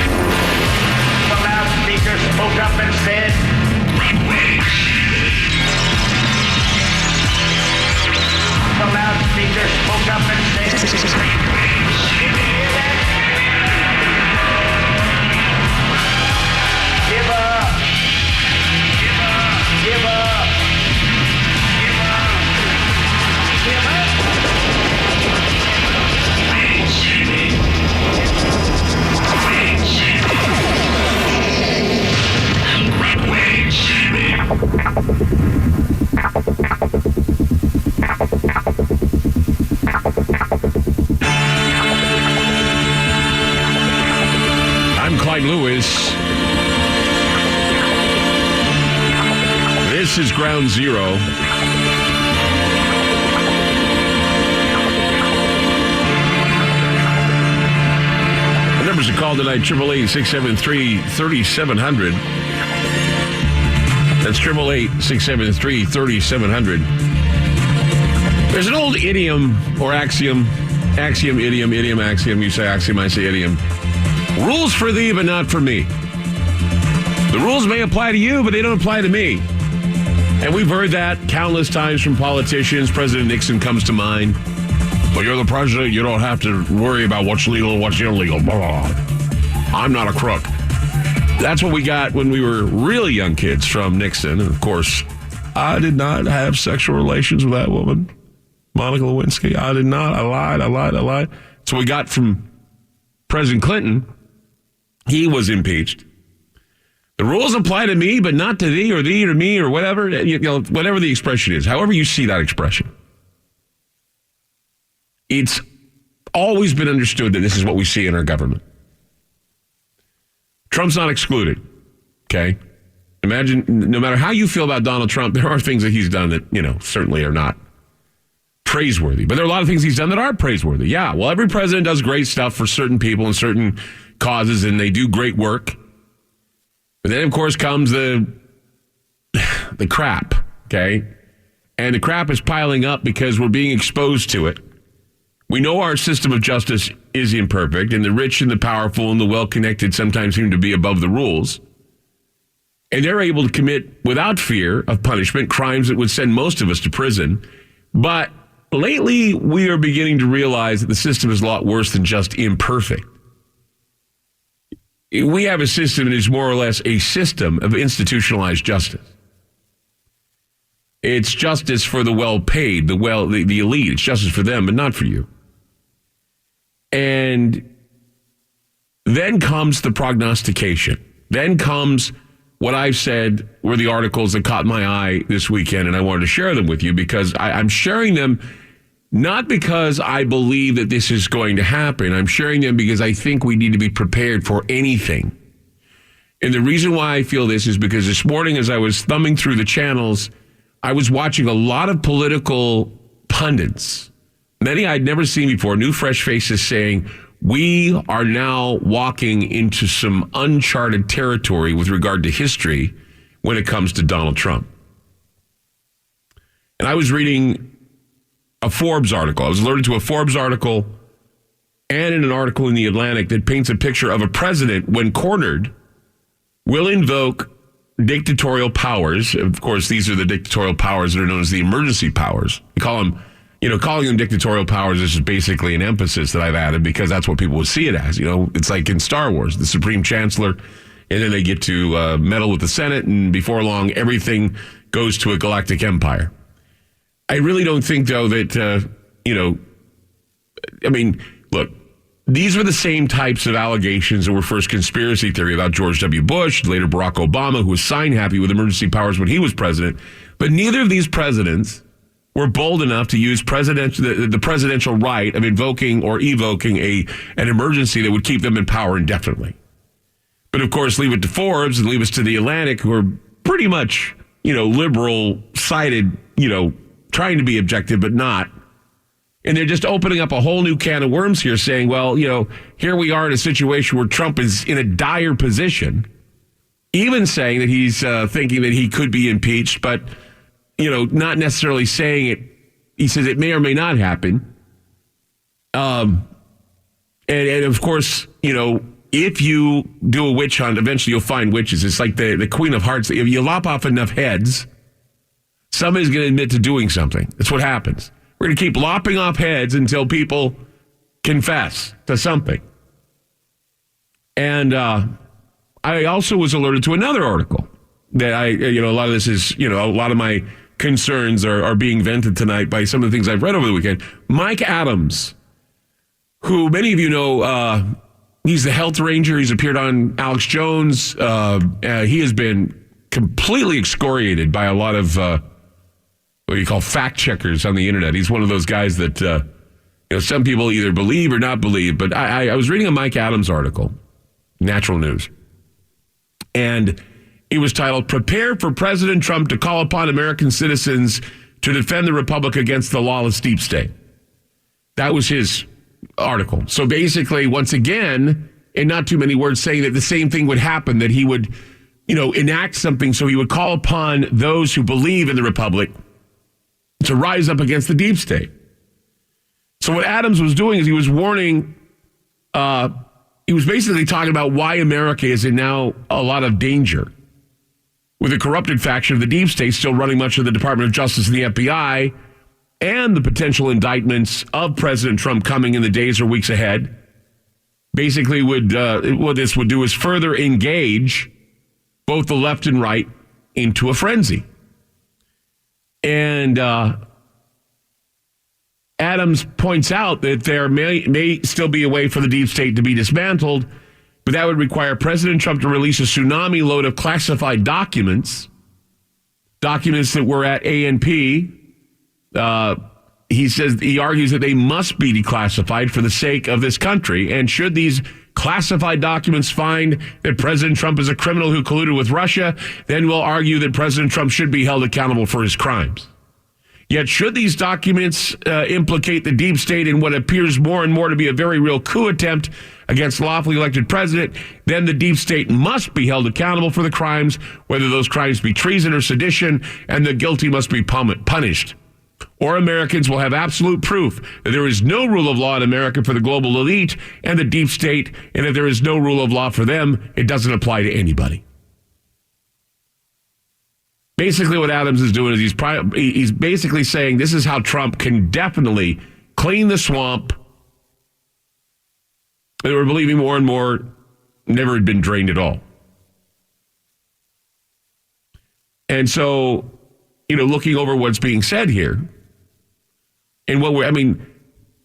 The loudspeaker spoke up and said, "Wait, Siri." The loudspeaker spoke up and said, "Wait, Siri." Give up.
This is Ground Zero. The numbers to call tonight, 888-673-3700. That's 888-673-3700. There's an old idiom or axiom, idiom, axiom. You say axiom, I say idiom. Rules for thee, but not for me. The rules may apply to you, but they don't apply to me. And we've heard that countless times from politicians. President Nixon comes to mind. Well, you're the president. You don't have to worry about what's legal and what's illegal. Blah, blah, blah. I'm not a crook. That's what we got when we were really young kids from Nixon. And, of course, I did not have sexual relations with that woman, Monica Lewinsky. I did not. I lied. So we got from President Clinton. He was impeached. The rules apply to me, but not to thee or me or whatever, whatever the expression is, however you see that expression. It's always been understood that this is what we see in our government. Trump's not excluded, okay? Imagine, no matter how you feel about Donald Trump, there are things that he's done that, certainly are not praiseworthy. But there are a lot of things he's done that are praiseworthy. Yeah, well, every president does great stuff for certain people and certain causes, and they do great work. But then, of course, comes the crap, okay? And the crap is piling up because we're being exposed to it. We know our system of justice is imperfect, and the rich and the powerful and the well-connected sometimes seem to be above the rules. And they're able to commit, without fear of punishment, crimes that would send most of us to prison. But lately, we are beginning to realize that the system is a lot worse than just imperfect. We have a system that is more or less a system of institutionalized justice. It's justice for the well-paid, the elite. It's justice for them, but not for you. And then comes the prognostication. Then comes what I've said were the articles that caught my eye this weekend, and I wanted to share them with you because I'm sharing them not because I believe that this is going to happen. I'm sharing them because I think we need to be prepared for anything. And the reason why I feel this is because this morning as I was thumbing through the channels, I was watching a lot of political pundits, many I'd never seen before, new fresh faces saying, we are now walking into some uncharted territory with regard to history when it comes to Donald Trump. And I was reading a Forbes article. I was alerted to a Forbes article and in an article in The Atlantic that paints a picture of a president, when cornered, will invoke dictatorial powers. Of course, these are the dictatorial powers that are known as the emergency powers. We call them, calling them dictatorial powers is just basically an emphasis that I've added because that's what people would see it as. It's like in Star Wars, the Supreme Chancellor, and then they get to meddle with the Senate, and before long, everything goes to a galactic empire. I really don't think, though, that, look, these were the same types of allegations that were first conspiracy theory about George W. Bush, later Barack Obama, who was sign happy with emergency powers when he was president. But neither of these presidents were bold enough to use the presidential right of invoking or evoking an emergency that would keep them in power indefinitely. But, of course, leave it to Forbes and leave us to The Atlantic, who are pretty much, liberal-sided, trying to be objective, but not. And they're just opening up a whole new can of worms here, saying, well, here we are in a situation where Trump is in a dire position, even saying that he's thinking that he could be impeached, but, not necessarily saying it. He says it may or may not happen. And of course, if you do a witch hunt, eventually you'll find witches. It's like the Queen of Hearts. If you lop off enough heads, somebody's going to admit to doing something. That's what happens. We're going to keep lopping off heads until people confess to something. And I also was alerted to another article that a lot of this is, a lot of my concerns are being vented tonight by some of the things I've read over the weekend. Mike Adams, who many of you know, he's the health ranger. He's appeared on Alex Jones. He has been completely excoriated by a lot of what you call fact checkers on the internet. He's one of those guys that some people either believe or not believe. But I was reading a Mike Adams article, Natural News, and He was titled, "Prepare for President Trump to Call Upon American Citizens to Defend the Republic Against the Lawless Deep State." That was his article. So basically, once again, in not too many words, saying that the same thing would happen, that he would, enact something. So he would call upon those who believe in the Republic to rise up against the deep state. So what Adams was doing is he was warning, he was basically talking about why America is in now a lot of danger, with a corrupted faction of the deep state still running much of the Department of Justice and the FBI, and the potential indictments of President Trump coming in the days or weeks ahead. Basically, what this would do is further engage both the left and right into a frenzy. And Adams points out that there may still be a way for the deep state to be dismantled, but that would require President Trump to release a tsunami load of classified documents that were at ANP. He argues that they must be declassified for the sake of this country. And should these classified documents find that President Trump is a criminal who colluded with Russia, then we'll argue that President Trump should be held accountable for his crimes. Yet should these documents implicate the deep state in what appears more and more to be a very real coup attempt against the lawfully elected president, then the deep state must be held accountable for the crimes, whether those crimes be treason or sedition, and the guilty must be punished. Or Americans will have absolute proof that there is no rule of law in America for the global elite and the deep state, and if there is no rule of law for them, it doesn't apply to anybody. Basically, what Adams is doing is he's basically saying this is how Trump can definitely clean the swamp that we're believing more and more never had been drained at all. And so, looking over what's being said here, and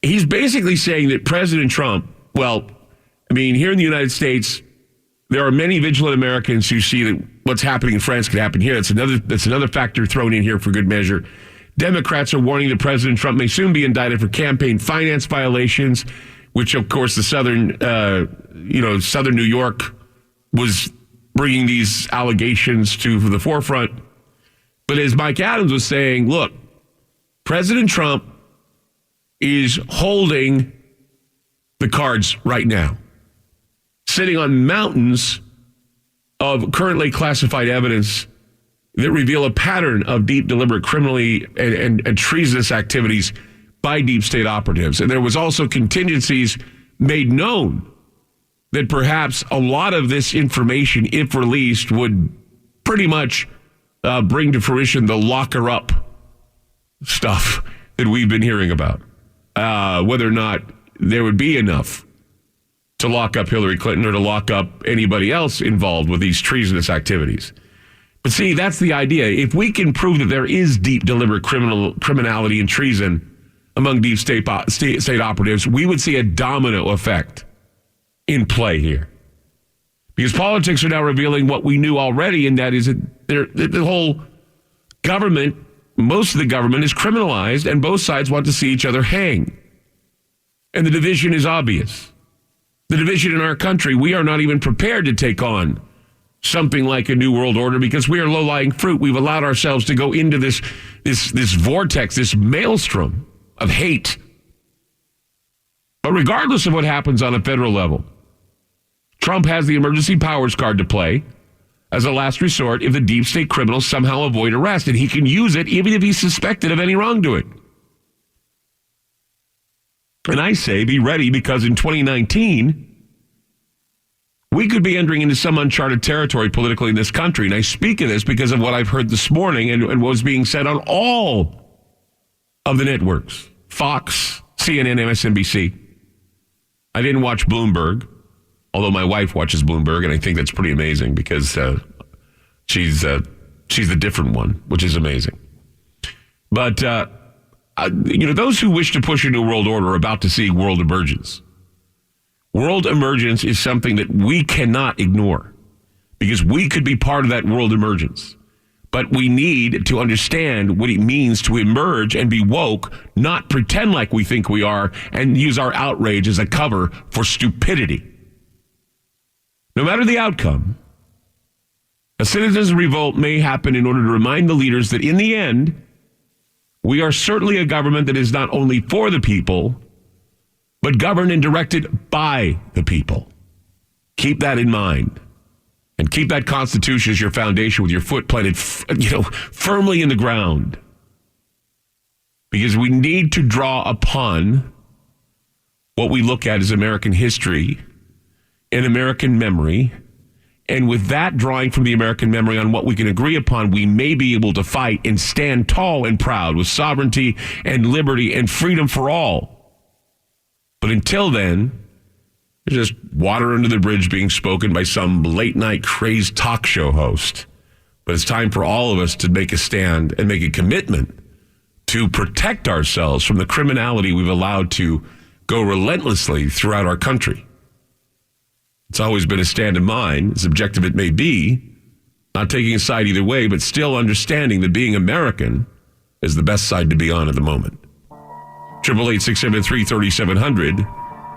he's basically saying that President Trump, here in the United States, there are many vigilant Americans who see that what's happening in France could happen here. That's another factor thrown in here for good measure. Democrats are warning that President Trump may soon be indicted for campaign finance violations, which, of course, the southern New York was bringing these allegations to the forefront. But as Mike Adams was saying, look, President Trump is holding the cards right now, sitting on mountains of currently classified evidence that reveal a pattern of deep, deliberate, criminally and treasonous activities by deep state operatives. And there was also contingencies made known that perhaps a lot of this information, if released, would pretty much bring to fruition the locker up stuff that we've been hearing about. Whether or not there would be enough to lock up Hillary Clinton or to lock up anybody else involved with these treasonous activities. But see, that's the idea. If we can prove that there is deep, deliberate criminality and treason among deep state operatives, we would see a domino effect in play here. Because politics are now revealing what we knew already, and that is that the whole government, most of the government, is criminalized, and both sides want to see each other hang. And the division is obvious. The division in our country, we are not even prepared to take on something like a new world order because we are low-lying fruit. We've allowed ourselves to go into this vortex, this maelstrom of hate. But regardless of what happens on a federal level, Trump has the emergency powers card to play as a last resort if the deep state criminals somehow avoid arrest, and he can use it even if he's suspected of any wrongdoing. And I say be ready, because in 2019, we could be entering into some uncharted territory politically in this country. And I speak of this because of what I've heard this morning and what was being said on all of the networks, Fox, CNN, MSNBC. I didn't watch Bloomberg, although my wife watches Bloomberg, and I think that's pretty amazing because she's the different one, which is amazing. But those who wish to push a new world order are about to see world emergence. World emergence is something that we cannot ignore because we could be part of that world emergence. But we need to understand what it means to emerge and be woke, not pretend like we think we are and use our outrage as a cover for stupidity. No matter the outcome, A citizens' revolt may happen in order to remind the leaders that in the end, we are certainly a government that is not only for the people, but governed and directed by the people. Keep that in mind. And keep that Constitution as your foundation with your foot planted, firmly in the ground. Because we need to draw upon what we look at as American history and American memory. And with that drawing from the American memory on what we can agree upon, we may be able to fight and stand tall and proud with sovereignty and liberty and freedom for all. But until then, there's just water under the bridge being spoken by some late-night crazed talk show host. But it's time for all of us to make a stand and make a commitment to protect ourselves from the criminality we've allowed to go relentlessly throughout our country. It's always been a stand of mine, as objective it may be, not taking a side either way, but still understanding that being American is the best side to be on at the moment. 888-673-3700.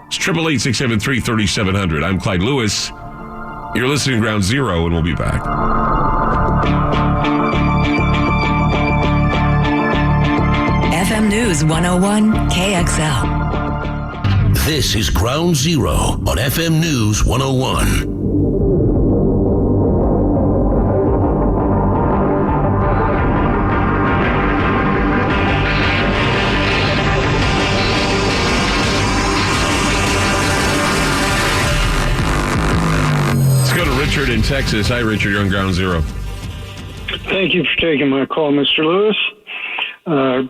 It's 888-673-3700. I'm Clyde Lewis. You're listening to Ground Zero, and we'll be back.
FM News 101 KXL.
This is Ground Zero on FM News 101.
Richard in Texas. Hi, Richard. You're on Ground Zero.
Thank you for taking my call, Mr. Lewis.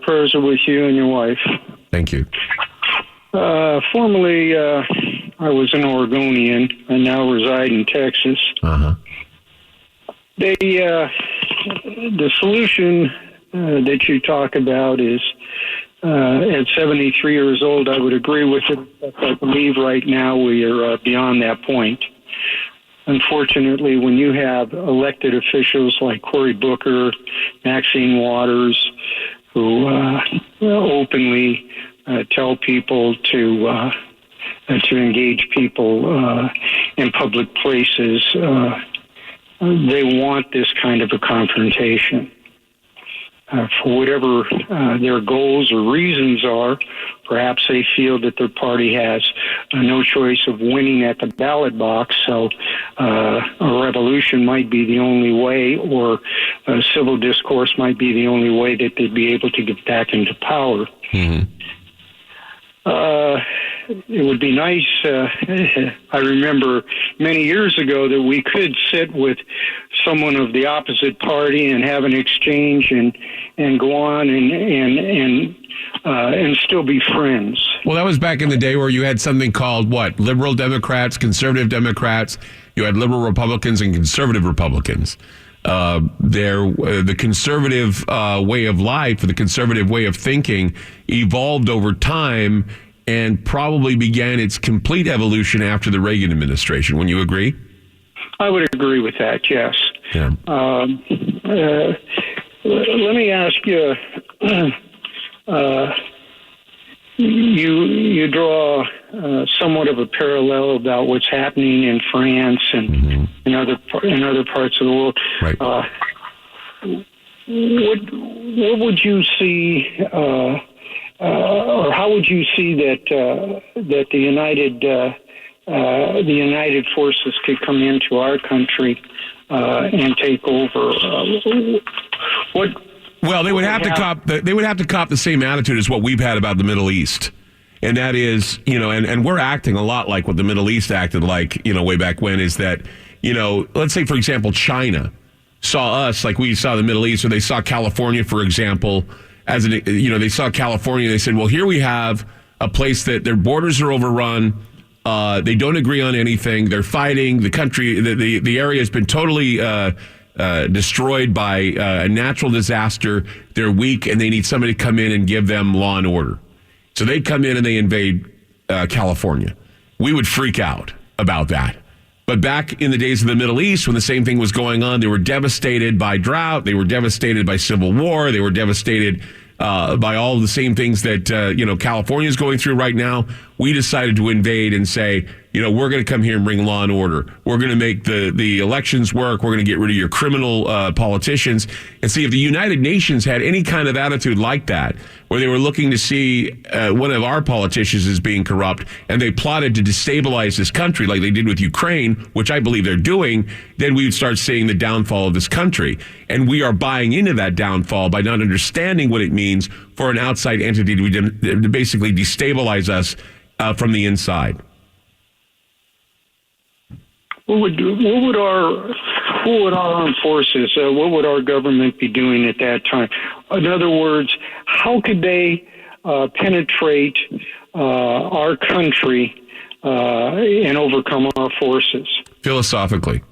Prayers are with you and your wife.
Thank you.
Formerly, I was an Oregonian. I now reside in Texas.
Uh-huh.
The solution that you talk about is at 73 years old, I would agree with it. But I believe right now we are beyond that point. Unfortunately, when you have elected officials like Cory Booker, Maxine Waters, who openly tell people to engage people in public places, they want this kind of a confrontation. For whatever their goals or reasons are, perhaps they feel that their party has no choice of winning at the ballot box, so a revolution might be the only way, or civil discourse might be the only way that they'd be able to get back into power.
Mm-hmm.
It would be nice, I remember many years ago, that we could sit with someone of the opposite party and have an exchange and go on and still be friends.
Well, that was back in the day where you had something called, liberal Democrats, conservative Democrats. You had liberal Republicans and conservative Republicans. The conservative way of life, or the conservative way of thinking, evolved over time and probably began its complete evolution after the Reagan administration. Wouldn't you agree?
I would agree with that, yes.
Yeah.
Let me ask you, you draw somewhat of a parallel about what's happening in France and in other parts of the world.
Right.
What would you see, or how would you see that the United forces could come into our country and take over?
Well, they would have to cop the same attitude as what we've had about the Middle East. And that is, and we're acting a lot like what the Middle East acted like, way back when, is that, let's say, for example, China saw us like we saw the Middle East, or they saw California, for example, as they saw California. They said, well, here we have a place that their borders are overrun. They don't agree on anything. They're fighting. The country, the area has been totally destroyed by a natural disaster. They're weak, and they need somebody to come in and give them law and order. So they come in and they invade California. We would freak out about that. But back in the days of the Middle East, when the same thing was going on, they were devastated by drought. They were devastated by civil war. They were devastated by all the same things that California is going through right now. We decided to invade and say, we're going to come here and bring law and order. We're going to make the elections work. We're going to get rid of your criminal politicians. And see, if the United Nations had any kind of attitude like that, where they were looking to see one of our politicians as being corrupt, and they plotted to destabilize this country like they did with Ukraine, which I believe they're doing, then we would start seeing the downfall of this country. And we are buying into that downfall by not understanding what it means for an outside entity to basically destabilize us from the inside.
What would our armed forces, what would our government be doing at that time? In other words, how could they penetrate our country and overcome our forces?
Philosophically.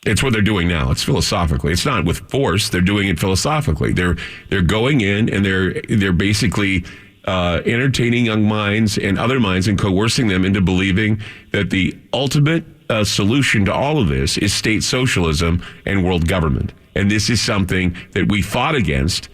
It's what they're doing now. It's philosophically. It's not with force. They're doing it philosophically. They're going in and they're basically entertaining young minds and other minds and coercing them into believing that the ultimate solution to all of this is state socialism and world government. And this is something that we fought against.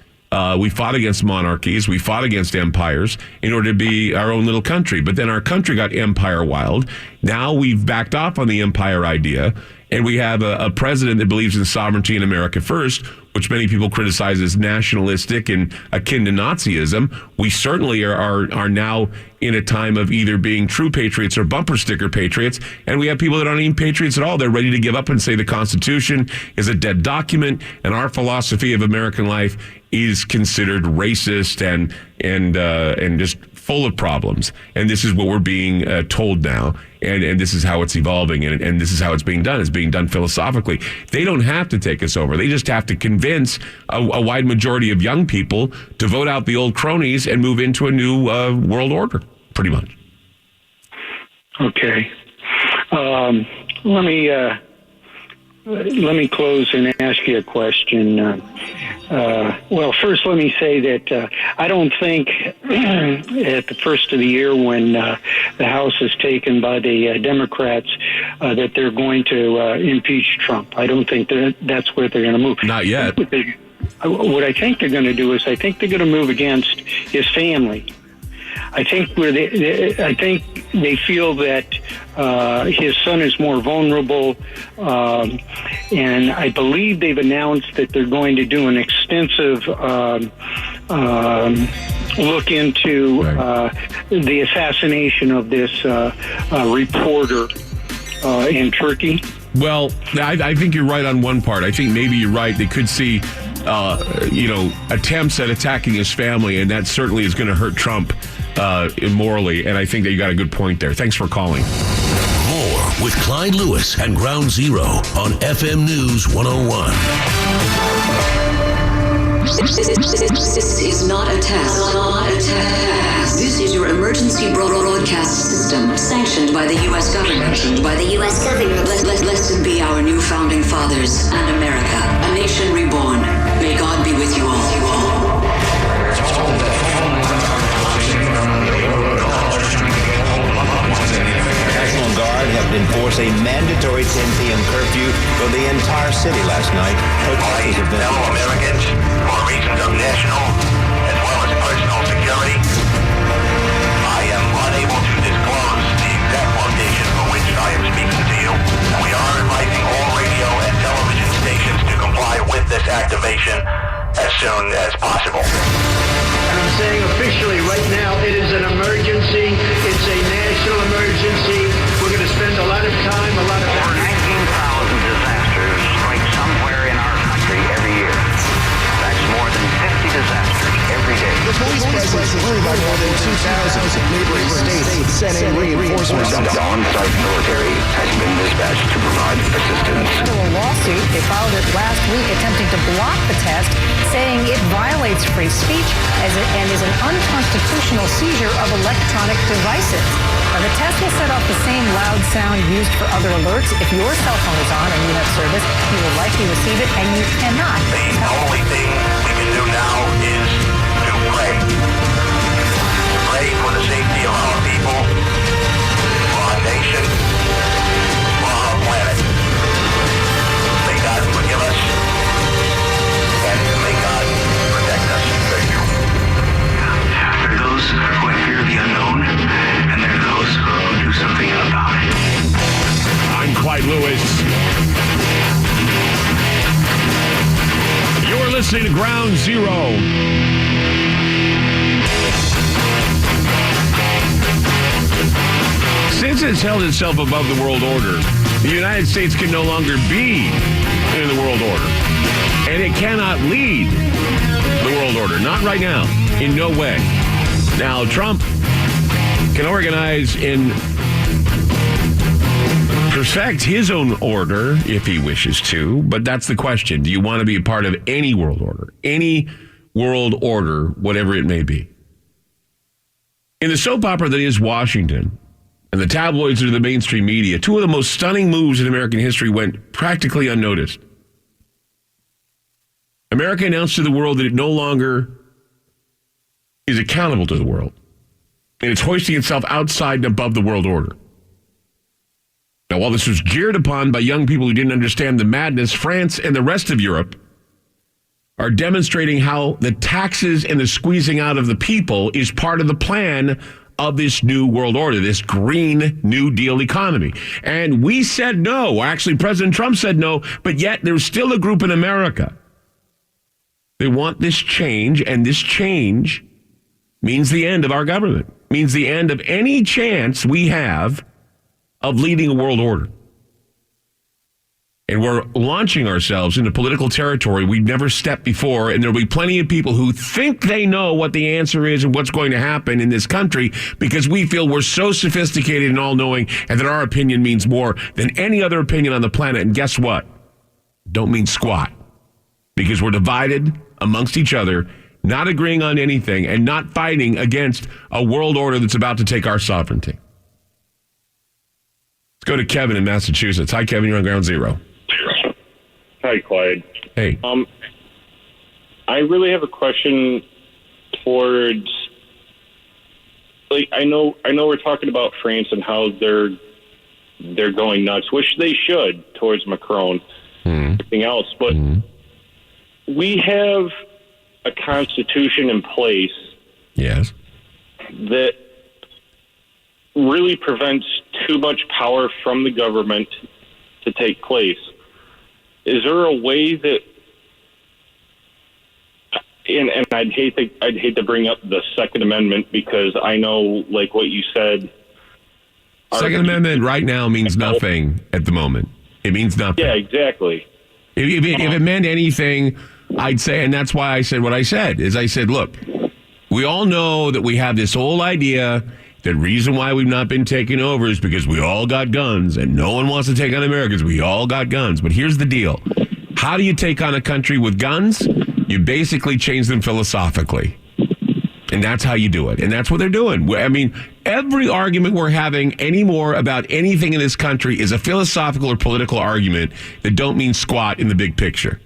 We fought against monarchies. We fought against empires in order to be our own little country. But then our country got empire wild. Now we've backed off on the empire idea. And we have a president that believes in sovereignty and America first, which many people criticize as nationalistic and akin to Nazism. We certainly are now in a time of either being true patriots or bumper sticker patriots. And we have people that aren't even patriots at all. They're ready to give up and say the Constitution is a dead document, and our philosophy of American life is considered racist and just full of problems. And this is what we're being told now. And this is how it's evolving, and this is how it's being done. It's being done philosophically. They don't have to take us over. They just have to convince a wide majority of young people to vote out the old cronies and move into a new world order, pretty much.
Okay. Let me close and ask you a question. Well, first, let me say that I don't think at the first of the year when the House is taken by the Democrats that they're going to impeach Trump. I don't think that's where they're going to move.
Not yet.
What I think they're going to do is I think they're going to move against his family. I think they feel that his son is more vulnerable, and I believe they've announced that they're going to do an extensive look into the assassination of this reporter in Turkey.
Well, I think you're right on one part. I think maybe you're right. They could see attempts at attacking his family, and that certainly is going to hurt Trump immorally, and I think that you got a good point there. Thanks for calling.
More with Clyde Lewis and Ground Zero on FM News 101.
This is not a test. This is your emergency broadcast system, sanctioned by the U.S. government. Blessed be our new founding fathers and America, a nation reborn. May God be with you all.
National Guard have enforced a mandatory 10 p.m. curfew for the entire city last night.
My fellow Americans, for reasons of national as well as personal security, I am unable to disclose the exact location for which I am speaking to you. We are advising all radio and television stations to comply with this activation as soon as possible.
And I'm saying officially right now, it is an emergency. It's a national emergency. We're going to spend a lot of time, a lot of
Over 19,000 disasters strike somewhere in our country every year. That's more than 50 disasters every day.
The police presence grew by more than 2,000 as neighboring states sent in reinforcements.
The on-site military has been dispatched to provide assistance.
Federal lawsuit, they filed it last week attempting to block the test, saying it violates free speech and is an unconstitutional seizure of electronic devices. Now, the test will set off the same loud sound used for other alerts. If your cell phone is on and you have service, you will likely receive it, and you cannot.
The only thing we can do now is to pray. Pray for the safety of our people, for our nation, for our planet. May God forgive us, and may God protect us. Thank you.
There are those who fear the unknown, and there are those who
listening to Ground Zero. Since it's held itself above the world order, the United States can no longer be in the world order. And it cannot lead the world order. Not right now. In no way. Now, Trump can organize and perfect his own order if he wishes to, but that's the question. Do you want to be a part of any world order? Any world order, whatever it may be. In the soap opera that is Washington, and the tabloids that are the mainstream media, two of the most stunning moves in American history went practically unnoticed. America announced to the world that it no longer is accountable to the world. And it's hoisting itself outside and above the world order. Now, while this was jeered upon by young people who didn't understand the madness, France and the rest of Europe are demonstrating how the taxes and the squeezing out of the people is part of the plan of this new world order, this Green New Deal economy. And we said no. Actually, President Trump said no, but yet there's still a group in America. They want this change, and this change means the end of our government, means the end of any chance we have of leading a world order. And we're launching ourselves into political territory we've never stepped before, and there'll be plenty of people who think they know what the answer is and what's going to happen in this country because we feel we're so sophisticated and all-knowing and that our opinion means more than any other opinion on the planet. And guess what? Don't mean squat. Because we're divided amongst each other, not agreeing on anything, and not fighting against a world order that's about to take our sovereignty. Let's go to Kevin in Massachusetts. Hi, Kevin. You're on Ground Zero.
Hi, Clyde.
Hey.
I really have a question towards, I know we're talking about France and how they're going nuts, which they should towards Macron, everything else, but we have a constitution in place.
Yes.
That really prevents too much power from the government to take place. Is there a way that, and I'd hate to bring up the Second Amendment because I know, like what you said,
Second Amendment right now means nothing at the moment. It means nothing.
Yeah, exactly.
If it meant anything, I'd say, and that's why I said what I said, is I said, look, we all know that we have this whole idea. The reason why we've not been taken over is because we all got guns and no one wants to take on Americans. We all got guns. But here's the deal. How do you take on a country with guns? You basically change them philosophically. And that's how you do it. And that's what they're doing. I mean, every argument we're having anymore about anything in this country is a philosophical or political argument that don't mean squat in the big picture.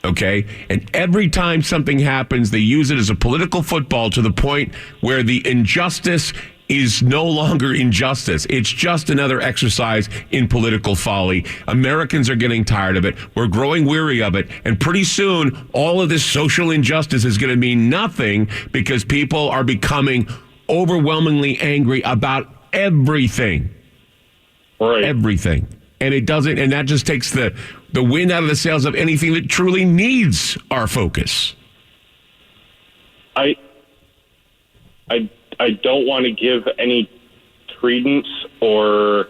Okay? And every time something happens, they use it as a political football to the point where the injustice is no longer injustice. It's just another exercise in political folly. Americans are getting tired of it. We're growing weary of it. And pretty soon, all of this social injustice is going to mean nothing because people are becoming overwhelmingly angry about everything.
Right.
Everything. And it doesn't, and that just takes the wind out of the sails of anything that truly needs our focus.
I don't want to give any credence, or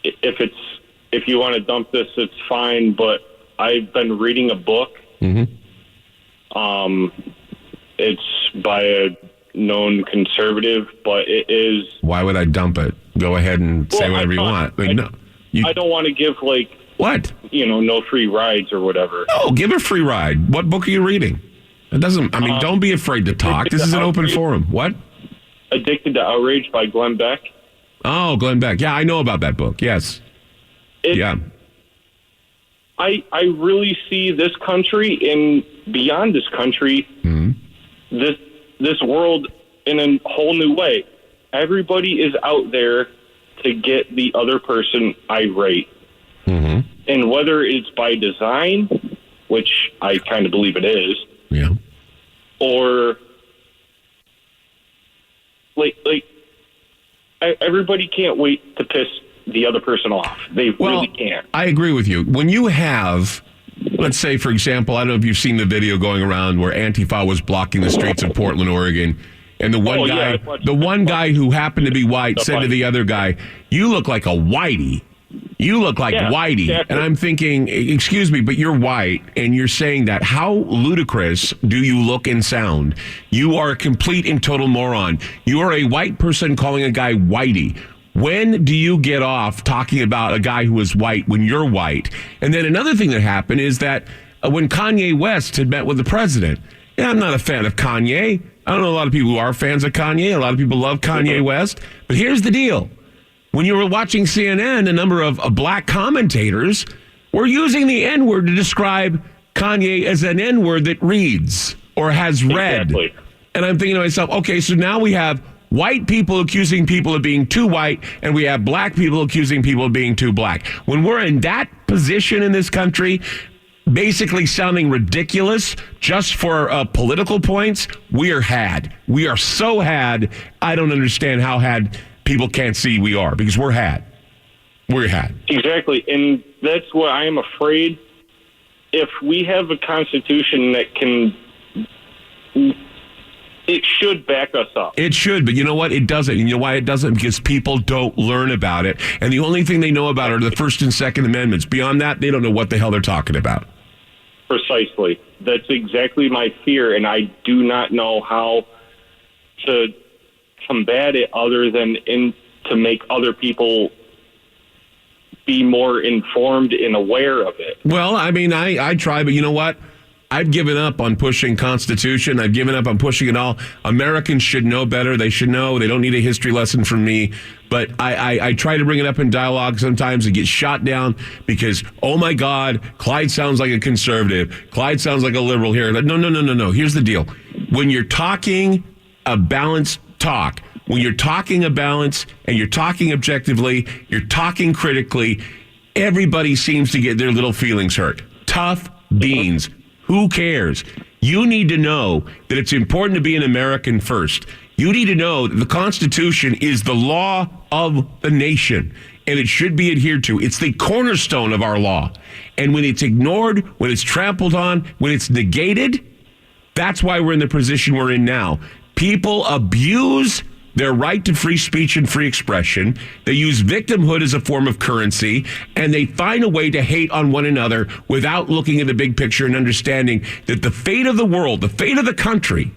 if you want to dump this, it's fine. But I've been reading a book. It's by a known conservative, but it is.
Why would I dump it? Go ahead and say whatever you want. Like, no,
I don't want to give
what?
No free rides or whatever.
Oh, give a free ride. What book are you reading? It doesn't. I mean, don't be afraid to talk. This is an open forum. What?
Addicted to Outrage by Glenn Beck.
Oh, Glenn Beck. Yeah, I know about that book. Yes. Yeah.
I really see this country and beyond this country, this world in a whole new way. Everybody is out there to get the other person irate. And whether it's by design, which I kind of believe it is, or like everybody can't wait to piss the other person off. They really can't.
I agree with you. When you have let's say, for example, I don't know if you've seen the video going around where Antifa was blocking the streets of Portland, Oregon, and the one guy who happened to be white said to the other guy, "You look like a whitey. You look like whitey." Exactly. And I'm thinking, excuse me, but you're white and you're saying that. How ludicrous do you look and sound? You are a complete and total moron. You are a white person calling a guy whitey. When do you get off talking about a guy who is white when you're white? And then another thing that happened is that when Kanye West had met with the president, I'm not a fan of Kanye. I don't know a lot of people who are fans of Kanye. A lot of people love Kanye West. But here's the deal. When you were watching CNN, a number of black commentators were using the N-word to describe Kanye as an N-word that reads or has read. Exactly. And I'm thinking to myself, okay, so now we have white people accusing people of being too white, and we have black people accusing people of being too black. When we're in that position in this country, basically sounding ridiculous just for political points, we are had. We are so had, I don't understand how had people can't see we are, because we're had. We're had.
Exactly, and that's what I am afraid. If we have a constitution that can... It should back us up.
It should, but you know what? It doesn't. And you know why it doesn't? Because people don't learn about it. And the only thing they know about are the First and Second Amendments. Beyond that, they don't know what the hell they're talking about.
Precisely. That's exactly my fear, and I do not know how to combat it other than to make other people be more informed and aware of it.
Well, I mean, I try, but you know what? I've given up on pushing Constitution. I've given up on pushing it all. Americans should know better. They should know. They don't need a history lesson from me. But I try to bring it up in dialogue sometimes and get shot down because, oh, my God, Clyde sounds like a conservative. Clyde sounds like a liberal here. No. Here's the deal. When you're talking a balanced talk, when you're talking a balance and you're talking objectively, you're talking critically, everybody seems to get their little feelings hurt. Tough beans. Who cares? You need to know that it's important to be an American first. You need to know that the Constitution is the law of the nation, and it should be adhered to. It's the cornerstone of our law. And when it's ignored, when it's trampled on, when it's negated, that's why we're in the position we're in now. People abuse their right to free speech and free expression. They use victimhood as a form of currency, and they find a way to hate on one another without looking at the big picture and understanding that the fate of the world, the fate of the country,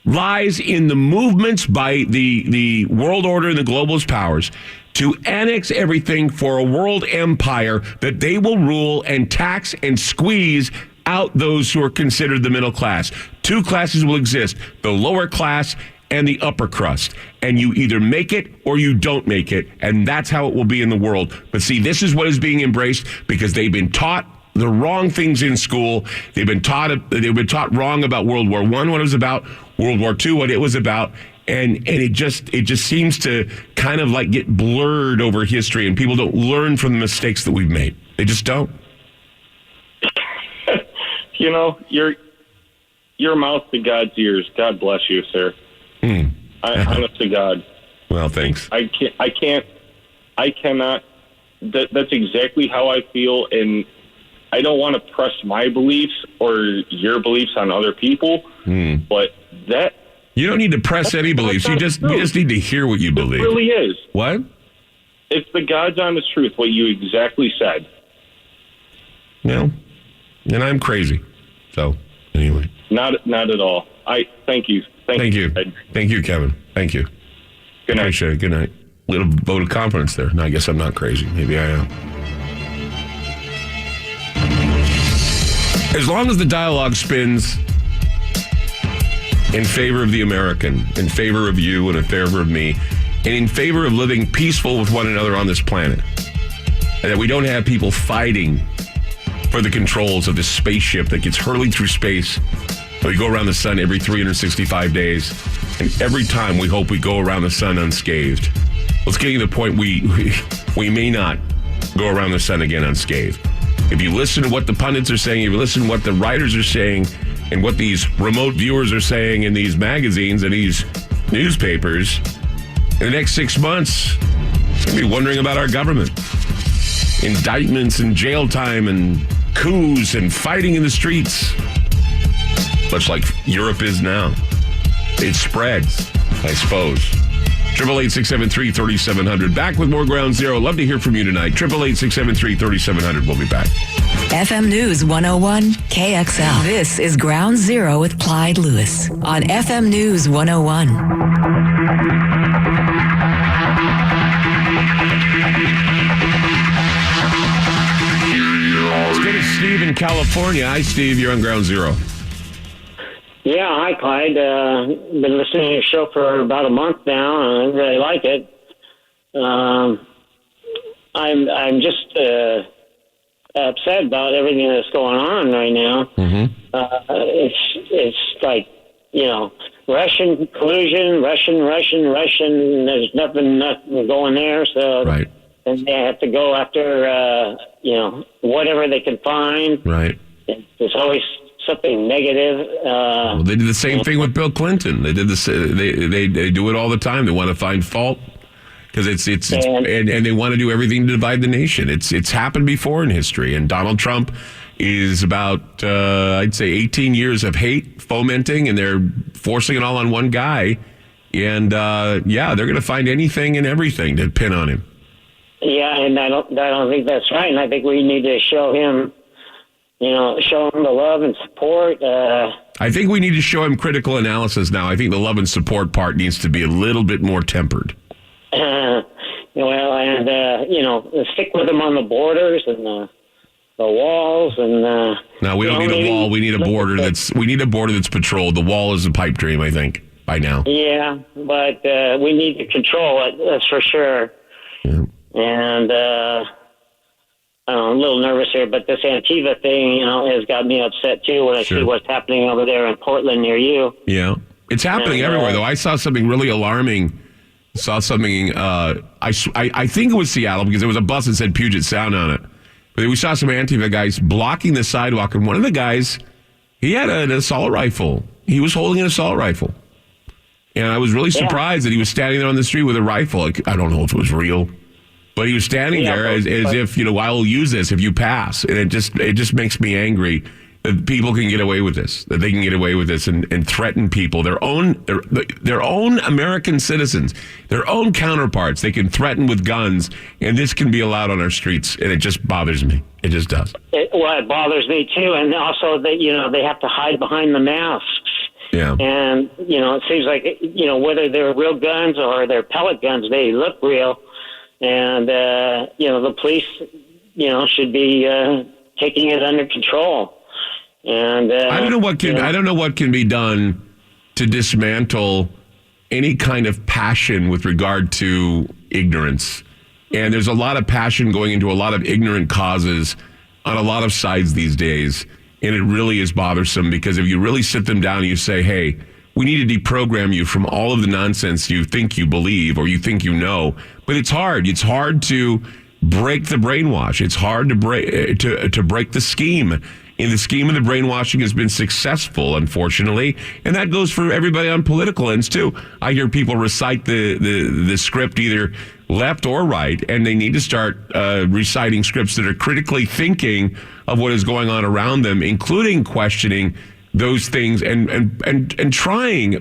lies in the movements by the world order and the globalist powers to annex everything for a world empire that they will rule and tax and squeeze out those who are considered the middle class. Two classes will exist, the lower class and the upper crust. And you either make it or you don't make it. And that's how it will be in the world. But see, this is what is being embraced because they've been taught the wrong things in school. They've been taught wrong about World War I, what it was about, World War II, what it was about. And it just seems to kind of like get blurred over history, and people don't learn from the mistakes that we've made. They just don't.
You know, your mouth to God's ears. God bless you, sir. Honest to God.
Well, thanks.
I cannot. That's exactly how I feel, and I don't want to press my beliefs or your beliefs on other people. But that
you don't need to press any beliefs. You just need to hear what you believe.
It really is.
What?
It's the God's honest truth. What you exactly said.
No, and I'm crazy. So anyway,
not at all. Thank you.
Thank you. Thank you, Kevin. Thank you.
Good night.
Appreciate it. Good night. Little vote of confidence there. No, I guess I'm not crazy. Maybe I am. As long as the dialogue spins in favor of the American, in favor of you and in favor of me, and in favor of living peaceful with one another on this planet, and that we don't have people fighting for the controls of this spaceship that gets hurled through space. We go around the sun every 365 days, and every time we hope we go around the sun unscathed. Let's get to the point we may not go around the sun again unscathed. If you listen to what the pundits are saying, if you listen to what the writers are saying, and what these remote viewers are saying in these magazines and these newspapers, in the next 6 months, you'll be wondering about our government. Indictments and jail time and coups and fighting in the streets, much like Europe is now. It spreads, I suppose. 888-673-3700. Back with more Ground Zero. Love to hear from you tonight. 888-673-3700. We'll be back.
FM News 101 KXL. This is Ground Zero with Clyde Lewis on FM News 101.
Steve in California. Hi, Steve. You're on Ground Zero.
Yeah, hi, Clyde. Been listening to your show for about a month now, and I really like it. I'm just upset about everything that's going on right now.
Mm-hmm.
It's like, Russian collusion, Russian. There's nothing going there, so
right.
And they have to go after, whatever they can find.
Right.
There's always something negative.
Well, they did the same thing with Bill Clinton. They did this. They do it all the time. They want to find fault because and they want to do everything to divide the nation. It's happened before in history. And Donald Trump is about I'd say 18 years of hate fomenting, and they're forcing it all on one guy. And they're going to find anything and everything to pin on him.
Yeah, and I don't think that's right. And I think we need to show him the love and support.
I think we need to show him critical analysis now. I think the love and support part needs to be a little bit more tempered.
Stick with him on the borders and the walls and.
No, we don't need a wall. We need a border that's patrolled. The wall is a pipe dream, I think, by now.
Yeah, but we need to control it. That's for sure.
Yeah.
And I'm a little nervous here, but this Antifa thing, has got me upset too when I see what's happening over there in Portland near you.
Yeah, it's happening everywhere. Though I saw something really alarming. I think it was Seattle because there was a bus that said Puget Sound on it. But we saw some Antifa guys blocking the sidewalk, and one of the guys, he had an assault rifle. He was holding an assault rifle, and I was really surprised that he was standing there on the street with a rifle. I don't know if it was real. But he was standing there as if, I will use this if you pass. And it just makes me angry that people can get away with this, that they can get away with this and threaten people, their own American citizens, their own counterparts. They can threaten with guns, and this can be allowed on our streets. And it just bothers me. It just does.
It bothers me too. And also that, they have to hide behind the masks.
Yeah.
And, it seems like, whether they're real guns or they're pellet guns, they look real. And, the police, should be taking it under control. And
I don't know what can be done to dismantle any kind of passion with regard to ignorance. And there's a lot of passion going into a lot of ignorant causes on a lot of sides these days. And it really is bothersome because if you really sit them down and you say, hey, we need to deprogram you from all of the nonsense you think you believe or you think you know. But it's hard. It's hard to break the brainwash. It's hard to break the scheme. And the scheme of the brainwashing has been successful, unfortunately. And that goes for everybody on political ends, too. I hear people recite the script either left or right, and they need to start reciting scripts that are critically thinking of what is going on around them, including questioning those things and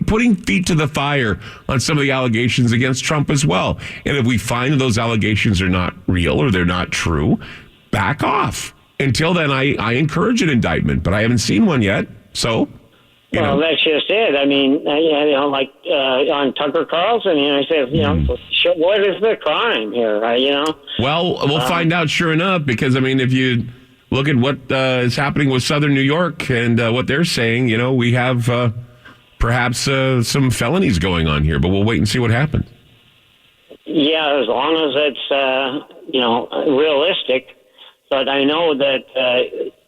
putting feet to the fire on some of the allegations against Trump as well. And if we find those allegations are not real or they're not true, back off. Until then, I encourage an indictment, but I haven't seen one yet. So,
that's just it. I mean, like on Tucker Carlson, he says, what is the crime here?
Well, we'll find out sure enough, because, if you look at what is happening with Southern New York and what they're saying, we have perhaps some felonies going on here, but we'll wait and see what happens.
Yeah, as long as it's, realistic. But I know that,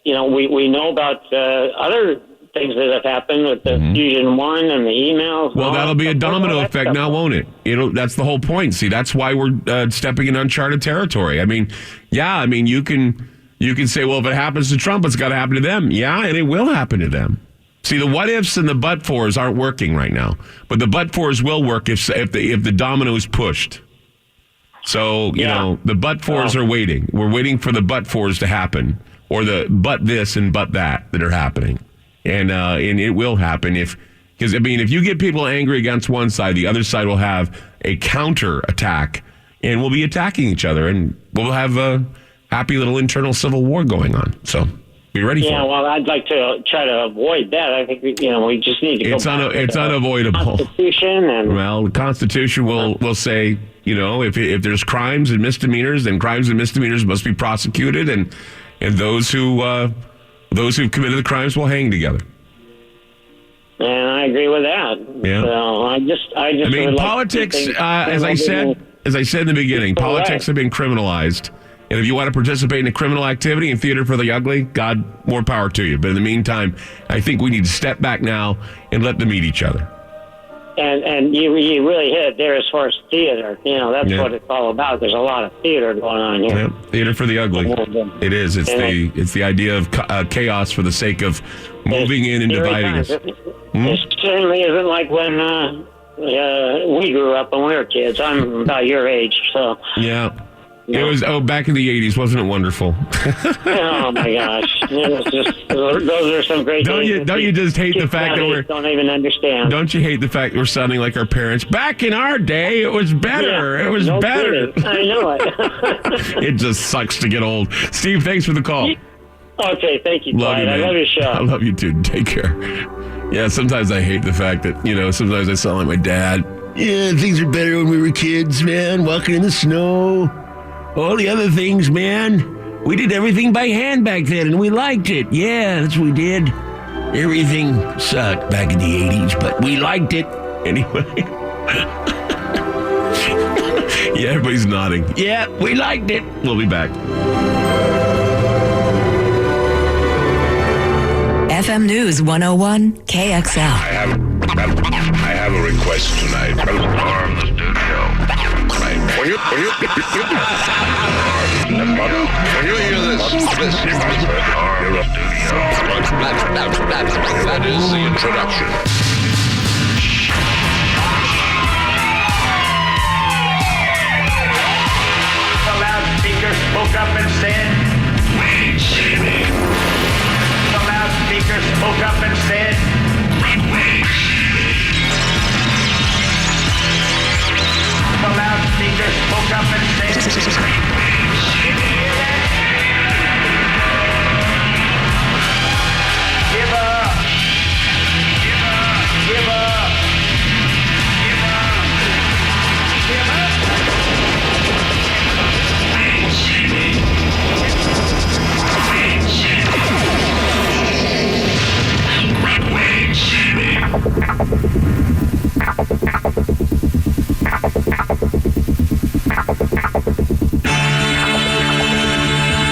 we know about other things that have happened with the Fusion 1 and the emails.
Well, that'll be a domino effect now, won't it? That's the whole point. See, that's why we're stepping in uncharted territory. You can say, well, if it happens to Trump, it's got to happen to them. Yeah, and it will happen to them. See, the what-ifs and the but-fors aren't working right now. But the but-fors will work if the domino is pushed. So, the but-fors are waiting. We're waiting for the but-fors to happen. or the but this and but that are happening. And it will happen because if you get people angry against one side, the other side will have a counter attack and we'll be attacking each other and we'll have a happy little internal civil war going on. So be ready for it.
Yeah, well, I'd like to try to avoid that. I think we just need to go back to
it's unavoidable.
Constitution
Well, the Constitution will say, if there's crimes and misdemeanors, then crimes and misdemeanors must be prosecuted, and those who've committed the crimes will hang together.
And I agree with that.
Yeah.
So I mean,
politics, as I said in the beginning, politics have been criminalized. And if you want to participate in a criminal activity in theater for the ugly, God, more power to you. But in the meantime, I think we need to step back now and let them meet each other.
And you really hit it there as far as theater. That's what it's all about. There's a lot of theater going on here.
Yeah, theater for the ugly. It is. It's the idea of chaos for the sake of moving in and dividing us.
It certainly isn't like when we grew up when we were kids. I'm about your age, so.
Yeah. It was back in the 80s, wasn't it wonderful?
Oh my gosh! It was just, those are some great.
Don't you just hate the fact that
don't even understand?
Don't you hate the fact we're sounding like our parents? Back in our day, it was better.
Yeah,
it was better.
Kidding. I know it.
It just sucks to get old. Steve, thanks for the call.
Okay, thank you, Clyde. I love your show.
I love you too. Take care. Yeah, sometimes I hate the fact that sometimes I sound like my dad. Yeah, things are better when we were kids, man. Walking in the snow. All the other things, man. We did everything by hand back then, and we liked it. Yeah, that's what we did. Everything sucked back in the 80s, but we liked it. Anyway. Yeah, everybody's nodding. Yeah, we liked it. We'll be back.
FM News 101, KXL.
I have a request tonight. Storm the studio. When you hear this, you must storm the studio. That is the introduction.
The loudspeaker spoke up and said, the loudspeaker spoke up and said, the loudspeaker spoke up and said, give up, give up, give up, give up, give up.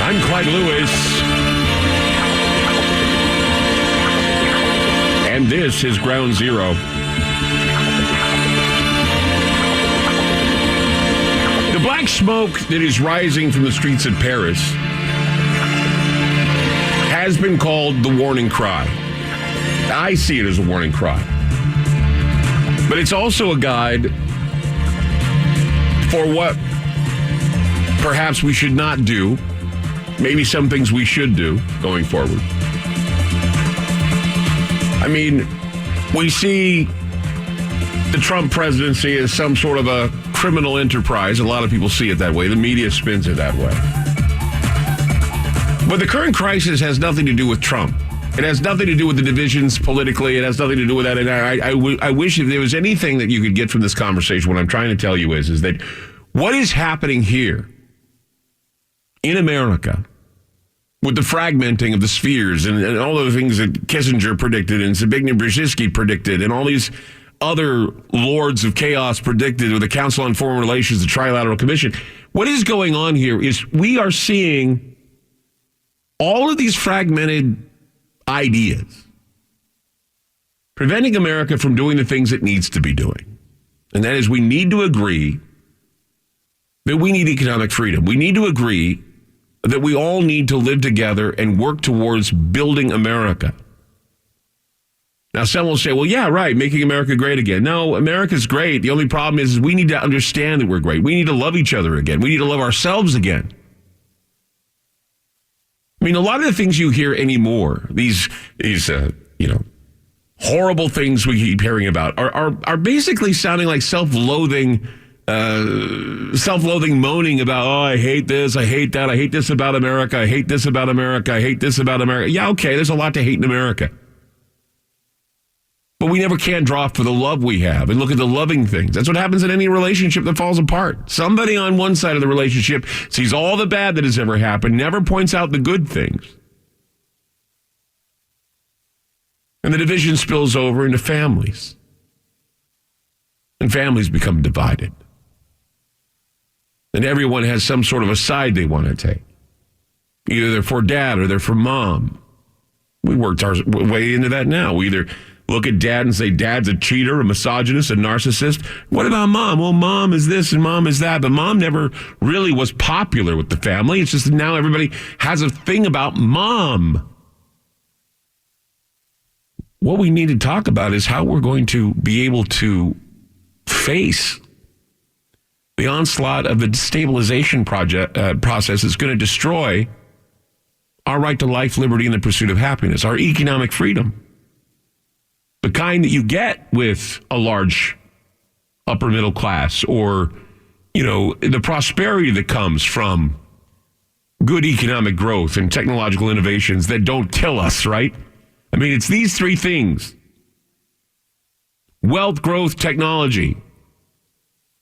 I'm Clyde Lewis. And this is Ground Zero. The black smoke that is rising from the streets of Paris has been called the warning cry. I see it as a warning cry. But it's also a guide for what perhaps we should not do. Maybe some things we should do going forward. I mean, we see the Trump presidency as some sort of a criminal enterprise. A lot of people see it that way. The media spins it that way. But the current crisis has nothing to do with Trump. It has nothing to do with the divisions politically. It has nothing to do with that. And I wish if there was anything that you could get from this conversation, what I'm trying to tell you is that what is happening here in America with the fragmenting of the spheres and all the things that Kissinger predicted and Zbigniew Brzezinski predicted and all these other lords of chaos predicted with the Council on Foreign Relations, the Trilateral Commission. What is going on here is we are seeing all of these fragmented ideas preventing America from doing the things it needs to be doing. And that is we need to agree that we need economic freedom. We need to agree that we all need to live together and work towards building America. Now, some will say, well, yeah, right, making America great again. No, America's great. The only problem is we need to understand that we're great. We need to love each other again. We need to love ourselves again. I mean, a lot of the things you hear anymore, these horrible things we keep hearing about are basically sounding like self-loathing moaning about, oh, I hate this, I hate that, I hate this about America, I hate this about America, I hate this about America. Yeah, okay, there's a lot to hate in America. But we never can draw for the love we have and look at the loving things. That's what happens in any relationship that falls apart. Somebody on one side of the relationship sees all the bad that has ever happened, never points out the good things. And the division spills over into families. And families become divided. And everyone has some sort of a side they want to take. Either they're for dad or they're for mom. We worked our way into that now. We either look at dad and say dad's a cheater, a misogynist, a narcissist. What about mom? Well, mom is this and mom is that. But mom never really was popular with the family. It's just that now everybody has a thing about mom. What we need to talk about is how we're going to be able to face the onslaught of the destabilization process is going to destroy our right to life, liberty, and the pursuit of happiness, our economic freedom. The kind that you get with a large upper middle class or, the prosperity that comes from good economic growth and technological innovations that don't kill us, right? I mean, it's these three things. Wealth, growth, technology,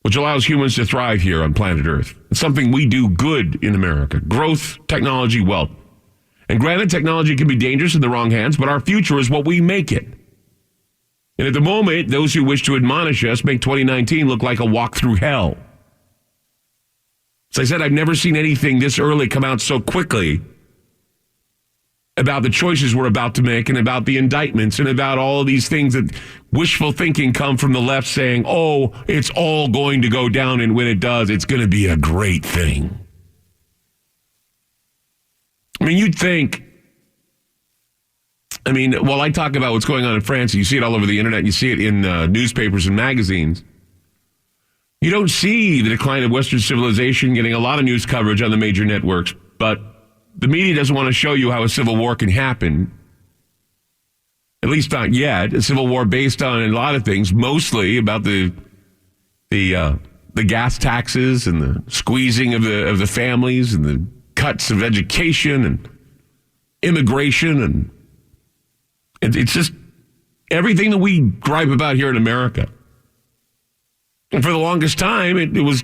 which allows humans to thrive here on planet Earth. It's something we do good in America. Growth, technology, wealth. And granted, technology can be dangerous in the wrong hands, but our future is what we make it. And at the moment, those who wish to admonish us make 2019 look like a walk through hell. As I said, I've never seen anything this early come out so quickly about the choices we're about to make and about the indictments and about all of these things that wishful thinking come from the left saying, oh, it's all going to go down, and when it does, it's going to be a great thing. I mean, you'd think, while I talk about what's going on in France, you see it all over the internet, you see it in newspapers and magazines, you don't see the decline of Western civilization getting a lot of news coverage on the major networks, but the media doesn't want to show you how a civil war can happen, at least not yet. A civil war based on a lot of things, mostly about the gas taxes and the squeezing of the families and the cuts of education and immigration, and it's just everything that we gripe about here in America. And for the longest time, it was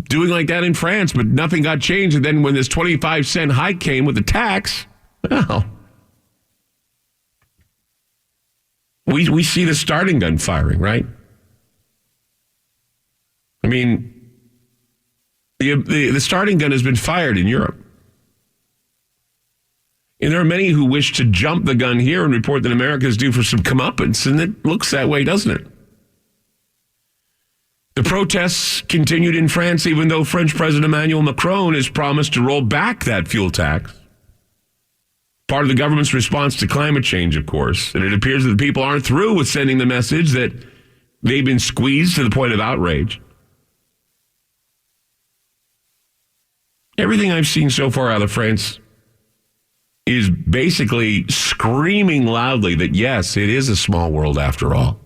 doing like that in France, but nothing got changed. And then when this 25-cent hike came with the tax, well, we see the starting gun firing, right? I mean, the starting gun has been fired in Europe. And there are many who wish to jump the gun here and report that America is due for some comeuppance, and it looks that way, doesn't it? The protests continued in France, even though French President Emmanuel Macron has promised to roll back that fuel tax. Part of the government's response to climate change, of course. And it appears that the people aren't through with sending the message that they've been squeezed to the point of outrage. Everything I've seen so far out of France is basically screaming loudly that, yes, it is a small world after all.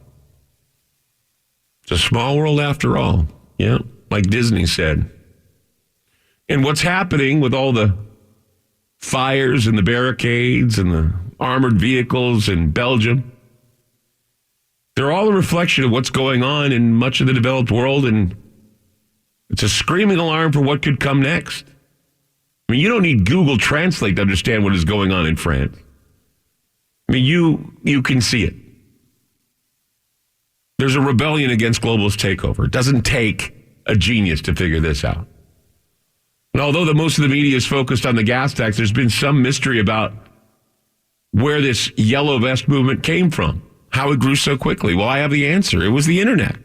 It's a small world after all. Yeah, like Disney said. And what's happening with all the fires and the barricades and the armored vehicles in Belgium, they're all a reflection of what's going on in much of the developed world, and it's a screaming alarm for what could come next. I mean, you don't need Google Translate to understand what is going on in France. I mean, you can see it. There's a rebellion against globalist takeover. It doesn't take a genius to figure this out. And although most of the media is focused on the gas tax, there's been some mystery about where this yellow vest movement came from, how it grew so quickly. Well, I have the answer. It was the internet.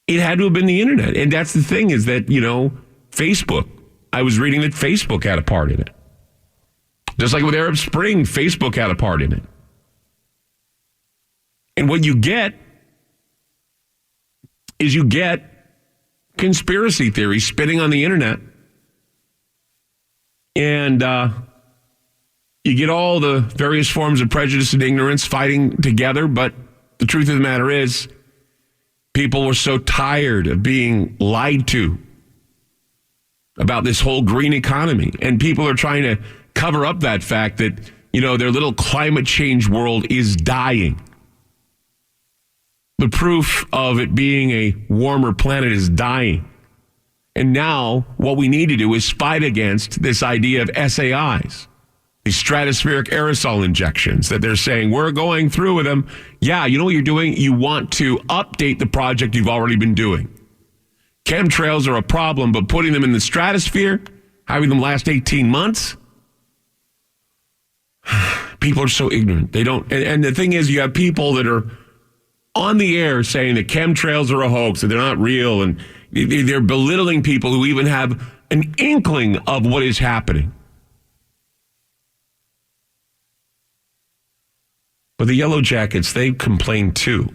It had to have been the internet. And that's the thing is that, Facebook, I was reading that Facebook had a part in it. Just like with Arab Spring, Facebook had a part in it. And what you get is conspiracy theories spinning on the internet And you get all the various forms of prejudice and ignorance fighting together, but the truth of the matter is, people were so tired of being lied to about this whole green economy. And people are trying to cover up that fact that, their little climate change world is dying. The proof of it being a warmer planet is dying. And now what we need to do is fight against this idea of SAIs, these stratospheric aerosol injections that they're saying we're going through with them. Yeah, you know what you're doing? You want to update the project you've already been doing. Chemtrails are a problem, but putting them in the stratosphere, having them last 18 months, people are so ignorant. They don't. And the thing is, you have people that are on the air saying that chemtrails are a hoax, that they're not real, and they're belittling people who even have an inkling of what is happening. But the Yellow Jackets, they complained too.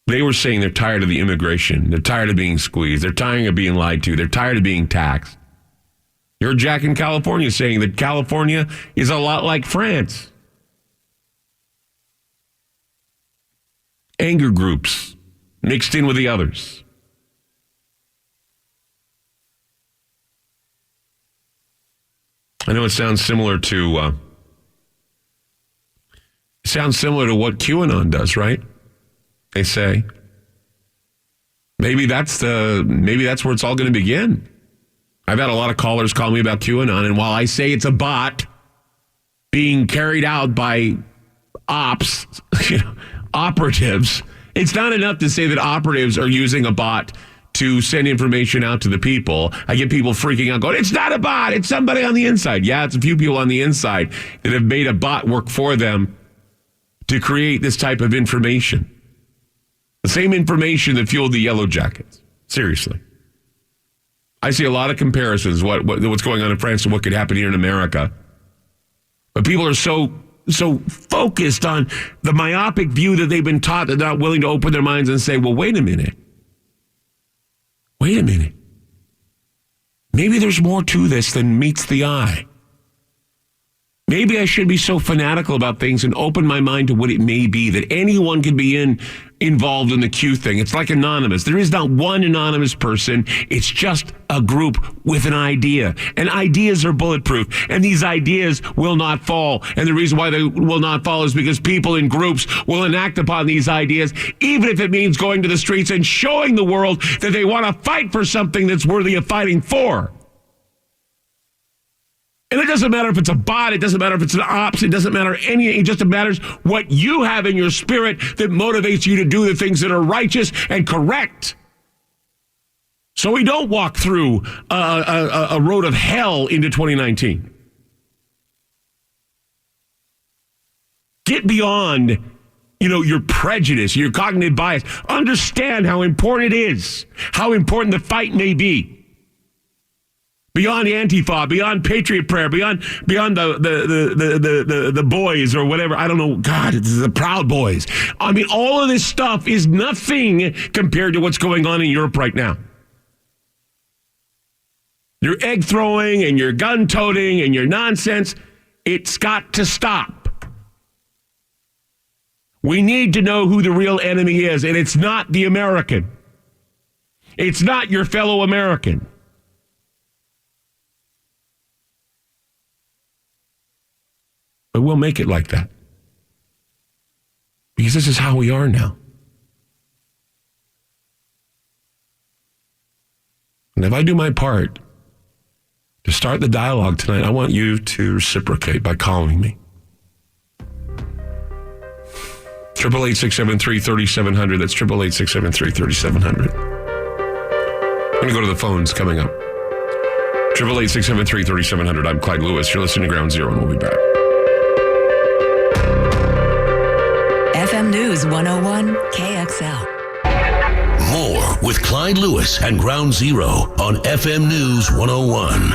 They were saying they're tired of the immigration. They're tired of being squeezed. They're tired of being lied to. They're tired of being taxed. You're Jack in California saying that California is a lot like France. Anger groups mixed in with the others. I know it sounds similar to what QAnon does, right? They say maybe that's where it's all going to begin. I've had a lot of callers call me about QAnon, and while I say it's a bot being carried out by operatives, it's not enough to say that operatives are using a bot to send information out to the people. I get people freaking out going, it's not a bot, it's somebody on the inside. Yeah, it's a few people on the inside that have made a bot work for them to create this type of information. The same information that fueled the Yellow Jackets. Seriously. I see a lot of comparisons, what's going on in France and what could happen here in America. But people are so focused on the myopic view that they've been taught, they're not willing to open their minds and say, well, wait a minute. Maybe there's more to this than meets the eye. Maybe I should be so fanatical about things and open my mind to what it may be, that anyone can be involved in the Q thing. It's like anonymous. There is not one anonymous person. It's just a group with an idea. And ideas are bulletproof. And these ideas will not fall. And the reason why they will not fall is because people in groups will enact upon these ideas, even if it means going to the streets and showing the world that they want to fight for something that's worthy of fighting for. And it doesn't matter if it's a bot, it doesn't matter if it's an ops, it doesn't matter anything. It just matters what you have in your spirit that motivates you to do the things that are righteous and correct. So we don't walk through a road of hell into 2019. Get beyond, your prejudice, your cognitive bias. Understand how important it is, how important the fight may be. Beyond Antifa, beyond Patriot Prayer, beyond the boys or whatever. I don't know. God, it's the Proud Boys. I mean, all of this stuff is nothing compared to what's going on in Europe right now. Your egg throwing and your gun toting and your nonsense, it's got to stop. We need to know who the real enemy is, and it's not the American. It's not your fellow American. But we'll make it like that. Because this is how we are now. And if I do my part to start the dialogue tonight, I want you to reciprocate by calling me. 888-673-3700. That's 888-673-3700. I'm going to go to the phones coming up. 888-673-3700. I'm Clyde Lewis. You're listening to Ground Zero, and we'll be back.
FM News 101 KXL.
More with Clyde Lewis and Ground Zero on FM News 101.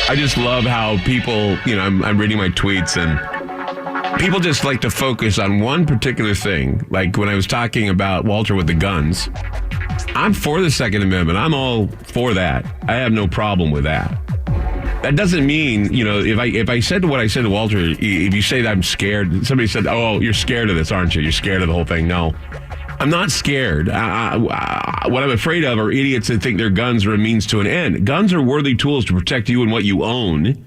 I just love how people, I'm reading my tweets and People just like to focus on one particular thing. Like when I was talking about Walter with the guns, I'm for the Second Amendment. I'm all for that. I have no problem with that. That doesn't mean, if I said what I said to Walter, if you say that I'm scared, somebody said, oh, you're scared of this, aren't you? You're scared of the whole thing. No, I'm not scared. What I'm afraid of are idiots that think their guns are a means to an end. Guns are worthy tools to protect you and what you own.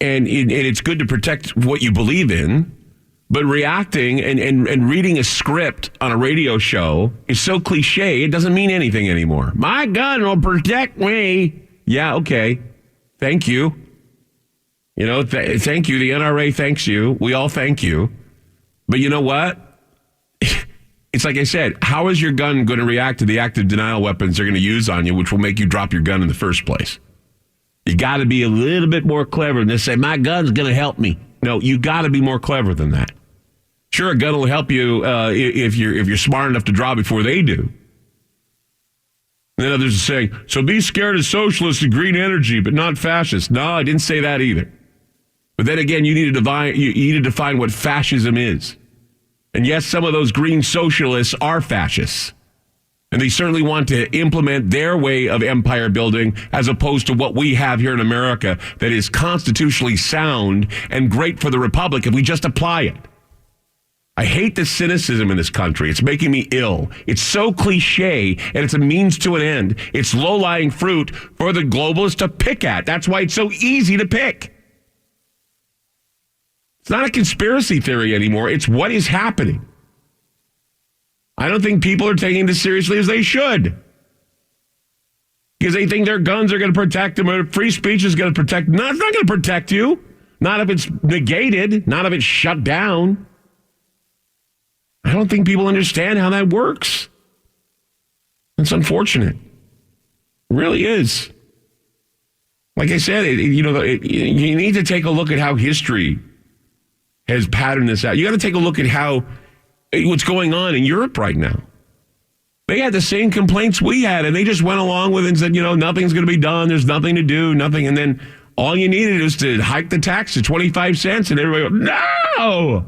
And it's good to protect what you believe in. But reacting and reading a script on a radio show is so cliche, it doesn't mean anything anymore. My gun will protect me. Yeah, okay. Thank you. Thank you. The NRA thanks you. We all thank you. But you know what? It's like I said, how is your gun going to react to the active denial weapons they're going to use on you, which will make you drop your gun in the first place? You got to be a little bit more clever than to say, my gun's going to help me. No, you got to be more clever than that. Sure, a gun will help you if you're smart enough to draw before they do. And then others are saying, so be scared of socialists and green energy, but not fascists. No, I didn't say that either. But then again, you need to define what fascism is. And yes, some of those green socialists are fascists. And they certainly want to implement their way of empire building as opposed to what we have here in America that is constitutionally sound and great for the republic if we just apply it. I hate the cynicism in this country. It's making me ill. It's so cliche, and it's a means to an end. It's low-lying fruit for the globalists to pick at. That's why it's so easy to pick. It's not a conspiracy theory anymore. It's what is happening. I don't think people are taking this seriously as they should. Because they think their guns are going to protect them, or free speech is going to protect them. No, it's not going to protect you. Not if it's negated. Not if it's shut down. I don't think people understand how that works. It's unfortunate. It really is. Like I said, you need to take a look at how history has patterned this out. You got to take a look at what's going on in Europe right now. They had the same complaints we had, and they just went along with it and said, nothing's going to be done. There's nothing to do, nothing. And then all you needed was to hike the tax to 25 cents, and everybody goes, no!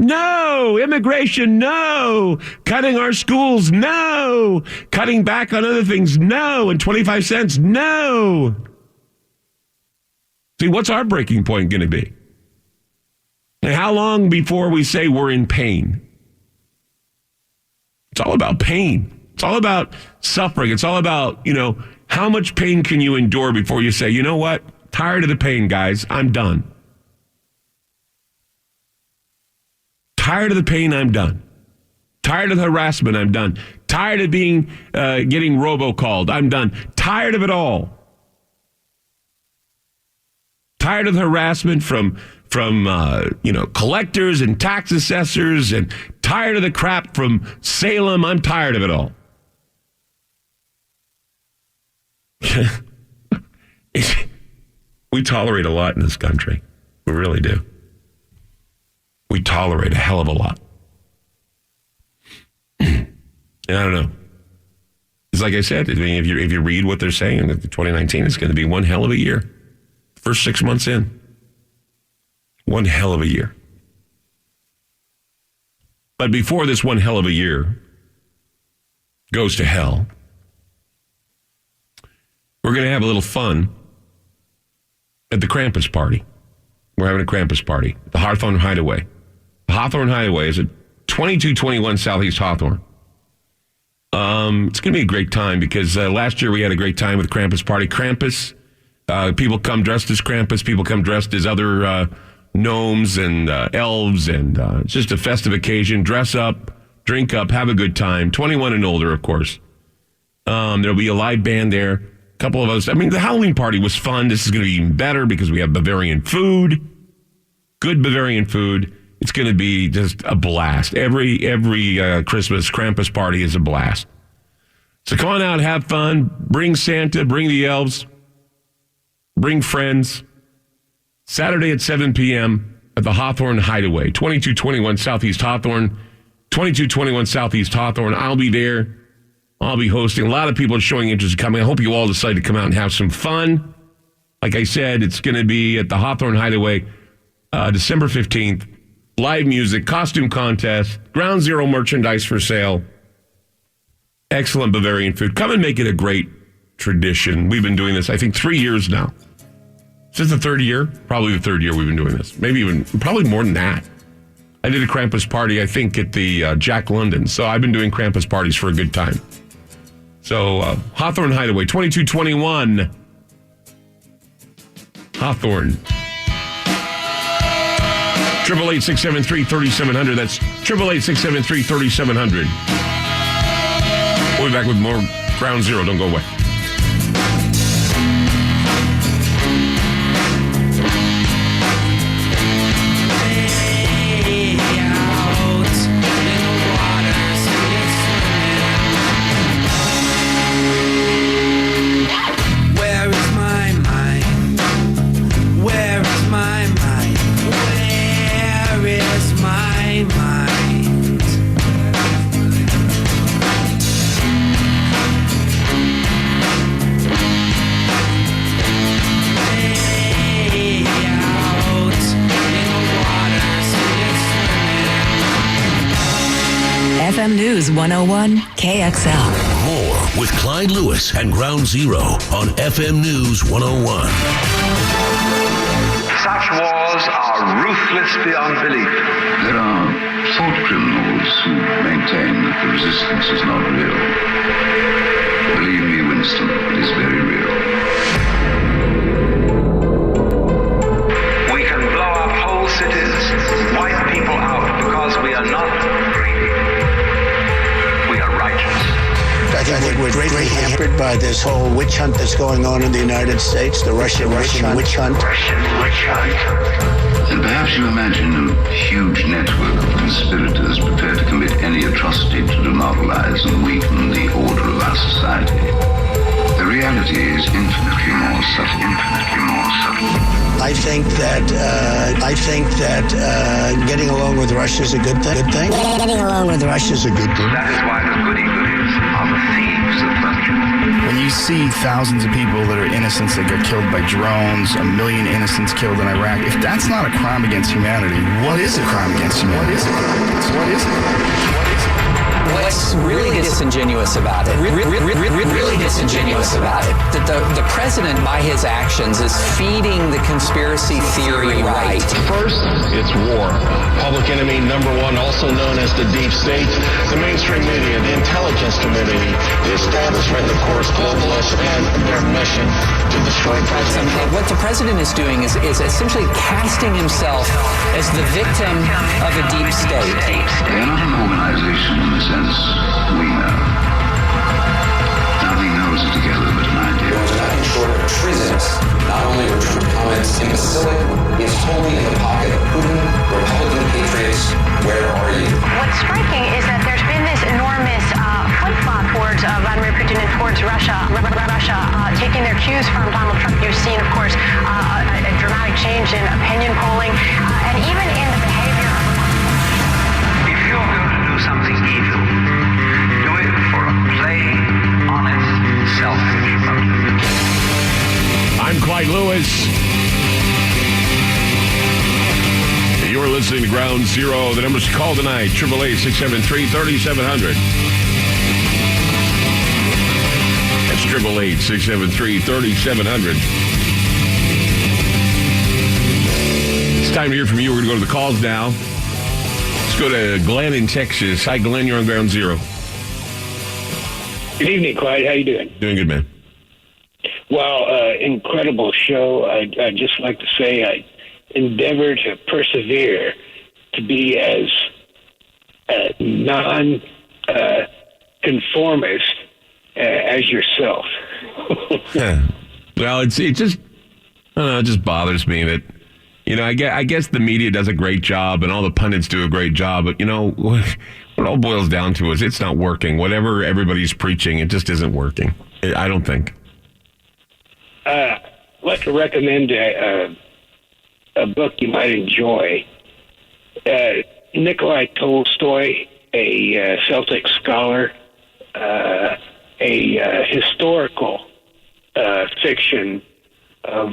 No, immigration, no. Cutting our schools, no. Cutting back on other things, no. And 25 cents, no. See, what's our breaking point going to be? And how long before we say we're in pain? It's all about pain. It's all about suffering. It's all about, how much pain can you endure before you say, you know what? Tired of the pain, guys. I'm done. Tired of the pain, I'm done. Tired of the harassment, I'm done. Tired of getting robocalled, I'm done. Tired of it all. Tired of the harassment from collectors and tax assessors, and tired of the crap from Salem. I'm tired of it all. We tolerate a lot in this country. We really do. We tolerate a hell of a lot. And I don't know. It's like I said, if you read what they're saying, that 2019 is going to be one hell of a year. First 6 months in. One hell of a year. But before this one hell of a year goes to hell, we're going to have a little fun at the Krampus party. We're having a Krampus party at the Hawthorne Hideaway. The Hawthorne Hideaway is at 2221 Southeast Hawthorne. It's going to be a great time because last year we had a great time with Krampus party. Krampus, people come dressed as Krampus. People come dressed as other gnomes and elves, and it's just a festive occasion. Dress up, drink up, have a good time. 21 and older, of course. There'll be a live band there. A couple of us. I mean, the Halloween party was fun. This is going to be even better because we have Bavarian food. Good Bavarian food. It's going to be just a blast. Every Christmas Krampus party is a blast. So come on out, have fun. Bring Santa, bring the elves, bring friends. Saturday at 7 p.m. at the Hawthorne Hideaway, 2221 Southeast Hawthorne, 2221 Southeast Hawthorne. I'll be there. I'll be hosting. A lot of people are showing interest in coming. I hope you all decide to come out and have some fun. Like I said, it's going to be at the Hawthorne Hideaway. December 15th. Live music, costume contest, Ground Zero merchandise for sale. Excellent Bavarian food. Come and make it a great tradition. We've been doing this, I think, 3 years now. Is this the third year? Probably the third year we've been doing this. Maybe even, probably more than that. I did a Krampus party, I think, at the Jack London. So I've been doing Krampus parties for a good time. So Hawthorne Hideaway, 2221 Hawthorne. 888-673-3700. That's 888-673-3700. We'll be back with more Ground Zero. Don't go away.
FM News 101 KXL.
More with Clyde Lewis and Ground Zero on FM News 101.
Such wars are ruthless beyond belief.
There are thought criminals who maintain that the resistance is not real. Believe me, Winston, it is very real.
We can blow up whole cities, wipe people out because we are not greedy. We are righteous.
I think we're greatly hampered by this whole witch hunt that's going on in the United States, the Russian witch hunt.
And perhaps you imagine a huge network of conspirators prepared to commit any atrocity to demoralize and weaken the order of our society. The reality is infinitely more subtle.
I think that getting along with Russia is a good thing. Getting along with Russia is a good thing.
That is why the goody-goodies are the thieves of Russia.
When you see thousands of people that are innocents that get killed by drones, 1 million innocents killed in Iraq, if that's not a crime against humanity, what is a crime against humanity? What is it?
What's really disingenuous about it, really disingenuous about it, that the president, by his actions, is feeding the conspiracy theory right.
First, it's war. Public enemy number one, also known as the deep state, the mainstream media, the intelligence community, the establishment, of course, globalists, and their mission to destroy President Trump.
What the president is doing is essentially casting himself as the victim of a deep state.
They are not an organization in the sense we know. Nothing holds it together but an idea.
It was nothing short of treasonous. Not only were Trump comments imbecilic, it's totally in the pocket of Putin, Republican patriots. Where are you?
What's striking is that there's been this enormous flip-flop towards Vladimir Putin and towards Russia taking their cues from Donald Trump. You've seen, of course, a dramatic change in opinion polling and even in the behavior of...
If you're going to do something evil, do it for a plain, honest, selfish motive.
I'm Clyde Lewis. You're listening to Ground Zero. The numbers to call tonight, 888-673-3700. That's 888-673-3700. It's time to hear from you. We're going to go to the calls now. Let's go to Glenn in Texas. Hi, Glenn. You're on Ground Zero.
Good evening, Clyde. How you doing?
Doing good, man.
Well, incredible show. I'd just like to say I endeavor to persevere to be as non-conformist as yourself.
Yeah. Well, it just I don't know, it just bothers me that, you know, I guess the media does a great job and all the pundits do a great job, but, you know, what it all boils down to is it's not working. Whatever everybody's preaching, it just isn't working. I don't think.
I'd like to recommend a book you might enjoy. Nikolai Tolstoy, a Celtic scholar, a historical fiction of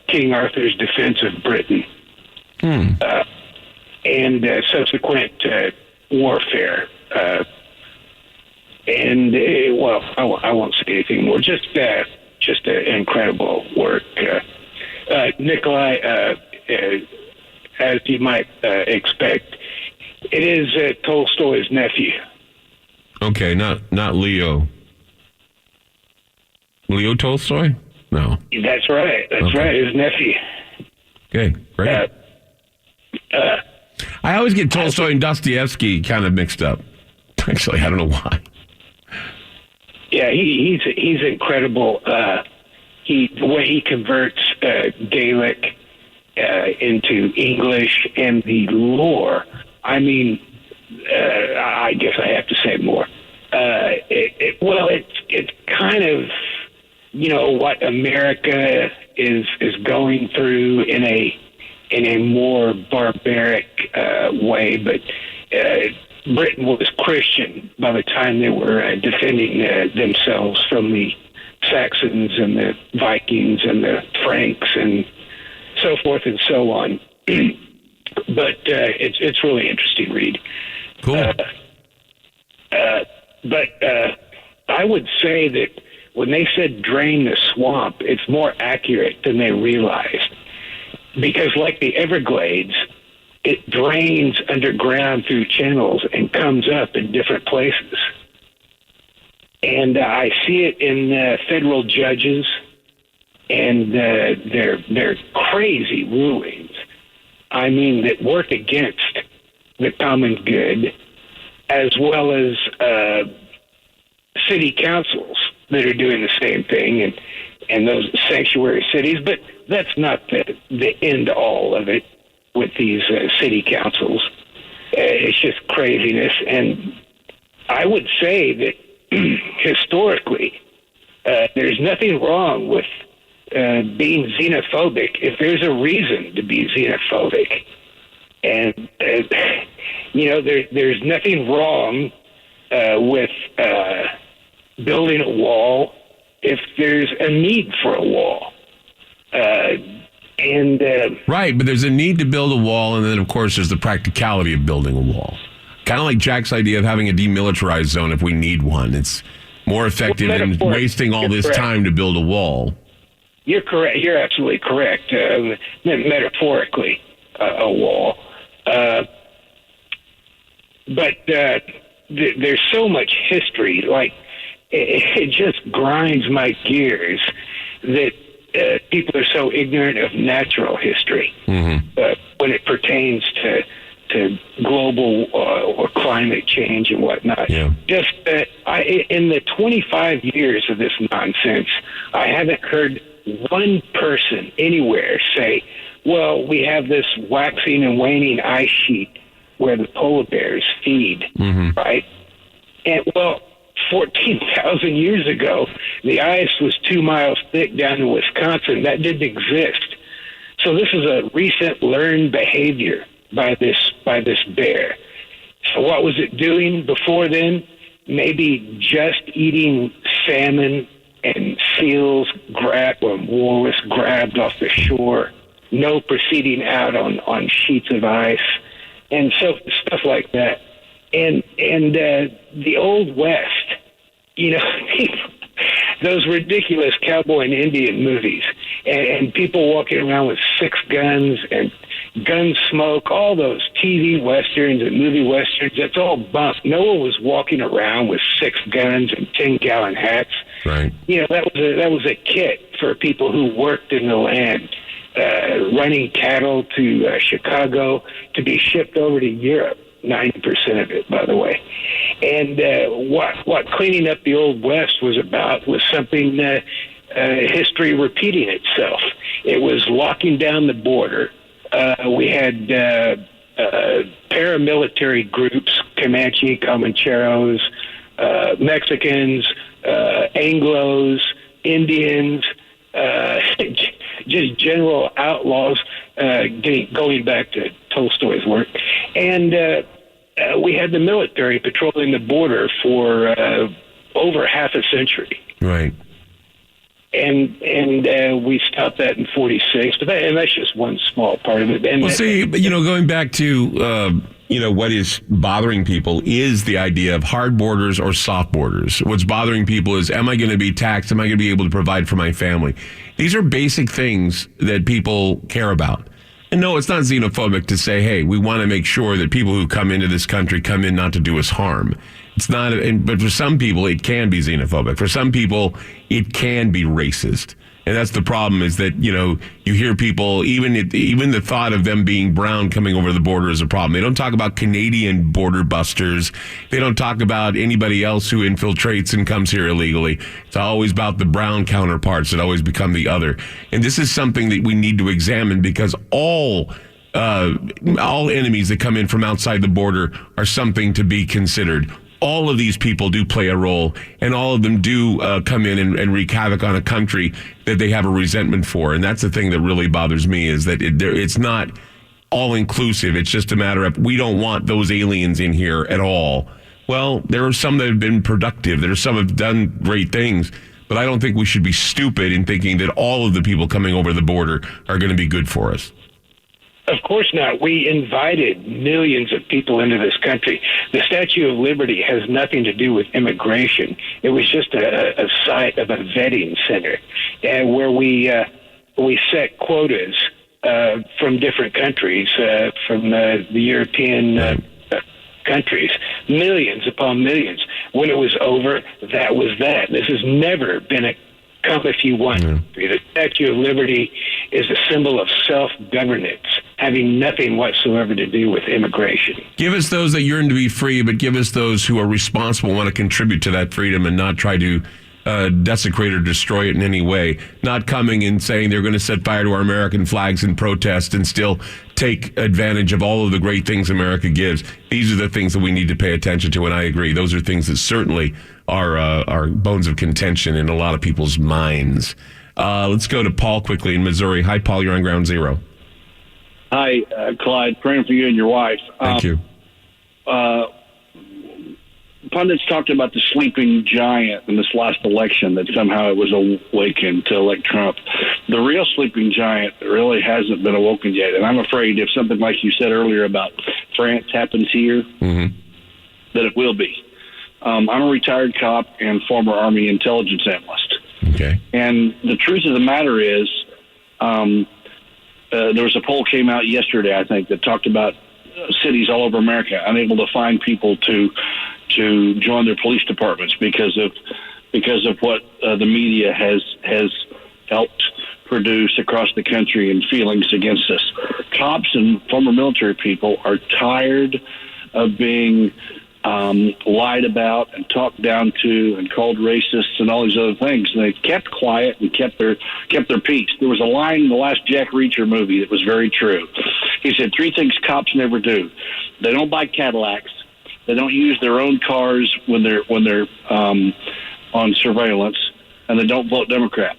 King Arthur's defense of Britain. and subsequent warfare. Well, I won't say anything more. Just incredible work. Nikolai, as you might expect, it is Tolstoy's nephew.
Okay, not Leo. Leo Tolstoy? No.
That's right. That's right. His nephew.
Okay, great. I always get Tolstoy and Dostoevsky kind of mixed up. Actually, I don't know why.
Yeah, he's incredible. The way he converts Gaelic into English and the lore. I mean, I guess I have to say more. It's kind of, what America is going through in a more barbaric way, but Britain was Christian by the time they were defending themselves from the Saxons and the Vikings and the Franks and so forth and so on. But it's really interesting read.
Cool.
But I would say that when they said drain the swamp, it's more accurate than they realized. Because like the Everglades, it drains underground through channels and comes up in different places. And I see it in federal judges and their crazy rulings. I mean, that work against the common good, as well as city councils that are doing the same thing, and those sanctuary cities. But that's not the end all of it with these city councils. It's just craziness. And I would say that historically, there's nothing wrong with being xenophobic if there's a reason to be xenophobic. And, there's nothing wrong with building a wall if there's a need for a wall.
Right, but there's a need to build a wall, and then, of course, there's the practicality of building a wall. Kind of like Jack's idea of having a demilitarized zone if we need one. It's more effective than wasting all this time to build a wall.
You're correct. You're absolutely correct. Metaphorically, a wall. But there's so much history. Like, it just grinds my gears that people are so ignorant of natural history when it pertains to global or climate change and whatnot.
Yeah.
Just in the 25 years of this nonsense, I haven't heard one person anywhere say, well, we have this waxing and waning ice sheet where the polar bears feed, right? And, 14,000 years ago, the ice was 2 miles thick down in Wisconsin. That didn't exist. So this is a recent learned behavior by this bear. So what was it doing before then? Maybe just eating salmon and seals walrus grabbed off the shore, no proceeding out on sheets of ice, and so stuff like that. And the Old West, those ridiculous cowboy and Indian movies, and people walking around with 6 guns and Gunsmoke, all those TV westerns and movie westerns, that's all bunk. No one was walking around with 6 guns and 10-gallon hats.
Right.
That was a kit for people who worked in the land, running cattle to Chicago to be shipped over to Europe. 90% of it, by the way. And what cleaning up the Old West was about was something history repeating itself. It was locking down the border. We had paramilitary groups, Comanche, Comancheros, Mexicans, Anglos, Indians, just general outlaws, going back to Tolstoy's work. And we had the military patrolling the border for over half a century.
Right.
And we stopped that in 46, but that's just one small part of it. And
going back to what is bothering people is the idea of hard borders or soft borders. What's bothering people is, am I going to be taxed? Am I going to be able to provide for my family? These are basic things that people care about. And no, it's not xenophobic to say, hey, we want to make sure that people who come into this country come in not to do us harm. It's not, but for some people, it can be xenophobic. For some people, it can be racist. And that's the problem, is that, you hear people, even the thought of them being brown coming over the border is a problem. They don't talk about Canadian border busters. They don't talk about anybody else who infiltrates and comes here illegally. It's always about the brown counterparts that always become the other. And this is something that we need to examine, because all enemies that come in from outside the border are something to be considered. All of these people do play a role, and all of them do come in and wreak havoc on a country that they have a resentment for. And that's the thing that really bothers me, is that it's not all-inclusive. It's just a matter of, we don't want those aliens in here at all. Well, there are some that have been productive. There are some that have done great things. But I don't think we should be stupid in thinking that all of the people coming over the border are going to be good for us.
Of course not. We invited millions of people into this country. The Statue of Liberty has nothing to do with immigration. It was just a site of a vetting center, where we set quotas from different countries, from the European countries, millions upon millions. When it was over, that was that. This has never been a come if you want. The Statue of Liberty is a symbol of self-governance, having nothing whatsoever to do with immigration.
Give us those that yearn to be free, but give us those who are responsible, want to contribute to that freedom, and not try to desecrate or destroy it in any way. Not coming and saying they're going to set fire to our American flags in protest and still take advantage of all of the great things America gives. These are the things that we need to pay attention to, and I agree. Those are things that certainly are bones of contention in a lot of people's minds. Let's go to Paul quickly in Missouri. Hi, Paul. You're on Ground Zero.
Hi, Clyde. Praying for you and your wife.
Thank you.
Pundits talked about the sleeping giant in this last election, that somehow it was awakened to elect Trump. The real sleeping giant really hasn't been awoken yet. And I'm afraid if something like you said earlier about France happens here, that it will be. I'm a retired cop and former Army intelligence analyst.
Okay.
And the truth of the matter is, there was a poll came out yesterday, I think, that talked about cities all over America unable to find people to join their police departments because of what the media has helped produce across the country and feelings against us. Cops and former military people are tired of being lied about and talked down to and called racists and all these other things. And they kept quiet and kept their peace. There was a line in the last Jack Reacher movie that was very true. He said 3 things cops never do. They don't buy Cadillacs. They don't use their own cars when they're on surveillance, and they don't vote Democrat.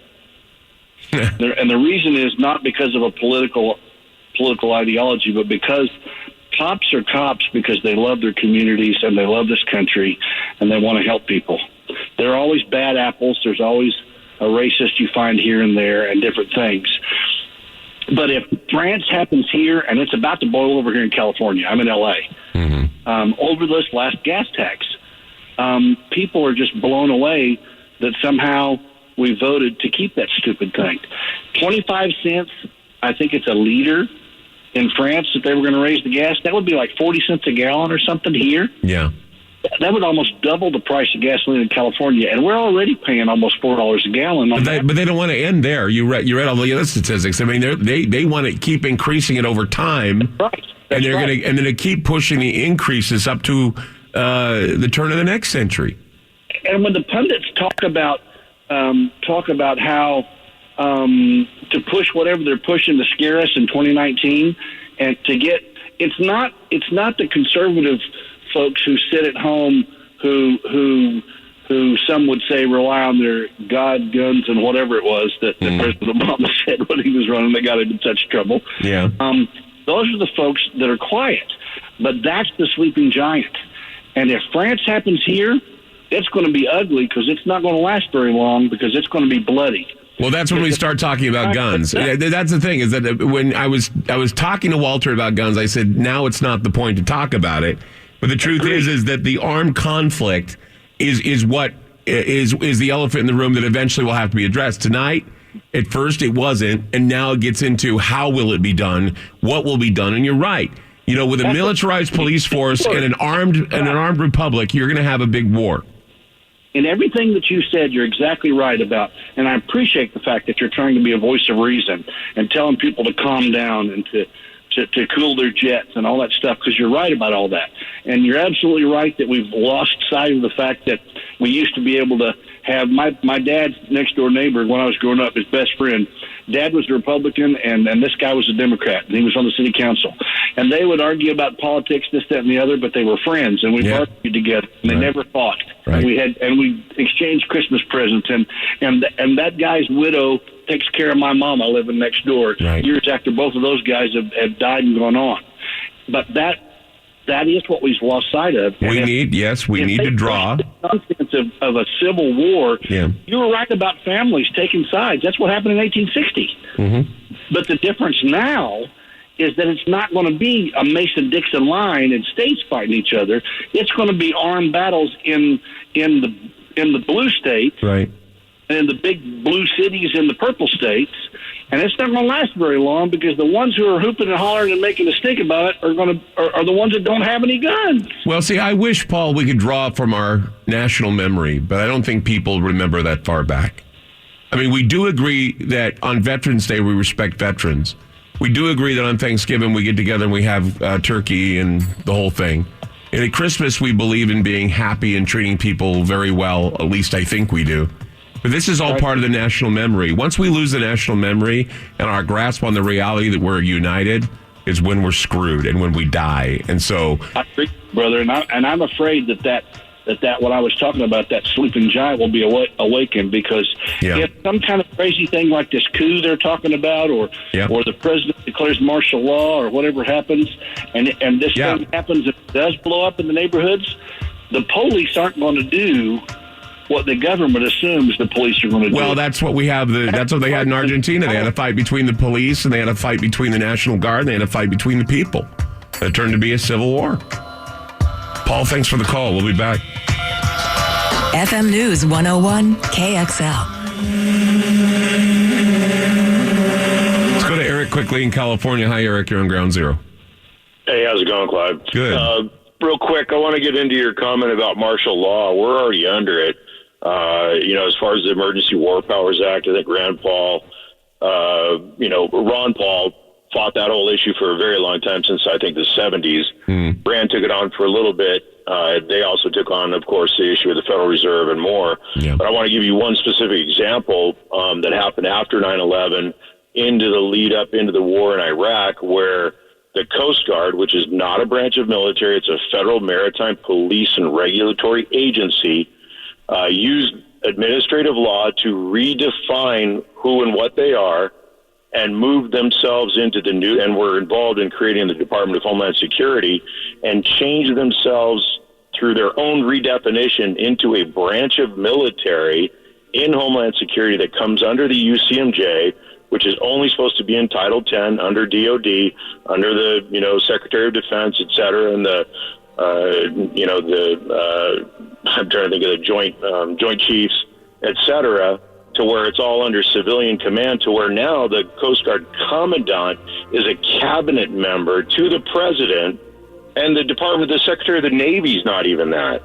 And the reason is not because of a political ideology, but because cops are cops because they love their communities and they love this country and they want to help people. There are always bad apples. There's always a racist you find here and there and different things. But if France happens here, and it's about to boil over here in California, I'm in L.A., over this last gas tax, people are just blown away that somehow we voted to keep that stupid thing. 25 cents, I think it's a liter in France, if they were going to raise the gas, that would be like 40 cents a gallon or something here.
Yeah.
That would almost double the price of gasoline in California, and we're already paying almost $4 a gallon.
But they don't want to end there. You read all the other statistics. I mean, they want to keep increasing it over time,
right?
And they're going to keep pushing the increases up to the turn of the next century.
And when the pundits talk about how to push whatever they're pushing to scare us in 2019, and to get it's not the conservative folks who sit at home who some would say rely on their God, guns, and whatever it was that President Obama said when he was running that got him in such trouble.
Yeah.
Those are the folks that are quiet. But that's the sleeping giant. And if France happens here, it's going to be ugly because it's not going to last very long because it's going to be bloody.
Well, that's when we start talking about guns. That's the thing, is that when I was talking to Walter about guns, I said, now it's not the point to talk about it. But the truth is that the armed conflict is what is the elephant in the room that eventually will have to be addressed. Tonight, at first it wasn't, and now it gets into how will it be done, what will be done, and you're right. You know, with a militarized police force and an armed republic, you're going to have a big war.
And everything that you said, you're exactly right about. And I appreciate the fact that you're trying to be a voice of reason and telling people to calm down and to cool their jets and all that stuff, because you're right about all that. And you're absolutely right that we've lost sight of the fact that we used to be able to have my dad's next door neighbor when I was growing up, his best friend. Dad was a Republican, and this guy was a Democrat, and he was on the city council. And they would argue about politics, this, that, and the other, but they were friends, and we argued together, and they never fought.
Right.
And we exchanged Christmas presents, and that guy's widow takes care of my mama living next door years after both of those guys have died and gone on. But that is what we've lost sight of.
We need to draw.
The nonsense of a civil war.
Yeah.
You were right about families taking sides. That's what happened in 1860.
Mm-hmm.
But the difference now is that it's not going to be a Mason-Dixon line and states fighting each other. It's going to be armed battles in the blue states,
right,
and in the big blue cities in the purple states. And it's not going to last very long, because the ones who are hooping and hollering and making a stink about it are the ones that don't have any guns.
Well, see, I wish, Paul, we could draw from our national memory, but I don't think people remember that far back. I mean, we do agree that on Veterans Day we respect veterans. We do agree that on Thanksgiving we get together and we have turkey and the whole thing. And at Christmas we believe in being happy and treating people very well. At least I think we do. But this is all part of the national memory. Once we lose the national memory and our grasp on the reality that we're united is when we're screwed and when we die. And so,
I agree, brother, and I'm afraid that what I was talking about, that sleeping giant, will be awakened, because if some kind of crazy thing like this coup they're talking about, or the president declares martial law, or whatever happens, and this thing happens, and it does blow up in the neighborhoods, the police aren't going to do what the government assumes the police are going to do.
Well, that's what we have. That's what they had in Argentina. They had a fight between the police, and they had a fight between the National Guard, and they had a fight between the people. It turned to be a civil war. Paul, thanks for the call. We'll be back.
FM News 101 KXL.
Let's go to Eric quickly in California. Hi, Eric. You're on Ground Zero.
Hey, how's it going, Clyde?
Good.
Real quick, I want to get into your comment about martial law. We're already under it. As far as the Emergency War Powers Act, I think Ron Paul fought that whole issue for a very long time, since I think the 70s. Rand took it on for a little bit. They also took on, of course, the issue of the Federal Reserve and more.
Yeah.
But I want to give you one specific example that happened after 9/11 into the lead up into the war in Iraq, where the Coast Guard, which is not a branch of military, it's a federal maritime police and regulatory agency, used administrative law to redefine who and what they are, and moved themselves into the new, and were involved in creating the Department of Homeland Security, and changed themselves through their own redefinition into a branch of military in Homeland Security that comes under the UCMJ, which is only supposed to be in Title 10 under DOD, under the Secretary of Defense, et cetera, and I'm trying to think of the Joint Chiefs, et cetera, to where it's all under civilian command, to where now the Coast Guard Commandant is a cabinet member to the President, and the Secretary of the Navy is not even that.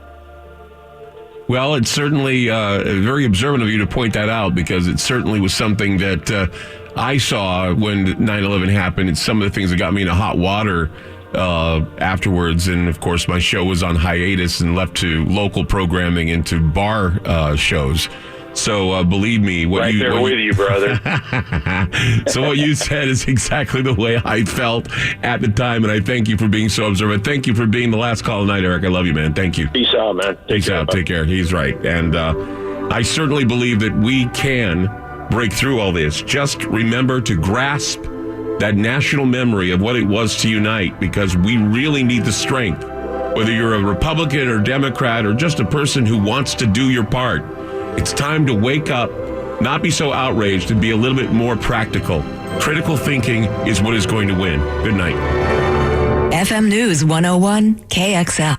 Well, it's certainly very observant of you to point that out, because it certainly was something that I saw when 9/11 happened. It's some of the things that got me into hot water afterwards. And, of course, my show was on hiatus and left to local programming and to bar shows. So believe me,
with you, brother.
So what you said is exactly the way I felt at the time, and I thank you for being so observant. Thank you for being the last call tonight, Eric. I love you, man. Thank you.
Peace out, man.
Peace out. Take care. He's right. And I certainly believe that we can break through all this. Just remember to grasp that national memory of what it was to unite, because we really need the strength. Whether you're a Republican or Democrat or just a person who wants to do your part, it's time to wake up, not be so outraged and be a little bit more practical. Critical thinking is what is going to win. Good night.
FM News 101 KXL.